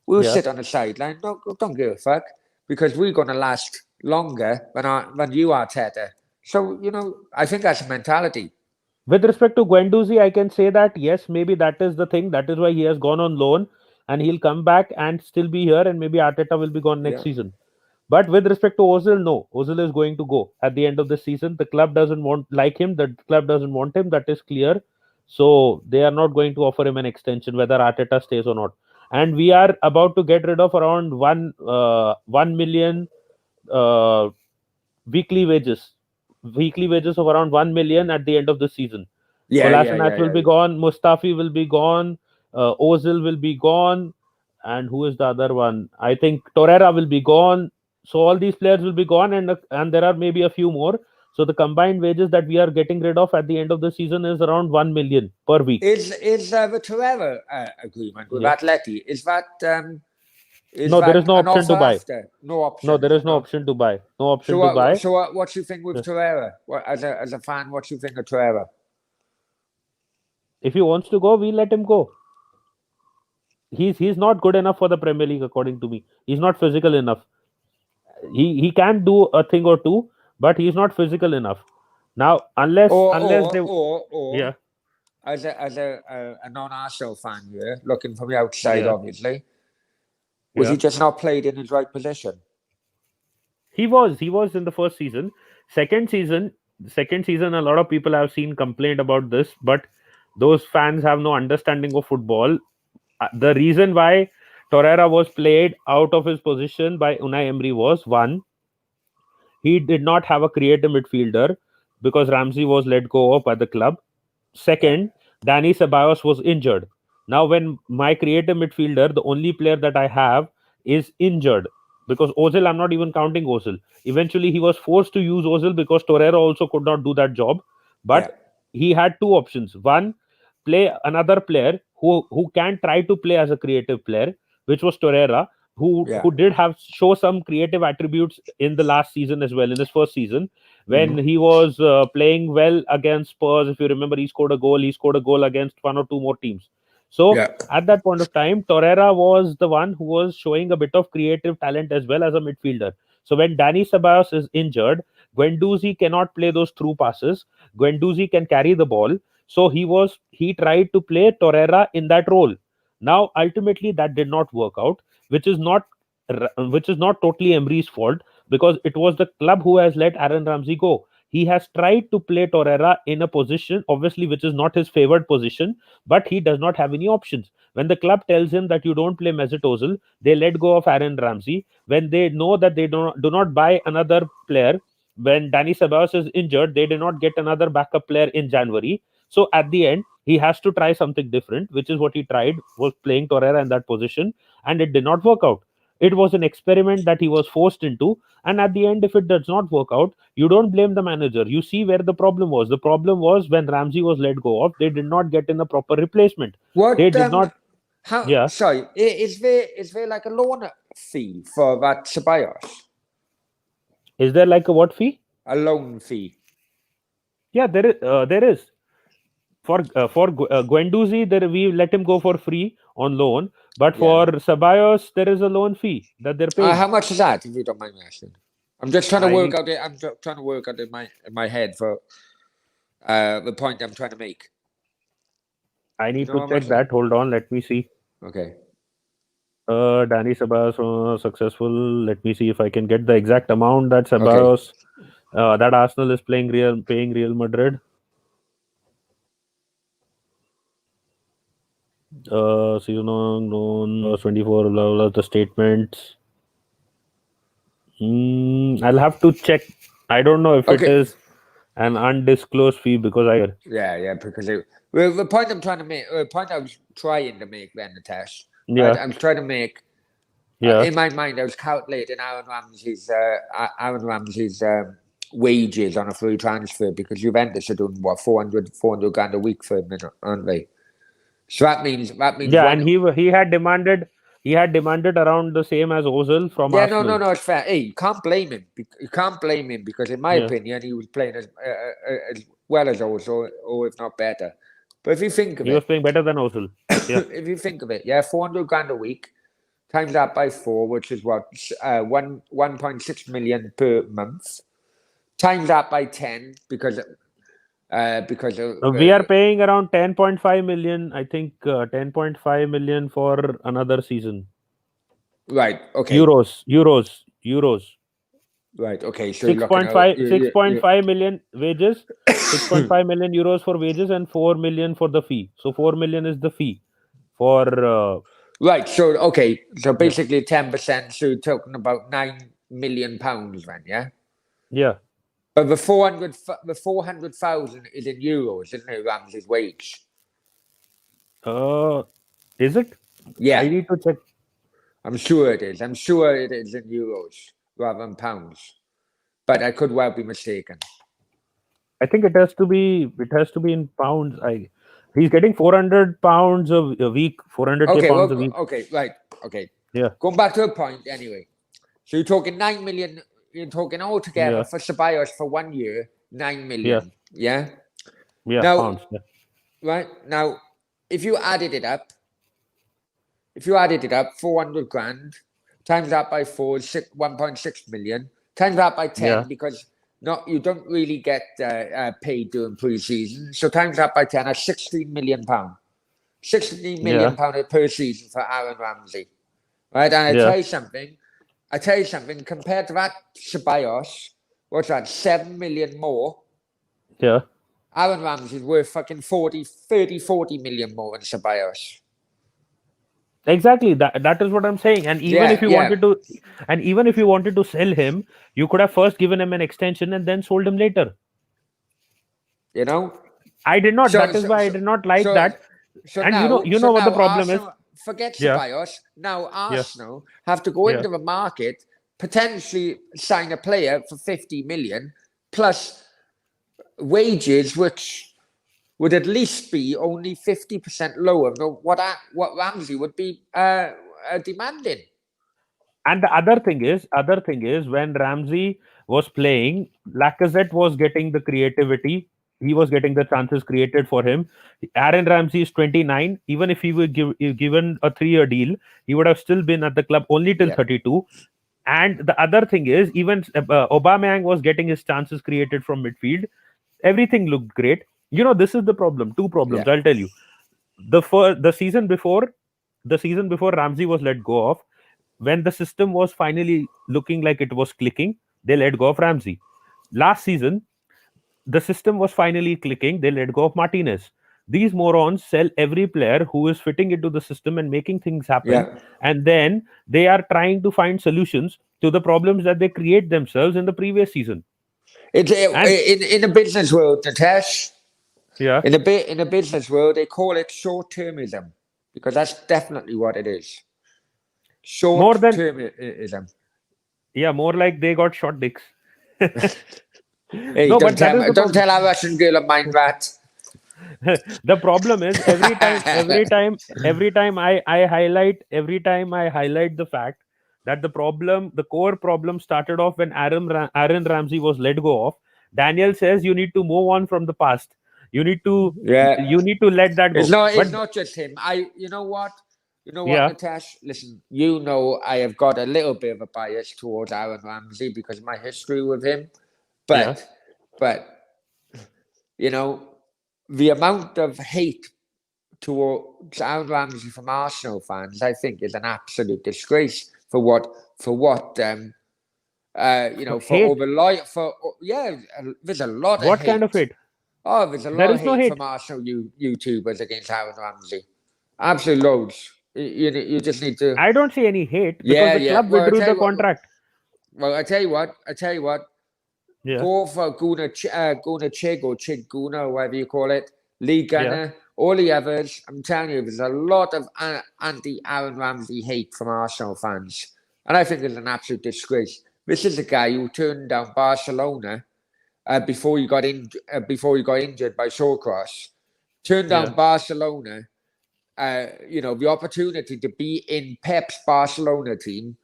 We'll yeah. sit on the sideline. Don't give a fuck because we're going to last longer than you are, Teta. So, I think that's a mentality. With respect to Guendouzi, I can say that yes, maybe that is the thing. That is why he has gone on loan, and he'll come back and still be here, and maybe Arteta will be gone next Yeah. season. But with respect to Ozil, no, Ozil is going to go at the end of the season. The club doesn't want like him. The club doesn't want him. That is clear. So they are not going to offer him an extension, whether Arteta stays or not. And we are about to get rid of around 1 million uh, weekly wages of around 1 million at the end of the season. Yeah, yeah, Kolasinac yeah, will yeah. be gone, Mustafi will be gone, Ozil will be gone, and who is the other one? I think Torreira will be gone. So all these players will be gone, and there are maybe a few more. So the combined wages that we are getting rid of at the end of the season is around 1 million per week. Is the Torreira agreement with Yeah. Atleti, is No, there is that no an option to offer buy. after? No No, option, there is is it no no? option to buy. No So option to buy. what you think with Torreira? What, as a fan, what you think of Torreira? If he wants to go, we let him go. He's not good enough for the Premier League, according to me. He's not physical enough. He can do a thing or two, but he's not physical enough. Now, unless they, Or yeah, as a non-Arsenal fan here, looking from the outside, yeah, obviously, was yeah. he just not played in his right position? He was in the first season. Second season, a lot of people have seen complained about this, but those fans have no understanding of football. The reason why Torreira was played out of his position by Unai Emery was one, he did not have a creative midfielder because Ramsey was let go of by the club. Yeah, Second, Danny Ceballos was injured. Now, when my creative midfielder, the only player that I have, is injured, because Ozil, I'm not even counting Ozil. Eventually, he was forced to use Ozil because Torreira also could not do that job. yeah, But he had two options. One, play another player who can try to play as a creative player, which was Torreira, yeah. who did have show some creative attributes in the last season as well, in his first season when Mm-hmm. he was playing well against Spurs. If you remember, he scored a goal. He scored a goal against one or two more teams. So Yeah, at that point of time, Torreira was the one who was showing a bit of creative talent as well as a midfielder. So when Danny Ceballos is injured, Guendouzi cannot play those through passes. Guendouzi can carry the ball. So he tried to play Torreira in that role. Now ultimately that did not work out, which is not which is not totally Emery's fault, because it was the club who has let Aaron Ramsey go. He has tried to play Torreira in a position, obviously, which is not his favored position, but he does not have any options. When the club tells him that you don't play Mesut Ozil, they let go of Aaron Ramsey. When they know that they do not buy another player, when Danny Ceballos is injured, they do not get another backup player in January. So at the end, he has to try something different, which is what he tried, was playing Torreira in that position, and it did not work out. It was an experiment that he was forced into, and at the end, if it does not work out, you don't blame the manager. You see where the problem was. The problem was when Ramsey was let go of, they did not get in a proper replacement. They What did not. how Yeah. sorry, is there like a loan fee for that Ceballos? Is there like a what fee? A loan fee. Yeah, there is. There is. For Guendouzi, there we let him go for free on loan, but for Yeah. Ceballos, there is a loan fee that they're paying. How much is that, if you don't mind me asking? I'm just trying to I work need out it. Trying to work out in my head for the point I'm trying to make. I You need know to how much check is that? that. Hold on, let me see. Okay. Danny Ceballos successful. Let me see if I can get the exact amount that Okay. Ceballos that Arsenal is paying Real Madrid. Season known 24 blah, blah, the statements. I'll have to check. I don't know if it Okay. is an undisclosed fee because I Yeah, because well, the point I'm trying to make, the point I was trying to make then, the test, right? yeah I was trying to make, yeah in my mind, I was calculating Aaron Ramsey's wages on a free transfer because Juventus are doing what 400 grand a week for him, aren't they? So that means yeah, one. and he had demanded around the same as Ozil from Yeah, no, Arsenal. no, no, it's fair. Hey, you can't blame him. You can't blame him because, in my Yeah, opinion, he was playing as well as us, or if not better. But if you think of he was it, playing better than Ozil. Yeah, if you think of it, yeah, 400 grand a week times that by four, which is what 1.6 million per month. Times that by 10 because of We are paying around 10.5 million. I think 10.5 million for another season. right. Okay, Euros. right. Okay. So you're Six looking point out. five, 6.5 million wages, 6.5 million euros for wages, and 4 million for the fee. So 4 million is the fee for Right. So okay. So yeah basically 10%. So you're talking about £9 million, then, yeah. yeah. But the 400,000 is in euros, isn't it? Ramsey's wage. Uh, is it? I Yeah, need to check. I'm sure it is. I'm sure it is in euros rather than pounds. But I could well be mistaken. I think it has to be. It has to be in pounds. He's getting 400 pounds a week. 400k Okay, pounds well, a week. okay, right, okay. Yeah Going back to the point, anyway. So you're talking 9 million. You're talking altogether yeah for Ceballos for 1 year, nine yeah million. Yeah. yeah Now, pounds. Yeah right now, if you added it up, if you added it up, 400 grand times that by four, 1.6 million. Times that by yeah 10 because not you don't really get paid during pre-season. So times that by 10, that's 16 million pound. 16 yeah million pound per season for Aaron Ramsey. Right, and yeah I tell you something, compared to that Ceballos, what's that, 7 million more? yeah. Aaron Ramsey's worth fucking 40 million more than Ceballos. Exactly. That is what I'm saying. And even if Yeah, you yeah. wanted to, and even if you wanted to sell him, you could have first given him an extension and then sold him later. You know? I did not. So, That is so, why I so, did not like so, that. so And you know, now, you so know what the now problem is. Arsenal, forget Yeah, Ceballos, now yeah, Arsenal have to go yeah. into the market, potentially sign a player for 50 million plus wages, which would at least be only 50% lower than what Ramsey would be demanding. And the other thing is, when Ramsey was playing, Lacazette was getting the creativity. He was getting the chances created for him. Aaron Ramsey is 29. Even if he were given a 3-year deal, he would have still been at the club only till Yeah, 32. And the other thing is, even Aubameyang was getting his chances created from midfield. Everything looked great. This is the problem. Two yeah, problems. I'll tell you. The season before Ramsey was let go of, when the system was finally looking like it was clicking, they let go of Ramsey. Last season, the system was finally clicking, they let go of Martinez. These morons sell every player who is fitting into the system and making things happen, yeah. and then they are trying to find solutions to the problems that they create themselves in the previous season. It's And in the business world, Natesh. yeah, In the business world, they call it short termism because that's definitely what it is. more Short than termism. yeah, more like they got short dicks. Hey, No, but that is the don't problem. tell our Russian girl of mine that. The problem is every time I highlight the fact that the core problem started off when Aaron Ramsey was let go of. Daniel says you need to move on from the past. You need to Yeah, you need to let that go. But it's not just him. You know what, yeah, Natesh? Listen, you know I have got a little bit of a bias towards Aaron Ramsey because of my history with him. yeah, But but you know, the amount of hate towards Aaron Ramsey from Arsenal fans, I think, is an absolute disgrace for what for all hate. the loyal for yeah. There's a lot of What kind of hate. hate? Oh, there's a There lot of is no hate hate. from Arsenal YouTubers against Aaron Ramsey. Absolute loads. You just need to. I don't see any hate because Yeah, the yeah. club Well, I withdrew tell the you what. contract. Well, I tell you what. I tell you what. Yeah, Go for Guna Chig or Chig Guna, whatever you call it. Lee yeah, Gunner, all the others. I'm telling you, there's a lot of anti Aaron Ramsey hate from Arsenal fans, and I think it's an absolute disgrace. This is a guy who turned down Barcelona before he got injured by Shawcross. Turned yeah. down Barcelona. The opportunity to be in Pep's Barcelona team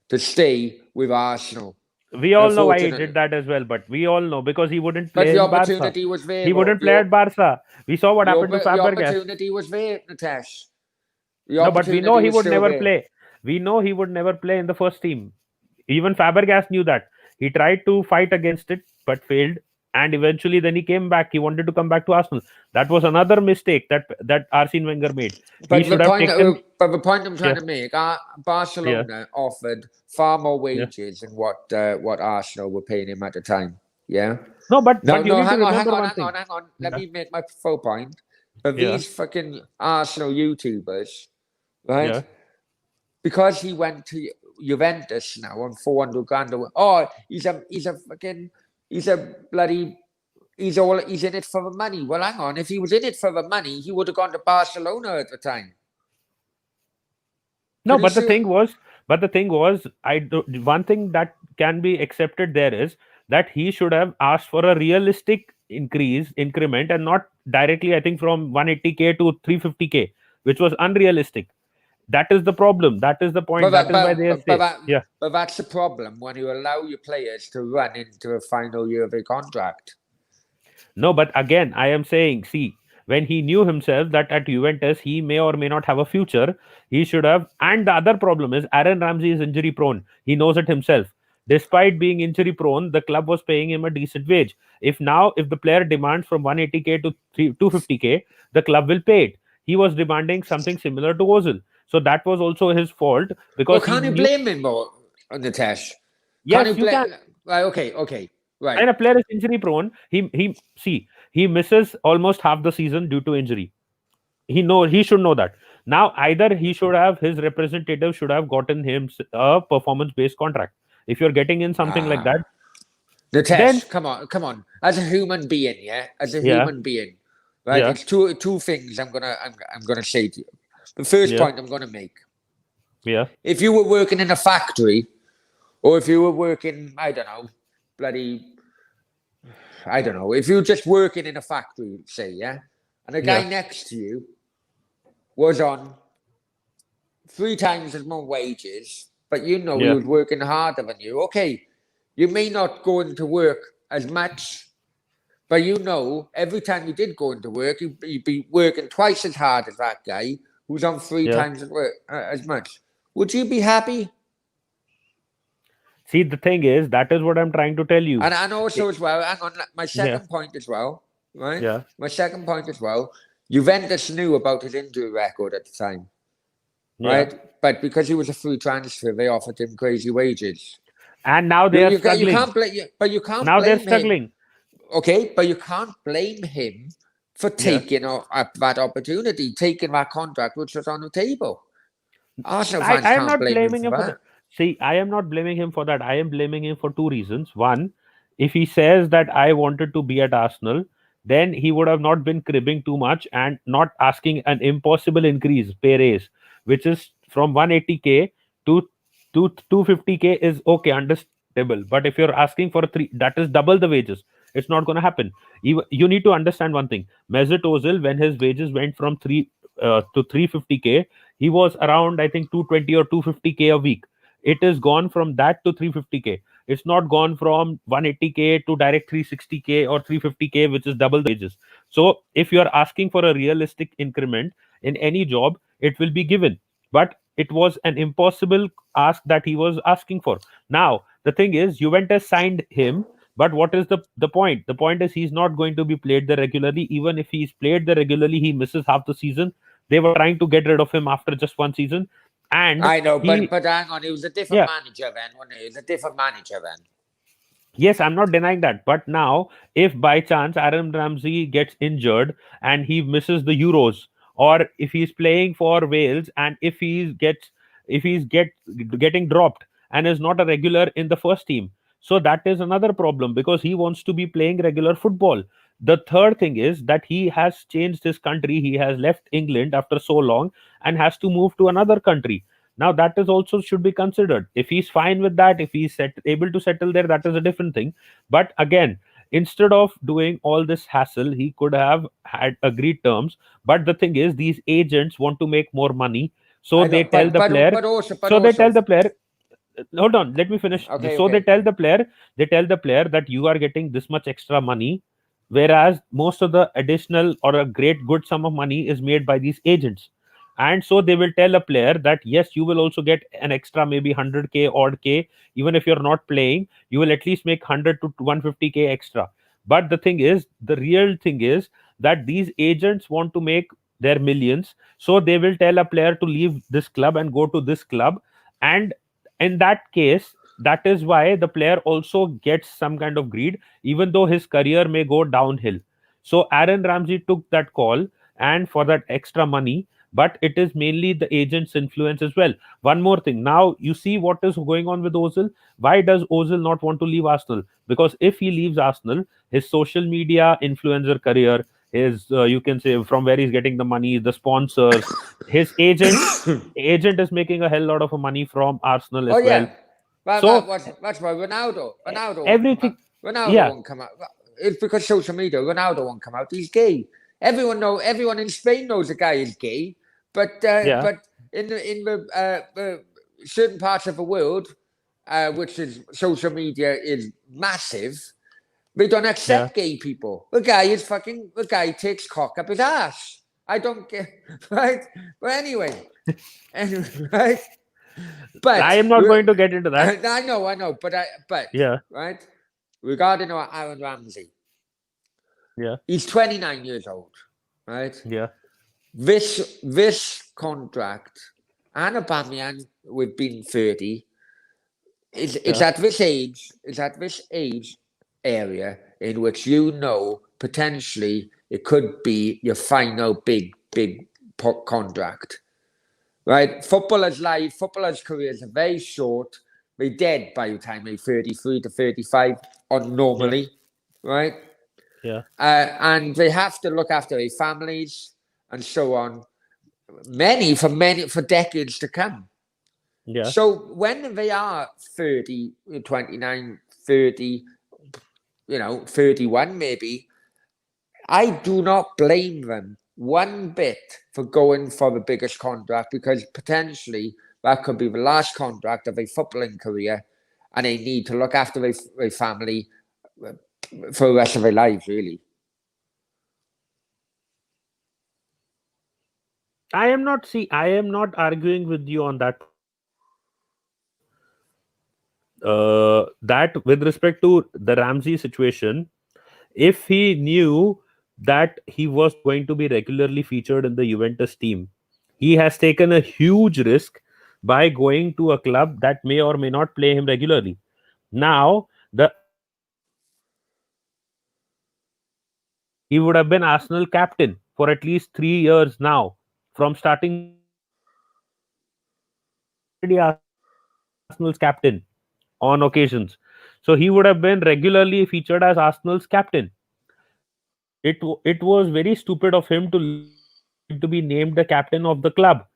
to stay with Arsenal. We all know why he Unfortunately, did that as well, but we all know because he wouldn't but play the in Barca. opportunity was there, He bro. wouldn't play at Barca. We saw what happened to The Fabregas. opportunity was there, Natesh. The No, but we know opportunity he was would still never there. play. We know he would never play in the first team. Even Fabregas knew that. He tried to fight against it, but failed. And eventually, then he came back. He wanted to come back to Arsenal. That was another mistake that Arsene Wenger made. He should have taken. But the point I'm trying Yeah, to make, yeah, Barcelona offered far more yeah. wages than what Arsenal were paying him at the time. Yeah. No, but No, you no, need to hang remember on, one thing. hang on. Let Yeah, me make my full point. But yeah, these fucking Arsenal YouTubers, right? yeah. Because he went to Juventus now on 400 grand. Oh, he's a bloody he's in it for the money. Well, hang on. If he was in it for the money, he would have gone to Barcelona at the time. No, Can you but the see? thing was, one thing that can be accepted there is that he should have asked for a realistic increment and not directly, I think, from 180k to 350k, which was unrealistic. That is the problem. That is the But point. That that, is why they say, yeah. but that's the problem when you allow your players to run into the final year of their contract. No, but again, I am saying, see, when he knew himself that at Juventus he may or may not have a future, he should have. And the other problem is Aaron Ramsey is injury prone. He knows it himself. Despite being injury prone, the club was paying him a decent wage. If the player demands from 180k to 250k, the club will pay it. He was demanding something similar to Ozil. So that was also his fault Well, because he can't you knew. blame him more on the test? Can't you Yes, you blame? can. Right, okay, right. When a player is injury prone, he misses almost half the season due to injury. He should know that. Now either he should have his representative should have gotten him a performance based contract. If you're getting in something like that, Ah, the then test. Come on. As a human being, yeah. As a yeah, human being, right? yeah, It's two things I'm gonna say to you. The first yeah, point I'm gonna make: yeah, if you were working in a factory, or if you were working, I don't know, if you were just working in a factory, say, yeah, and the guy yeah, next to you was on 3 times as more wages, but you know he yeah, was working harder than you. Okay, you may not go into work as much, but you know every time you did go into work, you'd be working twice as hard as that guy who's on three yeah. times as much. Would you be happy? See, the thing is, that is what I'm trying to tell you. And I- also as well, hang on, my Yeah, second point as well, right? yeah, My second point as well, Juventus knew about his injury record at the time, yeah. right? But because he was a free transfer, they offered him crazy wages. And now they are You struggling. can't blame, but you can't Now they're blame him. struggling. Okay, but you can't blame him for Yeah. taking that opportunity, taking that contract which was on the table. Arsenal fans I am can't not blame him blaming for him for that. that. See, I am not blaming him for that. I am blaming him for two reasons. One, if he says that I wanted to be at Arsenal, then he would have not been cribbing too much and not asking an impossible increase, pay raise, which is from 180k to 250k is okay, understandable. But if you're asking for three, that is double the wages. It's not going to happen. You need to understand one thing. Mesut Ozil, when his wages went from 350k, he was around, I think, 220 or 250k a week. It is gone from that to 350k. It's not gone from 180k to direct 360k or 350k, which is double the wages. So if you are asking for a realistic increment in any job, it will be given. But it was an impossible ask that he was asking for. Now the thing is, Juventus signed him, but what is the point? The point is he's not going to be played there regularly. Even if he's played there regularly, he misses half the season. They were trying to get rid of him after just one season, and I know, he, but hang on, it was a different yeah, manager then, wasn't it? It was a different manager then. yes, I'm not denying that. But now, if by chance Aaron Ramsey gets injured and he misses the Euros or if he's playing for Wales, and if he's getting dropped and is not a regular in the first team. So that is another problem, because he wants to be playing regular football. The third thing is that he has changed his country. He has left England after so long and has to move to another country. Now that is also should be considered. If he's fine with that, if he's able to settle there, that is a different thing. But again, instead of doing all this hassle, he could have had agreed terms. But the thing is, these agents want to make more money, so I they know, tell the player. but So they also, tell the player, hold on, let me finish. okay, So they okay. tell the player, that you are getting this much extra money, whereas most of the additional or a great good sum of money is made by these agents. And so they will tell a player that yes, you will also get an extra maybe 100k odd k. Even if you're not playing, you will at least make 100 to 150k extra. But the thing is, the real thing is that these agents want to make their millions, so they will tell a player to leave this club and go to this club. And in that case, that is why the player also gets some kind of greed, even though his career may go downhill. So Aaron Ramsey took that call, and for that extra money. But it is mainly the agent's influence as well. One more thing, now you see what is going on with Ozil. Why does Ozil not want to leave Arsenal? Because if he leaves Arsenal, his social media influencer career, his you can say, from where he's getting the money, the sponsors, his agent is making a hell lot of money from Arsenal Oh as well. yeah, but So that's why Ronaldo won't come out. everything, Ronaldo yeah, won't come out. It's because social media. Ronaldo won't come out. He's gay. Everyone in Spain knows the guy is gay. yeah, But in the certain parts of the world, which is social media is massive. We don't yeah. accept gay people. The guy takes cock up his ass. I don't get right. But anyway, right. I am But not going to get into that. I know, but Yeah, right regarding our Aaron Ramsey, yeah, he's 29 years old, right? yeah, This contract and Aubameyang with being 30 is yeah, at this age area in which potentially it could be your final big contract. Right? Footballers' careers are very short. They're dead by the time they're 33 to 35 on yeah, normally, right? yeah, And they have to look after their families and so on, for decades to come. yeah. So when they are 30, 29, 30, 31 maybe, I do not blame them one bit for going for the biggest contract, because potentially that could be the last contract of a footballing career and they need to look after their family for the rest of their lives, really. I am not arguing with you on that point. That with respect to the Ramsey situation, if he knew that he was going to be regularly featured in the Juventus team, he has taken a huge risk by going to a club that may or may not play him regularly. Now, the other side of the coin is he would have been Arsenal captain for at least 3 years now, from starting season to end. He is already Arsenal's captain on occasions. So he would have been regularly featured as Arsenal's captain. It was very stupid of him to leave and not to be named the captain of the club.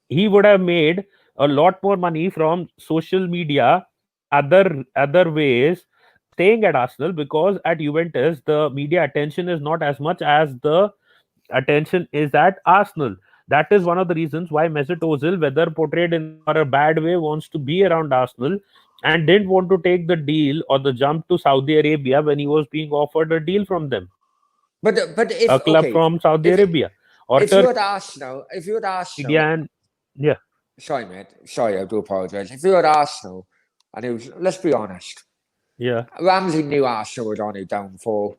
He would have made a lot more money from social media and other ways staying at Arsenal, because at Juventus the media attention is not as much as the attention is at Arsenal. That is one of the reasons why Mesut Ozil, whether portrayed in a good or a bad way, wants to be around Arsenal and didn't want to take the deal or the jump to Saudi Arabia when he was being offered a deal from them, But if a club okay, from Saudi if Arabia or if you're at Turkey. Arsenal, if you're at Media Arsenal, and yeah, sorry, mate, sorry, I do apologise. If you're at Arsenal, and let's be honest, yeah, Ramsey knew Arsenal was on a downfall.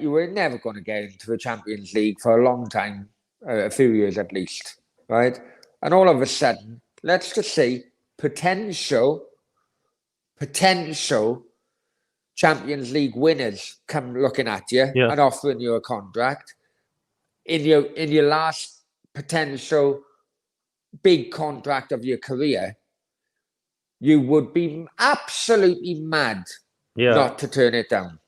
You were never going to get into the Champions League for a long time, a few years at least, right? And all of a sudden, let's just say potential Champions League winners come looking at you yeah, and offering you a contract. in your last potential big contract of your career, you would be absolutely mad Yeah, not to turn it down.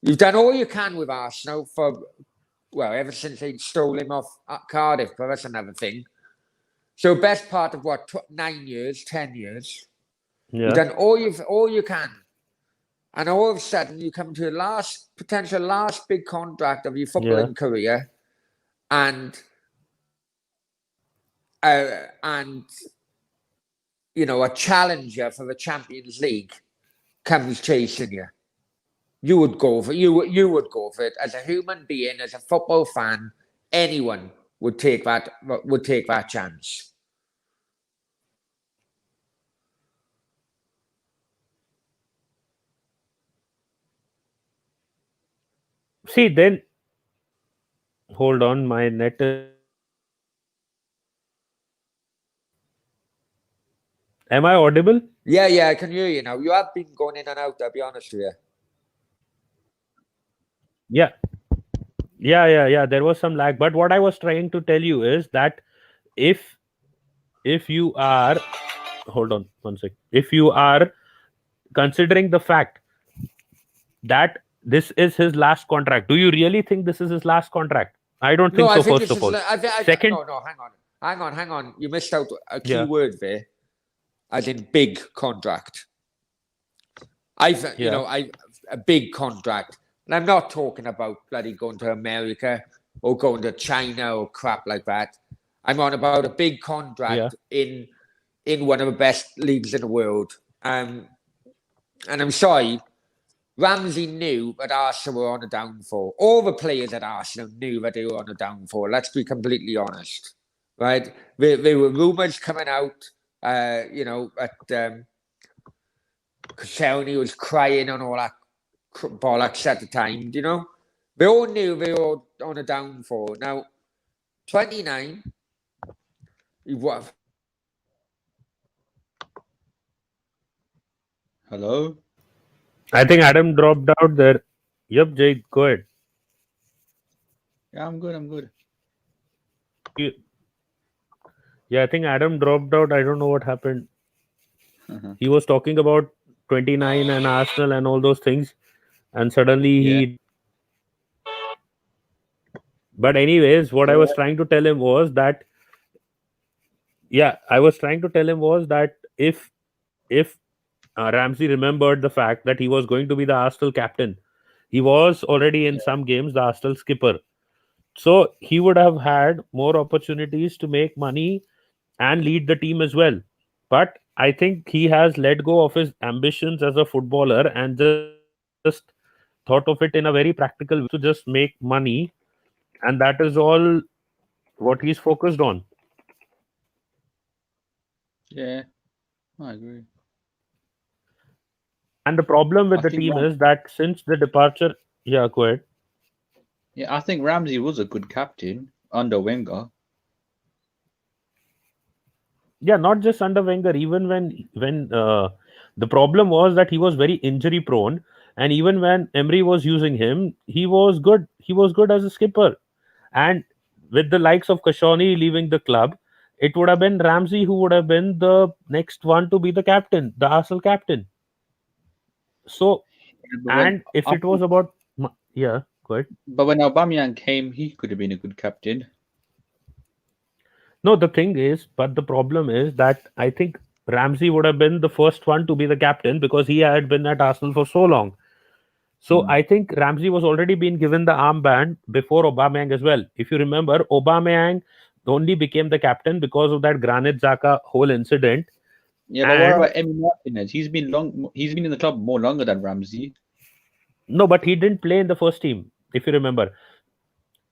You've done all you can with Arsenal for, well, ever since they stole him off at Cardiff, but that's another thing. So best part of what, 9 years, 10 years. You've yeah, done all you can. And all of a sudden you come to the potential last big contract of your yeah. footballing career, and and a challenger for the Champions League comes chasing you. You would go for it as a human being, as a football fan. Anyone would take that chance. See, then hold on. My net is not Am I audible? Yeah, I can hear you now. You have been going in and out, I'll be honest with you. Yeah, yeah. There was some lag, but what I was trying to tell you is that if if you are hold on one sec. If you are considering the fact that this is his last contract, do you really think this is his last contract? I don't No, think I so. think First this of is. all, second, No, hang on. You missed out a key yeah, word there, as in big contract. yeah, A big contract. And I'm not talking about bloody going to America or going to China or crap like that. I'm on about a big contract yeah. in one of the best leagues in the world. And I'm sorry, Ramsey knew that Arsenal were on a downfall. All the players at Arsenal knew that they were on a downfall. Let's be completely honest, right? There were rumours coming out, that Koscielny was crying and all that bollocks at the time. They all knew they were on a downfall. Now, 29, what? Hello? I think Adam dropped out there. Yep, Jake, go ahead. Yeah, I'm good. I'm good. You- Yeah, I think Adam dropped out. I don't know what happened. He was talking about 29 and Arsenal and all those things, and suddenly Yeah. he. But anyways, what I So was trying to tell him was that, yeah, I was trying to tell him was that if Ramsey remembered the fact that he was going to be the Arsenal captain, he was already in yeah, some games the Arsenal skipper, so he would have had more opportunities to make money and lead the team as well. But I think he has let go of his ambitions as a footballer and just thought of it in a very practical way, which is to just make money, and that is all what he's focused on. yeah, I agree. And the problem with I the think team Ram is that since the departure, yeah, go ahead. yeah, I think Ramsey was a good captain under Wenger. Yeah, not just under Wenger. Even when the problem was that he was very injury prone, and even when Emery was using him, he was good. He was good as a skipper, and with the likes of Kashani leaving the club, it would have been Ramsey who would have been the next one to be the captain, the Arsenal captain. So, Yeah, But when and if I it was think, about, yeah, go ahead. but when Aubameyang came, he could have been a good captain. No, the thing is, but the problem is that I think Ramsey would have been the first one to be the captain because he had been at Arsenal for so long. So Mm. I think Ramsey was already been given the armband before Aubameyang as well. If you remember, Aubameyang only became the captain because of that Granit Xhaka whole incident. Yeah, but what And about Emi Martinez? He's been long. He's been in the club more longer than Ramsey. no, but he didn't play in the first team, if you remember.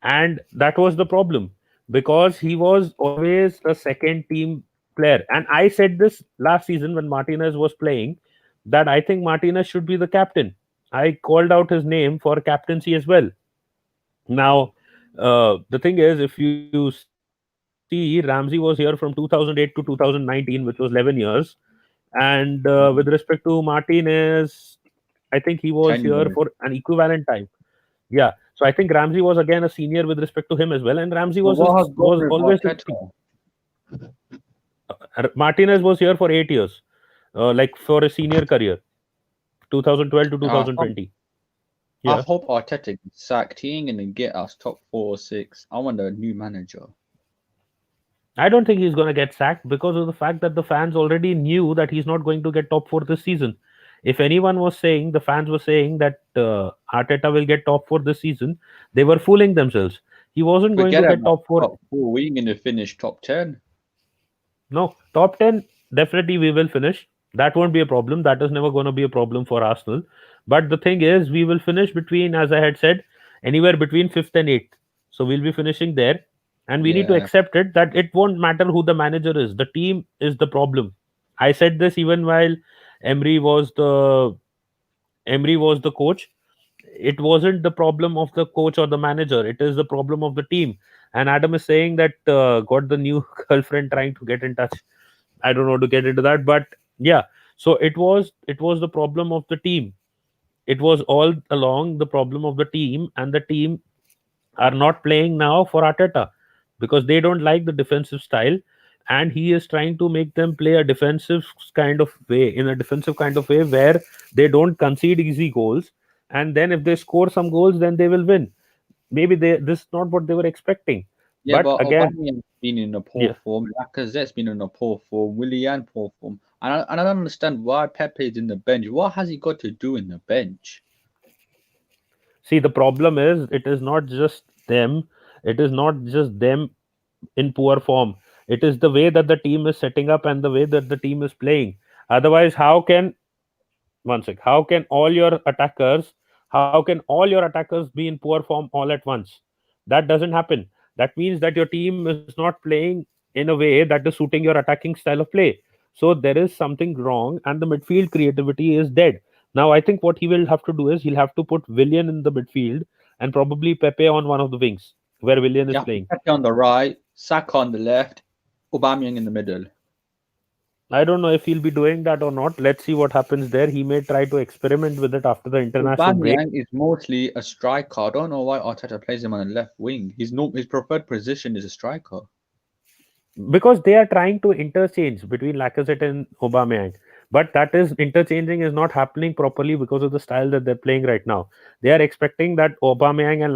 And that was the problem because he was always the second team player. And I said this last season when Martinez was playing that I think Martinez should be the captain. I called out his name for captaincy as well. Now, the thing is, if you see, Ramsey was here from 2008 to 2019, which was 11 years. And with respect to Martinez, I think he was 10 here years. for an equivalent time. Yeah. So I think Ramsey was again a senior with respect to him as well, and Ramsey But what has gone was with always the thing. Arteta? Martinez was here for 8 years, like for a senior career, 2012 to I hope, 2020. I Yeah, hope Arteta gets sacked. He ain't gonna get us top 4 or 6. I want a new manager. I don't think he's going to get sacked because of the fact that the fans already knew that he's not going to get top four this season. If anyone was saying, the fans were saying that Arteta will get top four this season, they were fooling themselves. He wasn't going Forget to get about top four. top 4. We ain't gonna finish top 10. No, top 10, definitely we will finish. That won't be a problem. That is never going to be a problem for Arsenal. But the thing is, we will finish between, as I had said, anywhere between 5th and 8th. So we'll be finishing there. And we need to Yeah. accept it that it won't matter who the manager is. The team is the problem. I said this even while Emery was the Emery was the coach. It wasn't the problem of the coach or the manager. It is the problem of the team. And Adam is saying that got the new girlfriend trying to get in touch. I don't know to get into that, but yeah. So it was the problem of the team. It was all along the problem of the team, and the team are not playing now for Arteta because they don't like the defensive style, and he is trying to make them play a defensive kind of way, in a defensive kind of way where they don't concede easy goals, and then if they score some goals, then they will win. Maybe this is not what they were expecting, Yeah, but but again, Aubameyang's been in a poor yeah. form. Lacazette's been in a poor form. Willian poor form. And I don't understand why Pepe's in the bench. What has he got to do in the bench? See, the problem is it is not just them. It is not just them in poor form. It is the way that the team is setting up and the way that the team is playing. Otherwise, how can one sec? How can all your attackers be in poor form all at once? That doesn't happen. That means that your team is not playing in a way that is suiting your attacking style of play. So there is something wrong, and the midfield creativity is dead. Now, I think what he will have to do is he'll have to put Willian in the midfield and probably Pepe on one of the wings where Willian is Yeah, playing. Pepe on the right, Saka on the left, Aubameyang in the middle. I don't know if he'll be doing that or not. Let's see what happens there. He may try to experiment with it after the international break. Aubameyang is mostly a striker. I don't know why Arteta plays him on the left wing. His preferred position is a striker. Because they are trying to interchange between Lacazette and Aubameyang, but that is interchanging is not happening properly because of the style that they're playing right now. They are expecting that Aubameyang and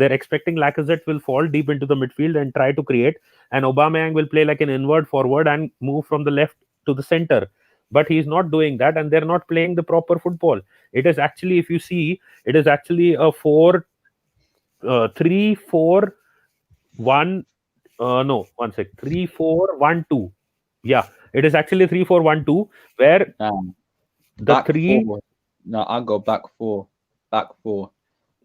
they're expecting Lacazette will fall deep into the midfield and try to create, and Aubameyang will play like an inward forward and move from the left to the center. But he's not doing that, and they're not playing the proper football. It is actually, if you see, it is actually a 3-4-1. No, one sec. 3-4-1-2. Yeah, it is actually 3-4-1-2 where the Back three. four. No, I go back four. Back four.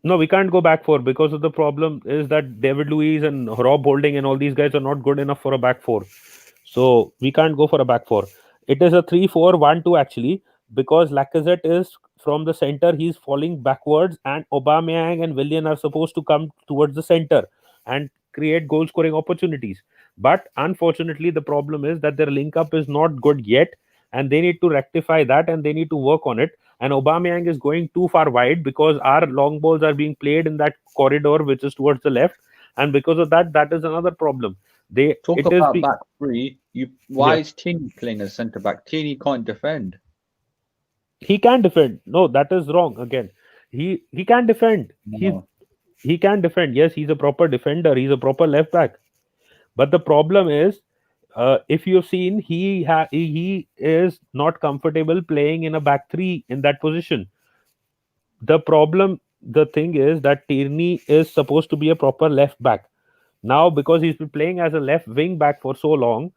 No, we can't go back four because of the problem is that David Luiz and Rob Holding and all these guys are not good enough for a back four. So we can't go for a back four. It is a 3-4-1-2 actually, because Lacazette is from the center, he's falling backwards, and Aubameyang and Willian are supposed to come towards the center and create goal scoring opportunities. But unfortunately, the problem is that their link up is not good yet, and they need to rectify that and they need to work on it. And Aubameyang is going too far wide because our long balls are being played in that corridor which is towards the left, and because of that, that is another problem. They Talk it is about be, back three. Why Yeah, is Tierney playing as centre back? Tierney can't defend. he can defend. No, that is wrong again. He can defend. No. He can defend. Yes, he's a proper defender. He's a proper left back. But the problem is, if you've seen, he is not comfortable playing in a back three in that position. The thing is that Tierney is supposed to be a proper left back. Now, because he's been playing as a left wing back for so long,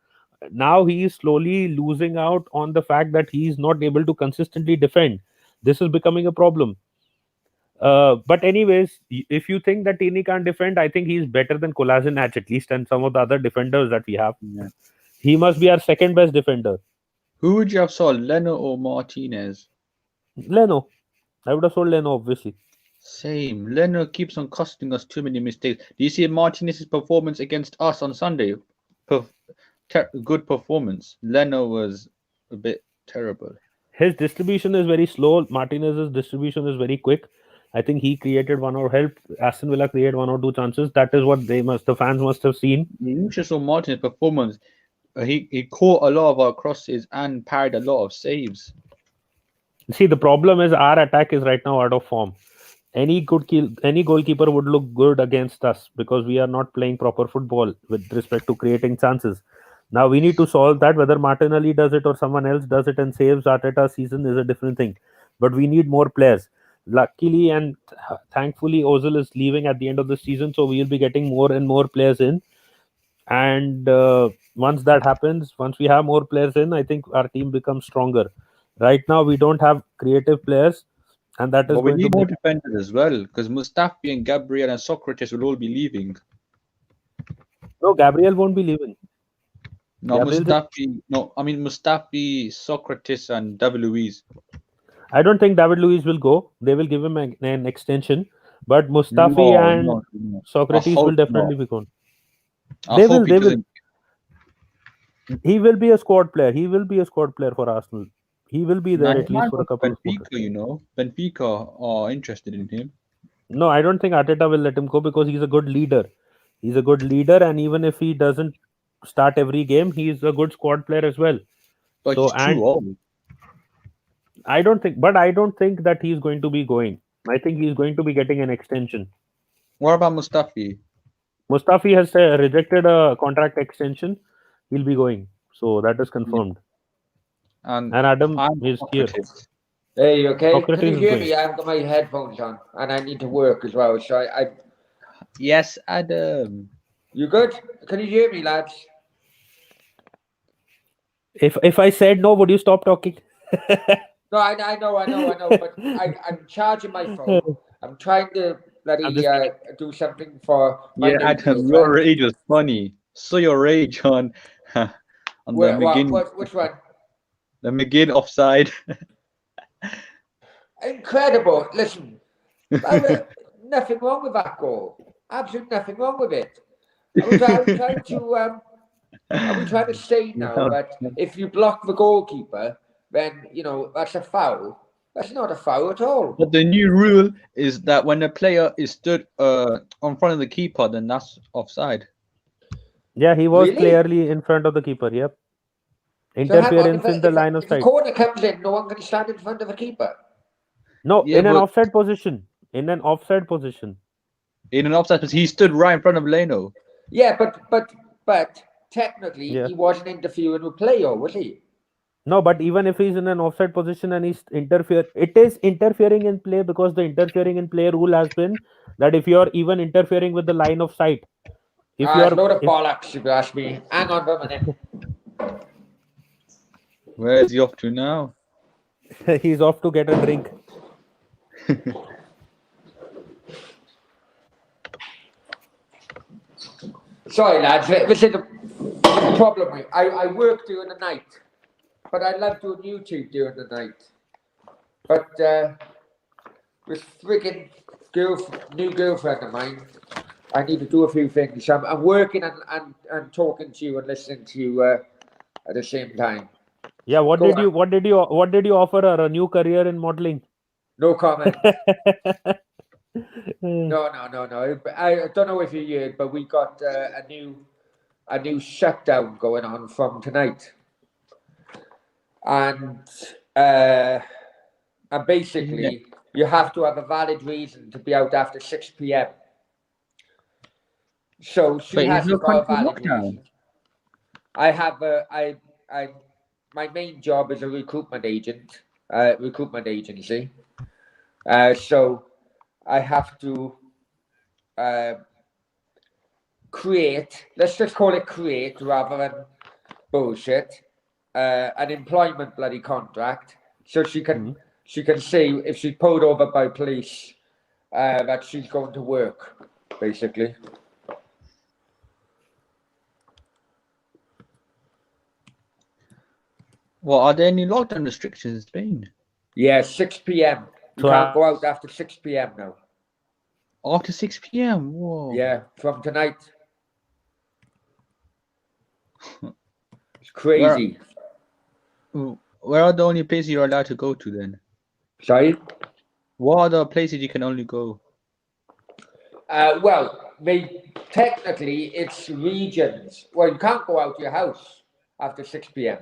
now he is slowly losing out on the fact that he is not able to consistently defend. This is becoming a problem. But anyways, if you think that Tierney can't defend, I think he's better than Kolasinac at least, and some of the other defenders that we have. Yeah. He must be our second best defender. Who would you have sold, Leno or Martinez? Leno. I would have sold Leno, obviously. Same. Leno keeps on costing us too many mistakes. Do you see Martinez's performance against us on Sunday? Good performance. Leno was a bit terrible. His distribution is very slow. Martinez's distribution is very quick. I think he created one or helped Aston Villa create one or two chances. That is what the fans must have seen. You just saw Martin's performance. He caught a lot of our crosses and parried a lot of saves. See, the problem is our attack is right now out of form. Any goalkeeper would look good against us because we are not playing proper football with respect to creating chances. Now we need to solve that. Whether Martinelli does it or someone else does it and saves Arteta's season is a different thing. But we need more players. Luckily and thankfully, Ozil is leaving at the end of the season, so we will be getting more and more players in. And once that happens, once we have more players in, I think our team becomes stronger. Right now, we don't have creative players, and that is But we going to need more make. defenders as well, because Mustafi and Gabriel and Socrates will all be leaving. No, Gabriel won't be leaving. No, Gabriel, Mustafi, Socrates, and David Luiz. I don't think David Luiz will go. They will give him an extension, but Mustafi No, and no, no. I Socrates will hope not. definitely be gone. I They hope will. he They will. doesn't. He will be a squad player. He will be a squad player for Arsenal. He will be Nah, there he at least might for go a to couple of quarters. Benfica. Benfica are interested in him. No, I don't think Arteta will let him go because he's a good leader. He's a good leader, and even if he doesn't start every game, he's a good squad player as well. But So, he's too and old. I don't think that he's going to be going. I think he's going to be getting an extension. What about Mustafi? Mustafi has rejected a contract extension. He'll be going. So that is Yeah. confirmed. And And Adam I'm is here. Socrates. Hey, you okay? Can Socrates you is hear going. me? I've got my headphones on and I need to work as well. So Yes, Adam. you good? Can you hear me, lads? If I said no, would you stop talking? No, I know. But I'm charging my phone. I'm trying to I'm bloody just kidding. do something for my Yeah, new Adam, your girlfriend. rage was funny. So your rage on on the Which one? McGinn offside. Incredible. Listen, nothing wrong with that goal. Absolutely nothing wrong with it. Are we trying to say now that if you block the goalkeeper, then that's a foul? That's not a foul at all. But the new rule is that when a player is stood on front of the keeper, then that's offside. Yeah, he was Really? clearly in front of the keeper. Yep. So hang on, Interference in the line of if a sight. corner comes in, no one can stand in front of the keeper. No, Yeah, in an but offside position. In an offside position. in an offside, he stood right in front of Leno. Yeah, but technically Yeah. he wasn't interfering with play, or was he? No, but even if he's in an offside position and it is interfering in play because the interfering in play rule has been that if you're even interfering with the line of sight, if It's a you're load of bollocks, if you ask me. Hang on for a minute. Where is he off to now? he's off to get a drink. Sorry, lads. This is the problem. I work during the night, but I love doing YouTube during the night. But this freaking new girlfriend of mine, I need to do a few things. So I'm working and talking to you and listening to you at the same time. Yeah, what Go did you offer her? A new career in modeling? No comment. No. I don't know if you heard, but we got a new shutdown going on from tonight, and basically you have to have a valid reason to be out after 6 p.m. So she But hasn't no got a country valid lockdown. reason. I have my main job is a recruitment agency. So I have to create, let's just call it create rather than bullshit, an employment bloody contract so she can see if she's pulled over by police that she's going to work, basically. Well, are there any lockdown restrictions in Spain? Yeah, 6 p.m. You So can't go out after 6 p.m. now. After 6 p.m. Whoa. Yeah, from tonight. It's crazy. Where are the only places you're allowed to go to then? Sorry? What are the places you can only go? Well, technically it's regions. Well, you can't go out your house after 6 p.m.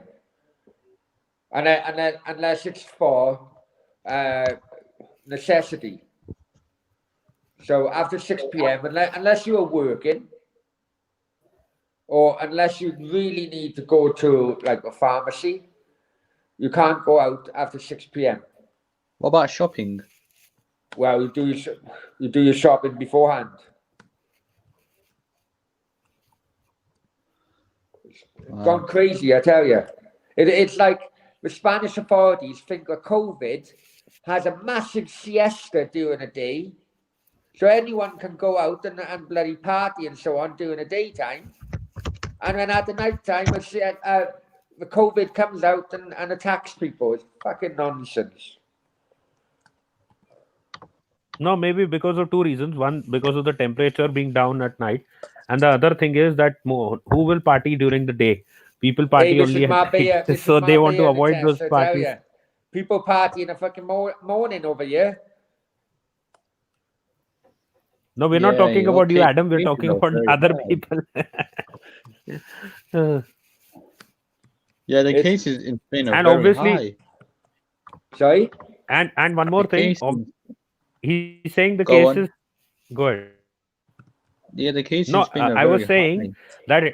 Unless it's for necessity. So after 6 p.m., unless you are working, or unless you really need to go to like a pharmacy, you can't go out after 6 p.m. What about shopping? Well, you do your shopping beforehand. Gone crazy, I tell you. It's like the Spanish authorities think that COVID has a massive siesta during the day, so anyone can go out and bloody party and so on during the daytime, and then at the night time, the COVID comes out and attacks people. It's fucking nonsense. No, maybe because of two reasons. One, because of the temperature being down at night, and the other thing is that who will party during the day? People Hey, party only at night, this is so they my want to beer, avoid those Natasha, I tell parties. you. People party in the fucking morning over here. No, we're not Yeah, talking your about you, Adam. We're cases talking are about very other high. people. Uh, Yeah, the It's cases in Spain are and very obviously, high. sorry. and one The more thing. cases, He's saying the go cases. on. Go ahead. Yeah, the cases No, in Spain are I was very saying high. that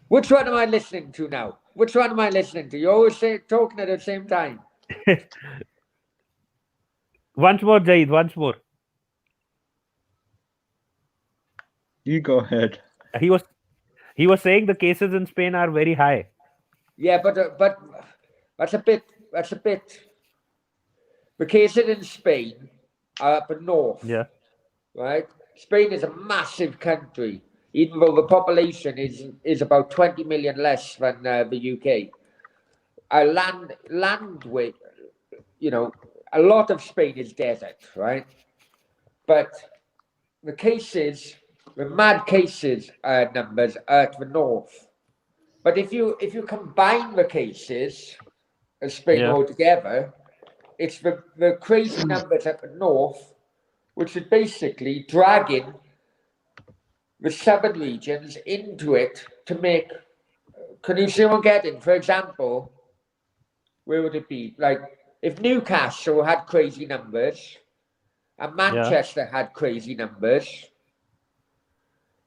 Which one am I listening to now? Which one am I listening to? You're always talking at the same time. once more, Jaid, once more. You go ahead. He was he was saying the cases in Spain are very high. Yeah, but that's a bit. That's a bit. The cases in Spain are up north, Yeah, right? Spain is a massive country, even though the population is about 20 million less than the UK. Land with, a lot of Spain is desert, right? But the cases, the mad cases numbers are at the north. But if you combine the cases of Spain yeah, altogether, it's the crazy numbers at the north, which is basically dragging the southern regions into it to make. Can you see what I'm getting? For example, where would it be? Like if Newcastle had crazy numbers and yeah, Manchester had crazy numbers,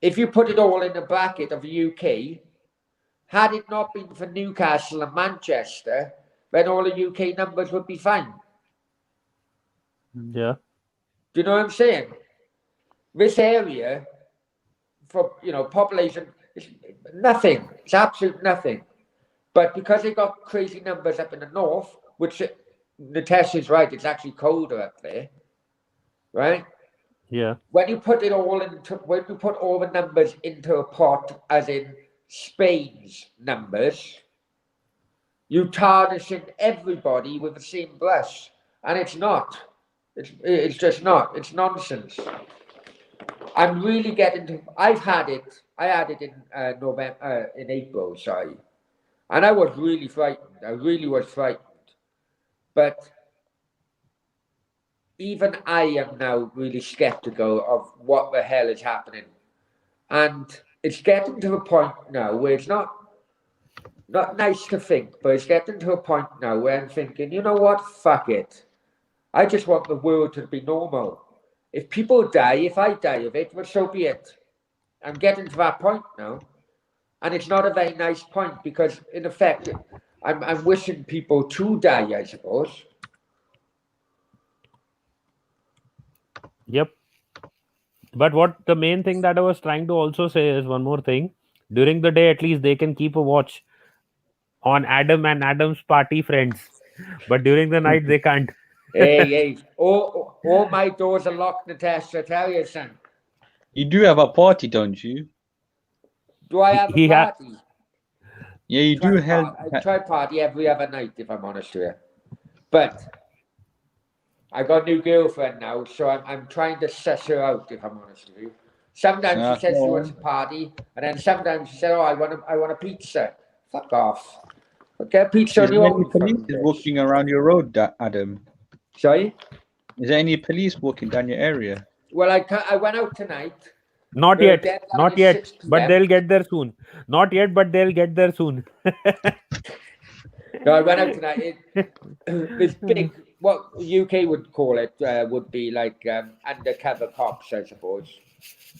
if you put it all in the bracket of the UK, had it not been for Newcastle and Manchester, then all the UK numbers would be fine. yeah, Do you know what I'm saying? This area, for population, is nothing. It's absolute nothing. But because they got crazy numbers up in the north, which Natasha's right, it's actually colder up there, right? yeah, When you put all the numbers into a pot, as in Spain's numbers, you tarnishing everybody with the same brush, and it's not. It's just not. It's nonsense. I'm really getting to. I've had it. I had it in November, in April. Sorry, and I was really frightened. I really was frightened. But even I am now really skeptical of what the hell is happening, and it's getting to a point now where it's not nice to think, but it's getting to a point now where I'm thinking, you know what? Fuck it. I just want the world to be normal. If people die, if I die of it, well, so be it. I'm getting to that point now. And it's not a very nice point because, in effect, I'm wishing people to die, I suppose. yep. But what the main thing that I was trying to also say is one more thing. During the day, at least they can keep a watch on Adam and Adam's party friends, but during the night they can't. Hey. All my doors are locked, Natasha, I tell you, son. You do have a party, don't you? Do I he, have a he ha- party? Yeah, you do held. I try party every other night, if I'm honest with you. But I got a new girlfriend now, so I'm trying to suss her out, if I'm honest with you. Sometimes she says she Go wants a on. party, and then sometimes she said, "Oh, I want a pizza." Fuck off. Get pizza Is on there your any own police fucking dish. walking around your road, Adam? Sorry? Is there any police walking down your area? Well, I went out tonight. Not The yet. deadline Not is yet. 6 But p.m. they'll get there soon. Not yet, but they'll get there soon. No, I went out tonight. This big, what UK would call it, would be like undercover cops, I suppose.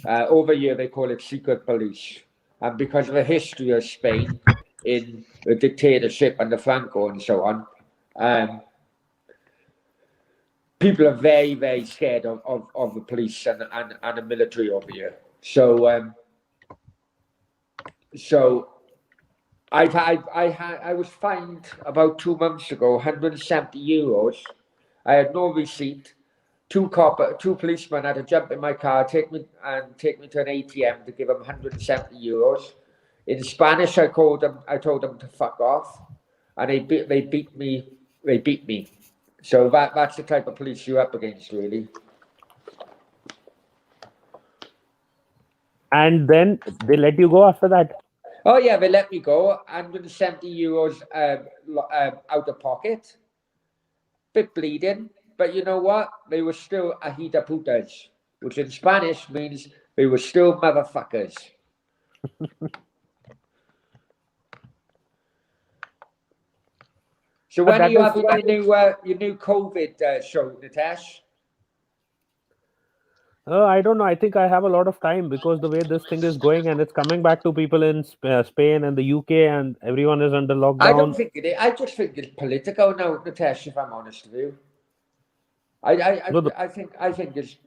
Over here, they call it secret police. And because of the history of Spain in the dictatorship under Franco and so on, people are very, very scared of the police and the military over here. So, I was fined about 2 months ago, €170. I had no receipt. Two policemen had to jump in my car, take me to an ATM to give them €170. In Spanish, I told them to fuck off, and they beat me. So that's the type of police you're up against, really. And then they let you go after that. Oh yeah, they let me go. €170 out of pocket. Bit bleeding, but you know what? They were still ajita putas, which in Spanish means they were still motherfuckers. So when are you having your new COVID show, Natasha? I don't know. I think I have a lot of time because the way this thing is going and it's coming back to people in Spain and the UK and everyone is under I lockdown. don't think it is. I just think it's political now, Natasha, if I'm honest with you. I think it's.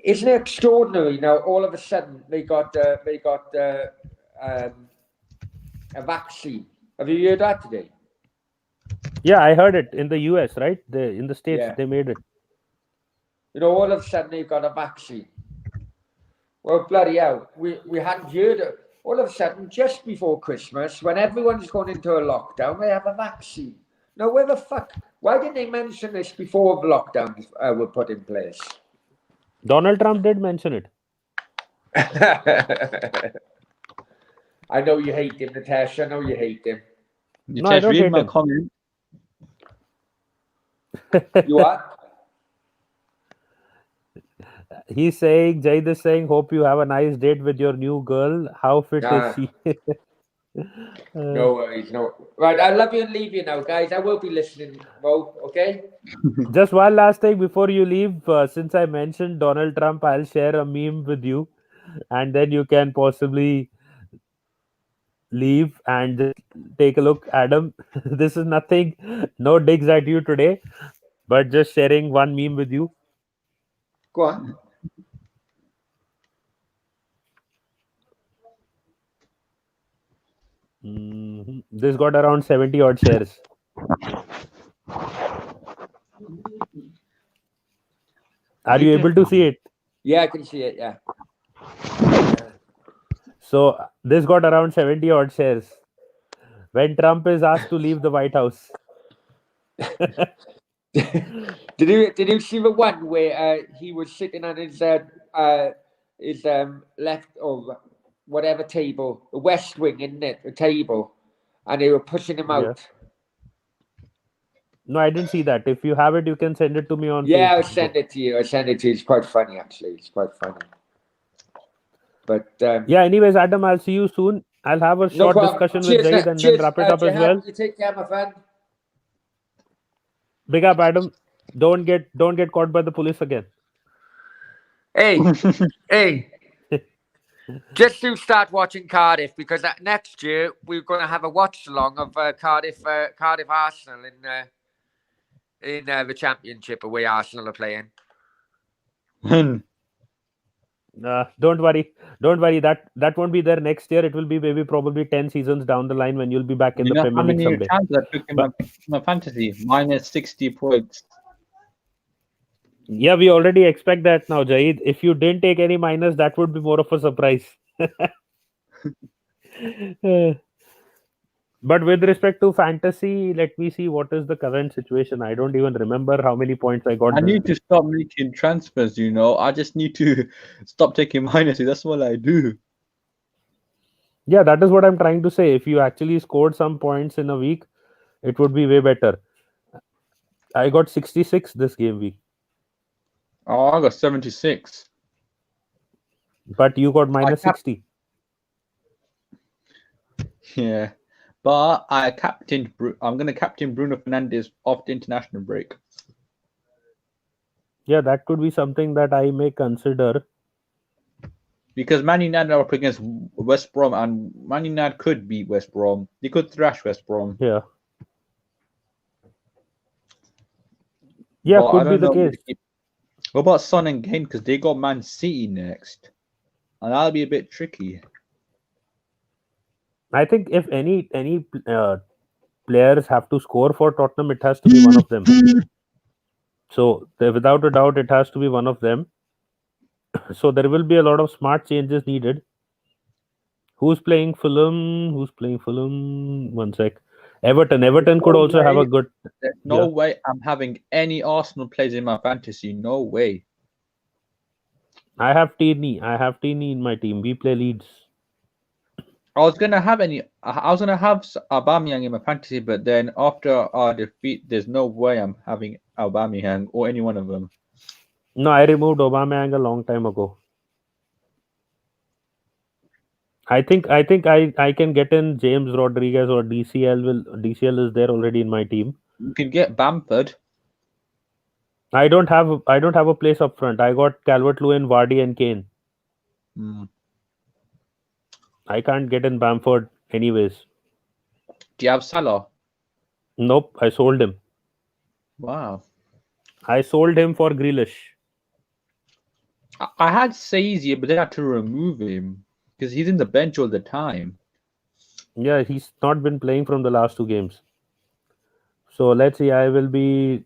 Isn't it extraordinary now? All of a sudden, they got a vaccine. Have you heard that today? Yeah, I heard it in the US, right? In the States, Yeah. they made it. You know, all of a sudden they've got a vaccine. Well, bloody hell, we hadn't heard it. All of a sudden, just before Christmas, when everyone's gone into a lockdown, they have a vaccine. Now, where the fuck? Why didn't they mention this before the lockdowns were put in place? Donald Trump did mention it. I know you hate him, Natasha. I know you hate him. No, I don't read hate my him. comment. You are? He's saying, Jaid is saying, hope you have a nice date with your new girl. How fit Nah. is she? No worries, no. Right, I love you and leave you now, guys. I will be listening, Mo, okay? Just one last thing before you leave. Since I mentioned Donald Trump, I'll share a meme with you and then you can possibly leave and just take a look. Adam, this is nothing, no digs at you today, but just sharing one meme with you. Go on. This got around 70 odd shares. Are you able to see it? Yeah, I can see it, yeah. So this got around 70 odd shares. When Trump is asked to leave the White House. Did you see the one where he was sitting on his left or whatever table, the West Wing, isn't it? The table, and they were pushing him out. No, I didn't see that. If you have it, you can send it to me on Yeah, Facebook. I'll send it to you. It's quite funny, actually. It's quite funny. But yeah. Anyways, Adam, I'll see you soon. I'll have a short discussion with Zaid and then wrap it up as well. You take care, my friend. Big up, Adam. Don't get caught by the police again. Hey, hey. Just to start watching Cardiff, because next year we're going to have a watch along of Cardiff Arsenal in the Championship, away Arsenal are playing. Don't worry. That won't be there next year. It will be maybe probably 10 seasons down the line when you'll be back in the Premier League someday. How many times I took in my fantasy? Minus 60 points. Yeah, we already expect that now, Jaid. If you didn't take any minus, that would be more of a surprise. But with respect to fantasy, let me see what is the current situation. I don't even remember how many points I got. I need to stop making transfers, I just need to stop taking minuses. That's all I do. Yeah, that is what I'm trying to say. If you actually scored some points in a week, it would be way better. I got 66 this game week, Oh, I got 76. but you got I minus cap 60. Yeah, but I'm gonna captain Bruno Fernandes off the international break Yeah, that could be something that I may consider. because Man United are up against West Brom, and Man United could beat West Brom. They could thrash West Brom, Yeah. Yeah, but I could be don't the know who case. to keep. What about Son and Kane? Because they got Man City next, and that'll be a bit tricky. I think if any players have to score for Tottenham, it has to be one of them. So without a doubt, it has to be one of them. So there will be a lot of smart changes needed. Who's playing Fulham? Who's playing Fulham? One sec. Everton. There's Everton could no also have a way. good. There's no Yeah. way I'm having any Arsenal players in my fantasy. No way. I have Tierney. I have Tierney in my team. We play Leeds. I was gonna have Aubameyang in my fantasy, but then after our defeat, there's no way I'm having Aubameyang or any one of them. No, I removed Aubameyang a long time ago. I think I can get in James Rodriguez or DCL is there already in my team. You can get Bamford. I don't have a place up front. I got Calvert Lewin, Vardy, and Kane. Mm. I can't get in Bamford anyways. Do you have Salah? Nope, I sold him. Wow. I sold him for Grealish. I had Sazy, but then I had to remove him because he's in the bench all the time. Yeah, he's not been playing from the last two games. So let's see. I will be.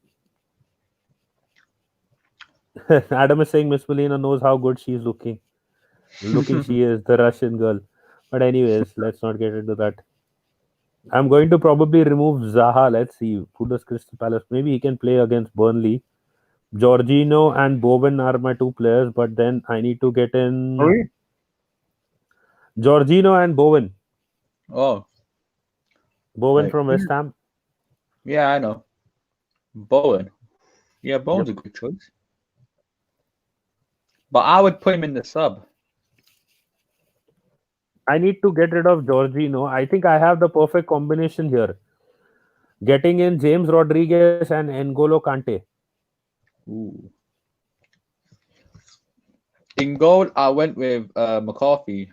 Adam is saying Miss Melina knows how good she's looking. Looking she is, the Russian girl. But anyways, let's not get into that. I'm going to probably remove Zaha. Let's see. Who does Crystal Palace? Maybe he can play against Burnley. Jorginho and Bowen are my two players, but then I need to get in Sorry? Jorginho and Bowen. Oh, Bowen like from West Ham. yeah, I know. Bowen. Yeah, Bowen's Yep. a good choice. But I would put him in the sub. I need to get rid of Jorginho. I think I have the perfect combination here. Getting in James Rodriguez and N'Golo Kante. Ooh. In goal, I went with McCarthy.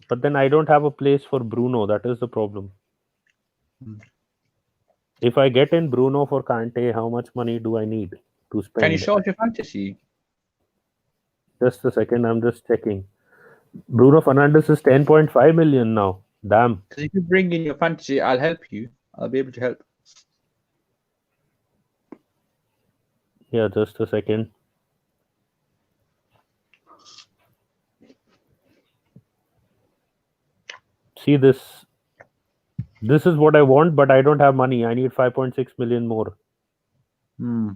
But then I don't have a place for Bruno. That is the problem. Hmm. If I get in Bruno for Kante, how much money do I need to Can you spend? show us your fantasy? Just a second, I'm just checking. Bruno Fernandes is 10.5 million now. Damn. Because if you bring in your fantasy, I'll help you. I'll be able to help. Yeah, just a second. See this. This is what I want, but I don't have money. I need 5.6 million more. Hmm.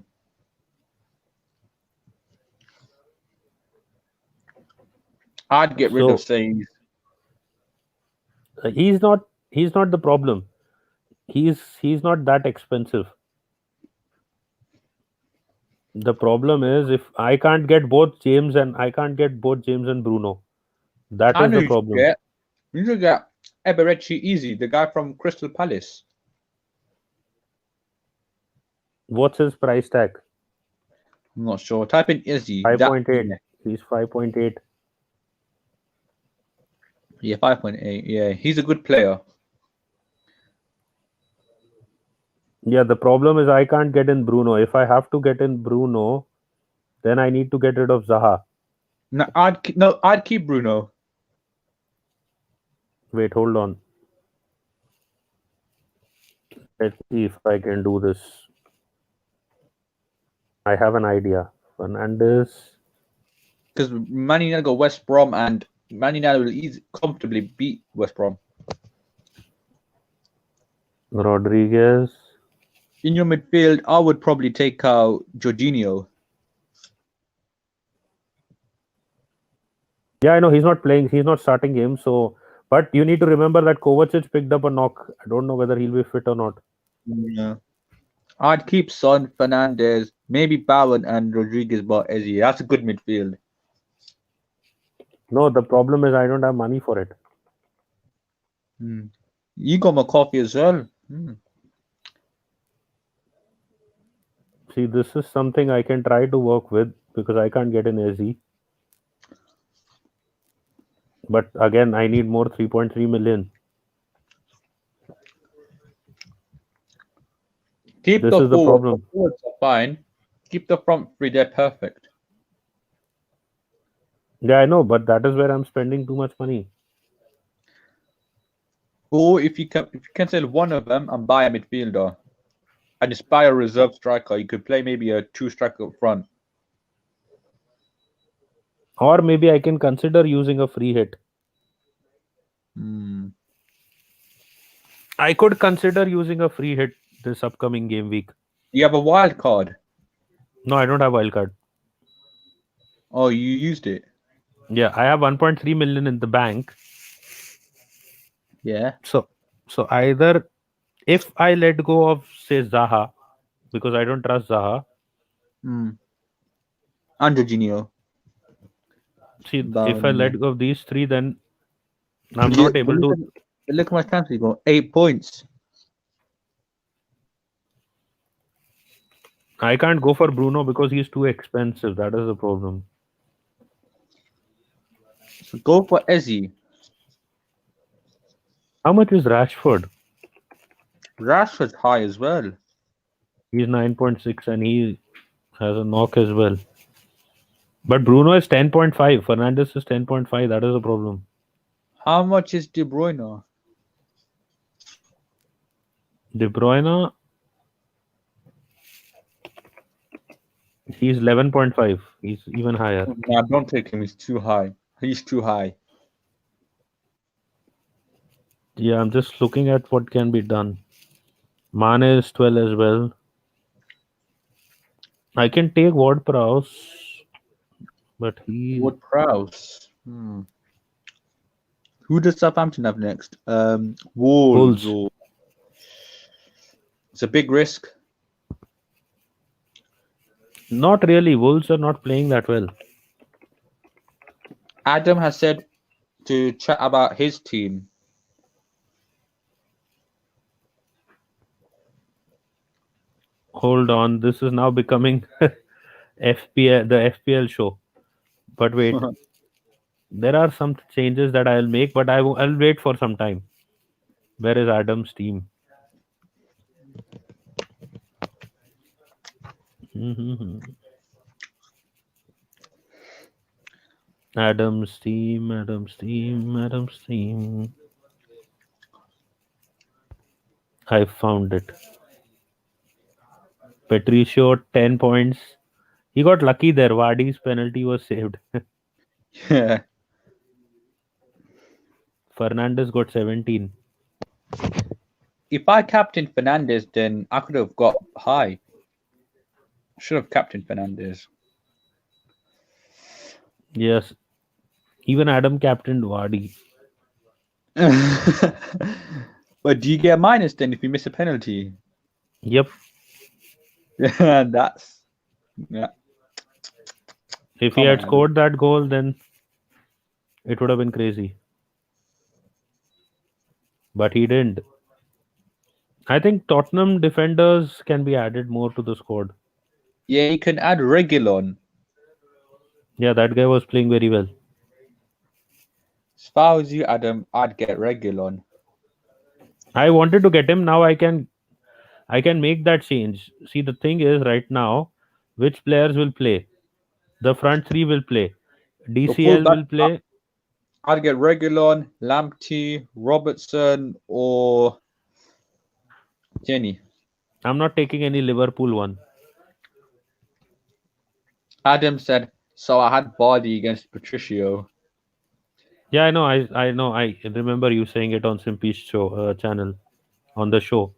I'd get rid of So Sainz. he's not the problem. He's not that expensive. The problem is if I can't get both James and Bruno. That I is know the you should problem. get. You should get Eberechi Easy, the guy from Crystal Palace. What's his price tag? I'm not sure. Type in Izzy. That 5.8. yeah, He's 5.8. yeah, 5.8. Yeah, he's a good player. Yeah, the problem is I can't get in Bruno. If I have to get in Bruno, then I need to get rid of Zaha. I'd keep Bruno. Wait, hold on. Let's see if I can do this. I have an idea. Fernandez. Because Man United got West Brom, and Man United will comfortably beat West Brom. Rodriguez. In your midfield, I would probably take out Jorginho. Yeah, I know he's not playing. He's not starting games. So, but you need to remember that Kovacic picked up a knock. I don't know whether he'll be fit or not. Yeah. I'd keep Son, Fernandez, maybe Bowen and Rodriguez, but Ezzy. That's a good midfield. No, the problem is I don't have money for it. Hmm. You got McCarthy as well. Hmm. See, this is something I can try to work with because I can't get an SE. But again, I need more 3.3 million. Keep This the is the forward. The problem. forwards are fine. Keep the front three. They're perfect. Yeah, I know, but that is where I'm spending too much money. Or if you can sell one of them and buy a midfielder and just buy a reserve striker, you could play maybe a two striker up front. Or maybe I can consider using a free hit. Hmm. I could consider using a free hit this upcoming game week. You have a wild card. No, I don't have wildcard. Oh, you used it. Yeah, I have 1.3 million in the bank. Yeah. So either if I let go of say Zaha because I don't trust Zaha. Hmm. And Jorginho. See, if I Bowen, yeah. let go of these three, then I'm Yeah, not but able to. look at my transfer. You got 8 points. I can't go for Bruno because he's too expensive. That is the problem. So go for Ezzy. How much is Rashford? Rashford's high as well. He's 9.6 and he has a knock as well. But Bruno is 10.5. Fernandez is 10.5. That is the problem. How much is De Bruyne? De Bruyne, he's 11.5. He's even higher. Nah, don't take him. He's too high. He's too high. Yeah, I'm just looking at what can be done. Mane is 12 as well. I can take Ward Prowse, but he Ward Prowse. Who does Southampton have next? Wolves. Wolves. Or... It's a big risk. Not really. Wolves are not playing that well. Adam has said to chat about his team. Hold on. This is now becoming FPL, the FPL show. But wait, there are some changes that I'll make, but I'll wait for some time. Where is Adam's team? Adam's team, Adam's team, Adam's team. I found it. Patricio, 10 points. He got lucky there. Vardy's penalty was saved. Yeah. Fernandez got 17. If I captained Fernandez, then I could have got high. Should have captained Fernandez. Yes. Even Adam captained Vardy. But do you get a minus then if you miss a penalty? Yep. Yeah, that's yeah. If he Come had on, Adam. scored that goal, then it would have been crazy. But he didn't. I think Tottenham defenders can be added more to the squad. Yeah, you can add Regulon. Yeah, that guy was playing very well. As far as you, Adam, I'd get Regulon. I wanted to get him. Now I can make that change. See, the thing is right now, which players will play? The front three will play. The full DCL back, will play. I'd get Regulon, Lamptey, Robertson, or Jenny. I'm not taking any Liverpool one. Adam said, so I had Bardi against Patricio. Yeah, I know. I know. I remember you saying it on Simpy's show channel, on the show,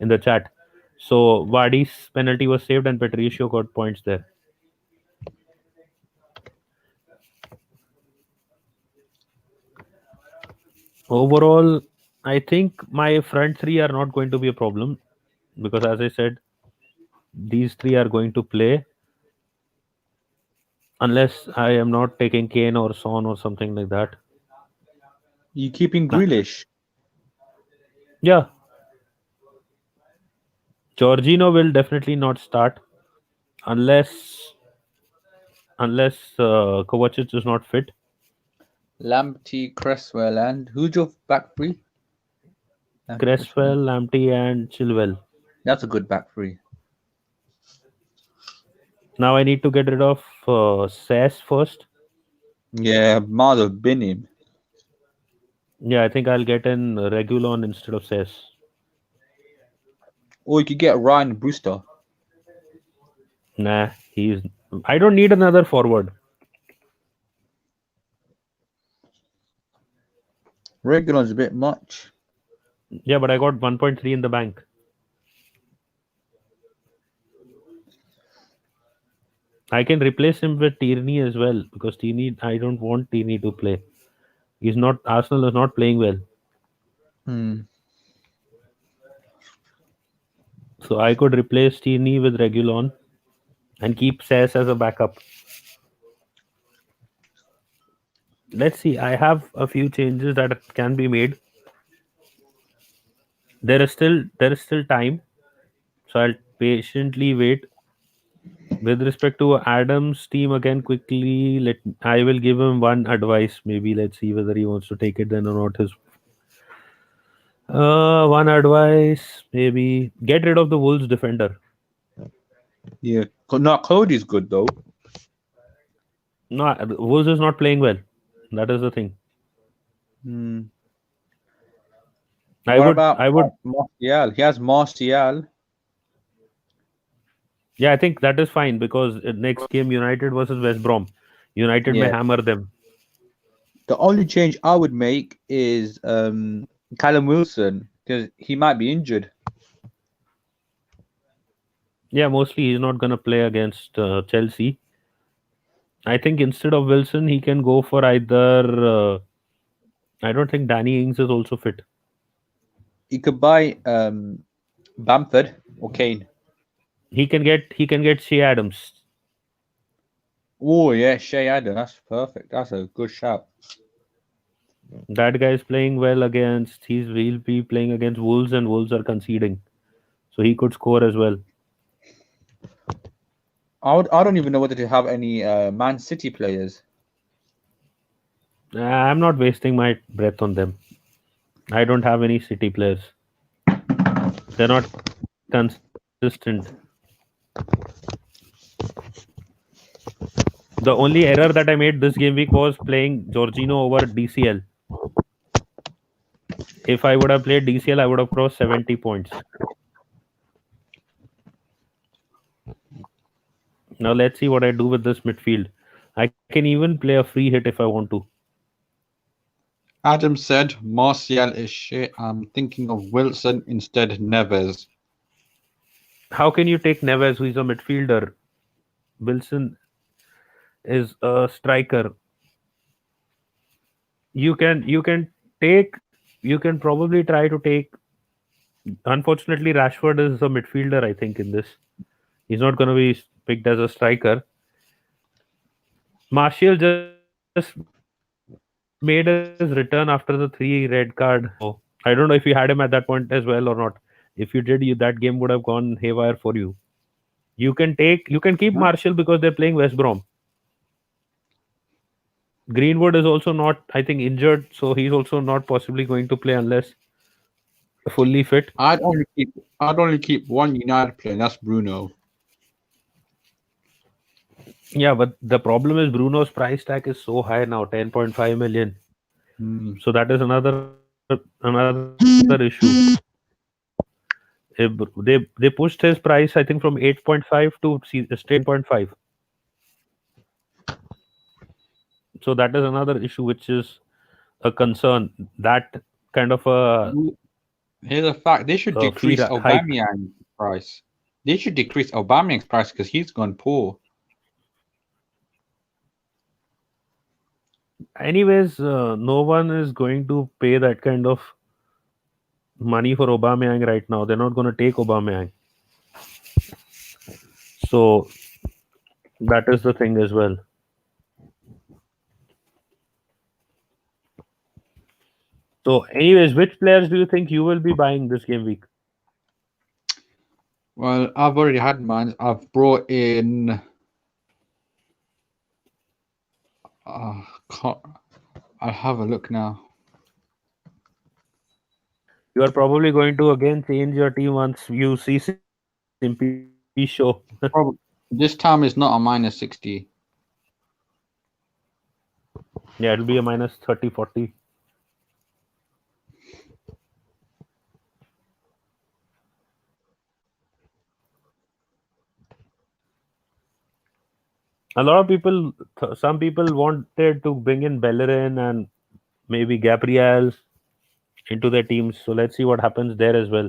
in the chat. So Vardy's penalty was saved and Patricio got points there. Overall, I think my front three are not going to be a problem because, as I said, these three are going to play unless I am not taking Kane or Son or something like that. You keeping Uh, Grealish? Yeah, Jorginho will definitely not start unless Kovacic is not fit. Lamptey, Cresswell, and who's your back three? Lamptey, Cresswell. Cresswell, Lamptey, and Chilwell. That's a good back three. Now I need to get rid of Sess first. Yeah, might have been him. Yeah, I think I'll get in Regulon instead of Sess. Or you could get Ryan Brewster. Nah, he's. I don't need another forward. Regulon's a bit much. Yeah, but I got 1.3 in the bank. I can replace him with Tierney as well because Tierney. I don't want Tierney to play. He's not. Arsenal is not playing well, Hmm. so I could replace Tierney with Regulon and keep Sess as a backup. Let's see. I have a few changes that can be made. There is still time, so I'll patiently wait. With respect to Adam's team again, quickly let I will give him one advice. Maybe let's see whether he wants to take it then or not. His one advice maybe get rid of the Wolves defender. Yeah. No, Cody's good though. No, Wolves is not playing well. That is the thing. Hmm. I What would about I would Martial? He has Martial. yeah I think that is fine because next game United versus West Brom. United may Yeah. hammer them. The only change I would make is Callum Wilson because he might be injured. Yeah, mostly he's not gonna play against Chelsea. I think instead of Wilson, he can go for either. I don't think Danny Ings is also fit. He could buy Bamford or Kane. He can get Shea Adams. Oh yeah, Shea Adam. That's perfect. That's a good shout. That guy is playing well against. He'll be playing against Wolves, and Wolves are conceding, so he could score as well. I don't even know whether to have any Man City players. I'm not wasting my breath on them. I don't have any City players. They're not consistent. The only error that I made this game week was playing Jorginho over DCL. If I would have played DCL, I would have crossed 70 points. Now let's see what I do with this midfield. I can even play a free hit if I want to. Adam said Martial is shit. I'm thinking of Wilson instead Neves. How can you take Neves, who is a midfielder? Wilson is a striker. You can probably try to take. Unfortunately, Rashford is a midfielder. I think in this, he's not going to be picked as a striker. Martial just made his return after the 3 red card. I don't know if you had him at that point as well or not. If you did, that game would have gone haywire for you. You can keep Huh? Martial because they're playing West Brom. Greenwood is also not, I think, injured, so he's also not possibly going to play unless fully fit. I'd only keep one United player, and that's Bruno. Yeah, but the problem is Bruno's price tag is so high now, 10.5 million. Hmm. So that is another issue. They pushed his price, I think, from 8.5 to straight 10.5. So that is another issue, which is a concern. That kind of Here's a fact: they should a fee decrease hike. Aubameyang's price. They should decrease Aubameyang's price because he's gone poor. Anyways, no one is going to pay that kind of money for Aubameyang right now. They're not going to take Aubameyang. So that is the thing as well. So, anyways, which players do you think you will be buying this game week? Well, I've already had mine. I've brought in. Can't, I'll have a look now. You are probably going to again change your team once you see Simpy show. Probably this time is not a -60. Yeah, it'll be a minus 30, 40. A lot of people, some people wanted to bring in Bellerin and maybe Gabriel into their teams. So let's see what happens there as well.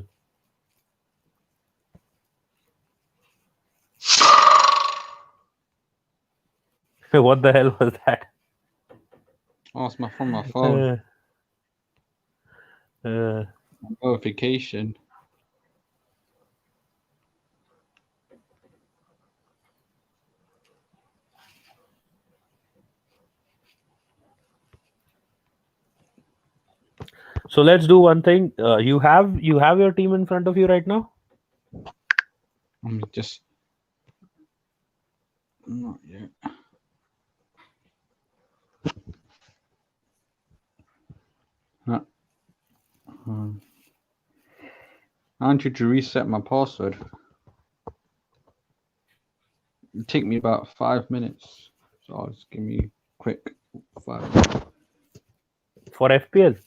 What the hell was that? Oh, it's from my phone. Uh, Notification. so let's do one thing. You have your team in front of you right now. I'm just not yet. No. I want you to reset my password. It'll take me about 5 minutes. So I'll just give me quick 5 minutes. For FPL.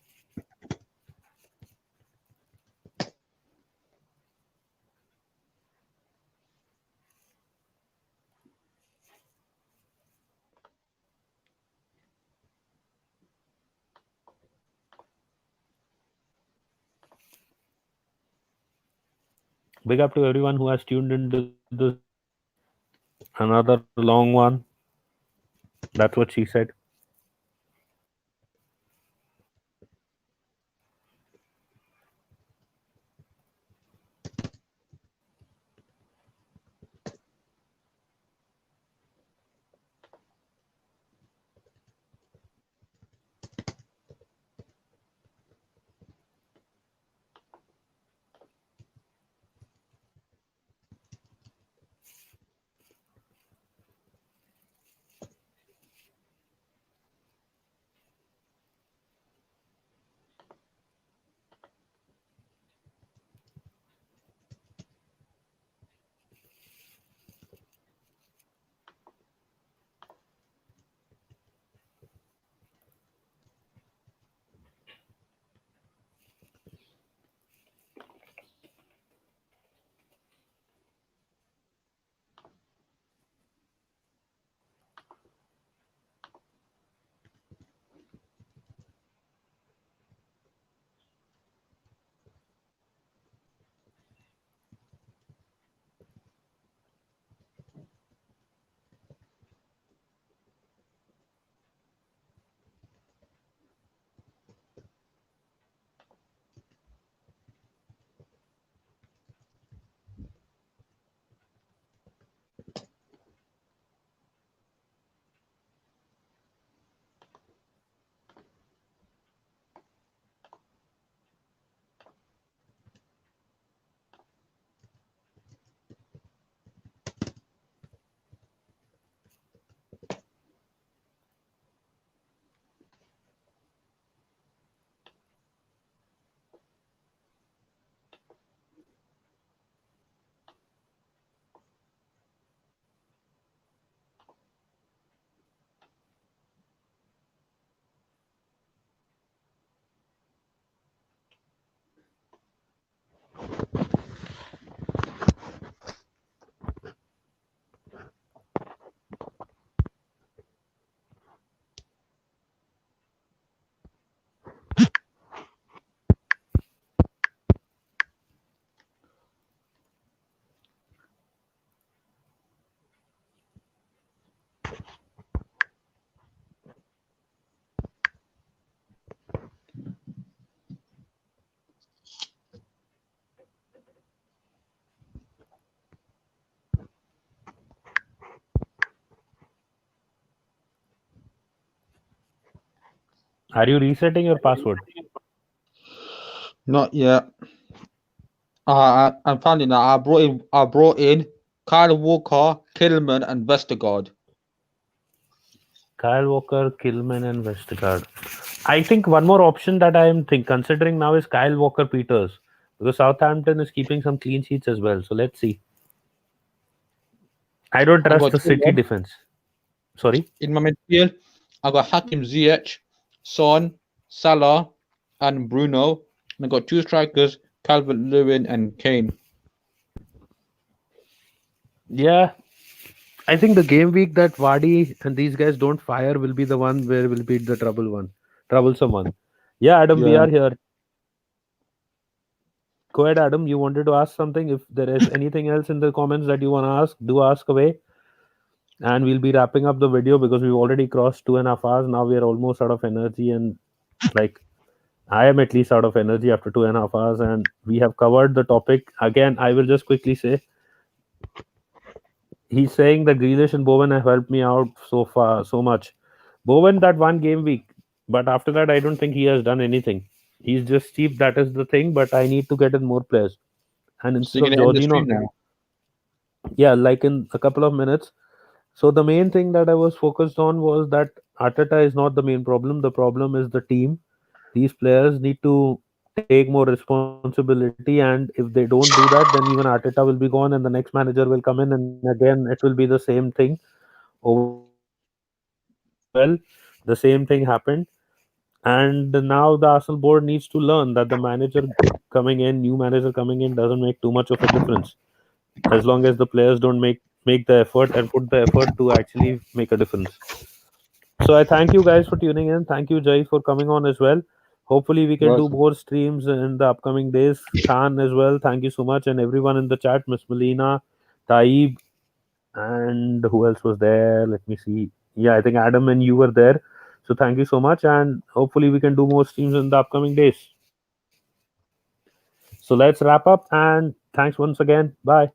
Big up to everyone who has tuned into this. Another long one. That's what she said. Are you resetting your password? Not yet. I'm finding that I brought in Kyle Walker, Killman, and Vestergaard. Kyle Walker, Killman, and Vestergaard. I think one more option that I am considering now is Kyle Walker Peters because Southampton is keeping some clean sheets as well. So let's see. I don't I trust got the City defense. Sorry. in my midfield. I got Hakim Ziyech, Son, Salah, and Bruno. And I got two strikers, Calvert Lewin and Kane. Yeah, I think the game week that Vardy and these guys don't fire will be the one where will be the troublesome one. Yeah, Adam, we Yeah. are here. Go ahead, Adam. You wanted to ask something. If there is anything else in the comments that you want to ask, do ask away. And we'll be wrapping up the video because we've already crossed 2.5 hours. Now we are almost out of energy, and like I am at least out of energy after 2.5 hours, and we have covered the topic. Again, I will just quickly say he's saying that Grealish and Bowen have helped me out so far so much. Bowen that one game week, but after that I don't think he has done anything. He's just cheap, that is the thing. But I need to get in more players. And So instead you're of gonna end the stream Jorginho, now. yeah, like in a couple of minutes. So the main thing that I was focused on was that Arteta is not the main problem. The problem is the team. These players need to take more responsibility, and if they don't do that, then even Arteta will be gone, and the next manager will come in, and again it will be the same thing over and over again. Well, the same thing happened, and now the Arsenal board needs to learn that the manager coming in, new manager coming in, doesn't make too much of a difference as long as the players don't make the effort and put the effort to actually make a difference. So I thank you guys for tuning in. Thank you, Jai, for coming on as well. Hopefully, we can do Welcome. more streams in the upcoming days. Khan as well. Thank you so much, and everyone in the chat. Miss Melina, Taib, and who else was there? Let me see. Yeah, I think Adam and you were there. So thank you so much, and hopefully we can do more streams in the upcoming days. So let's wrap up, and thanks once again. Bye.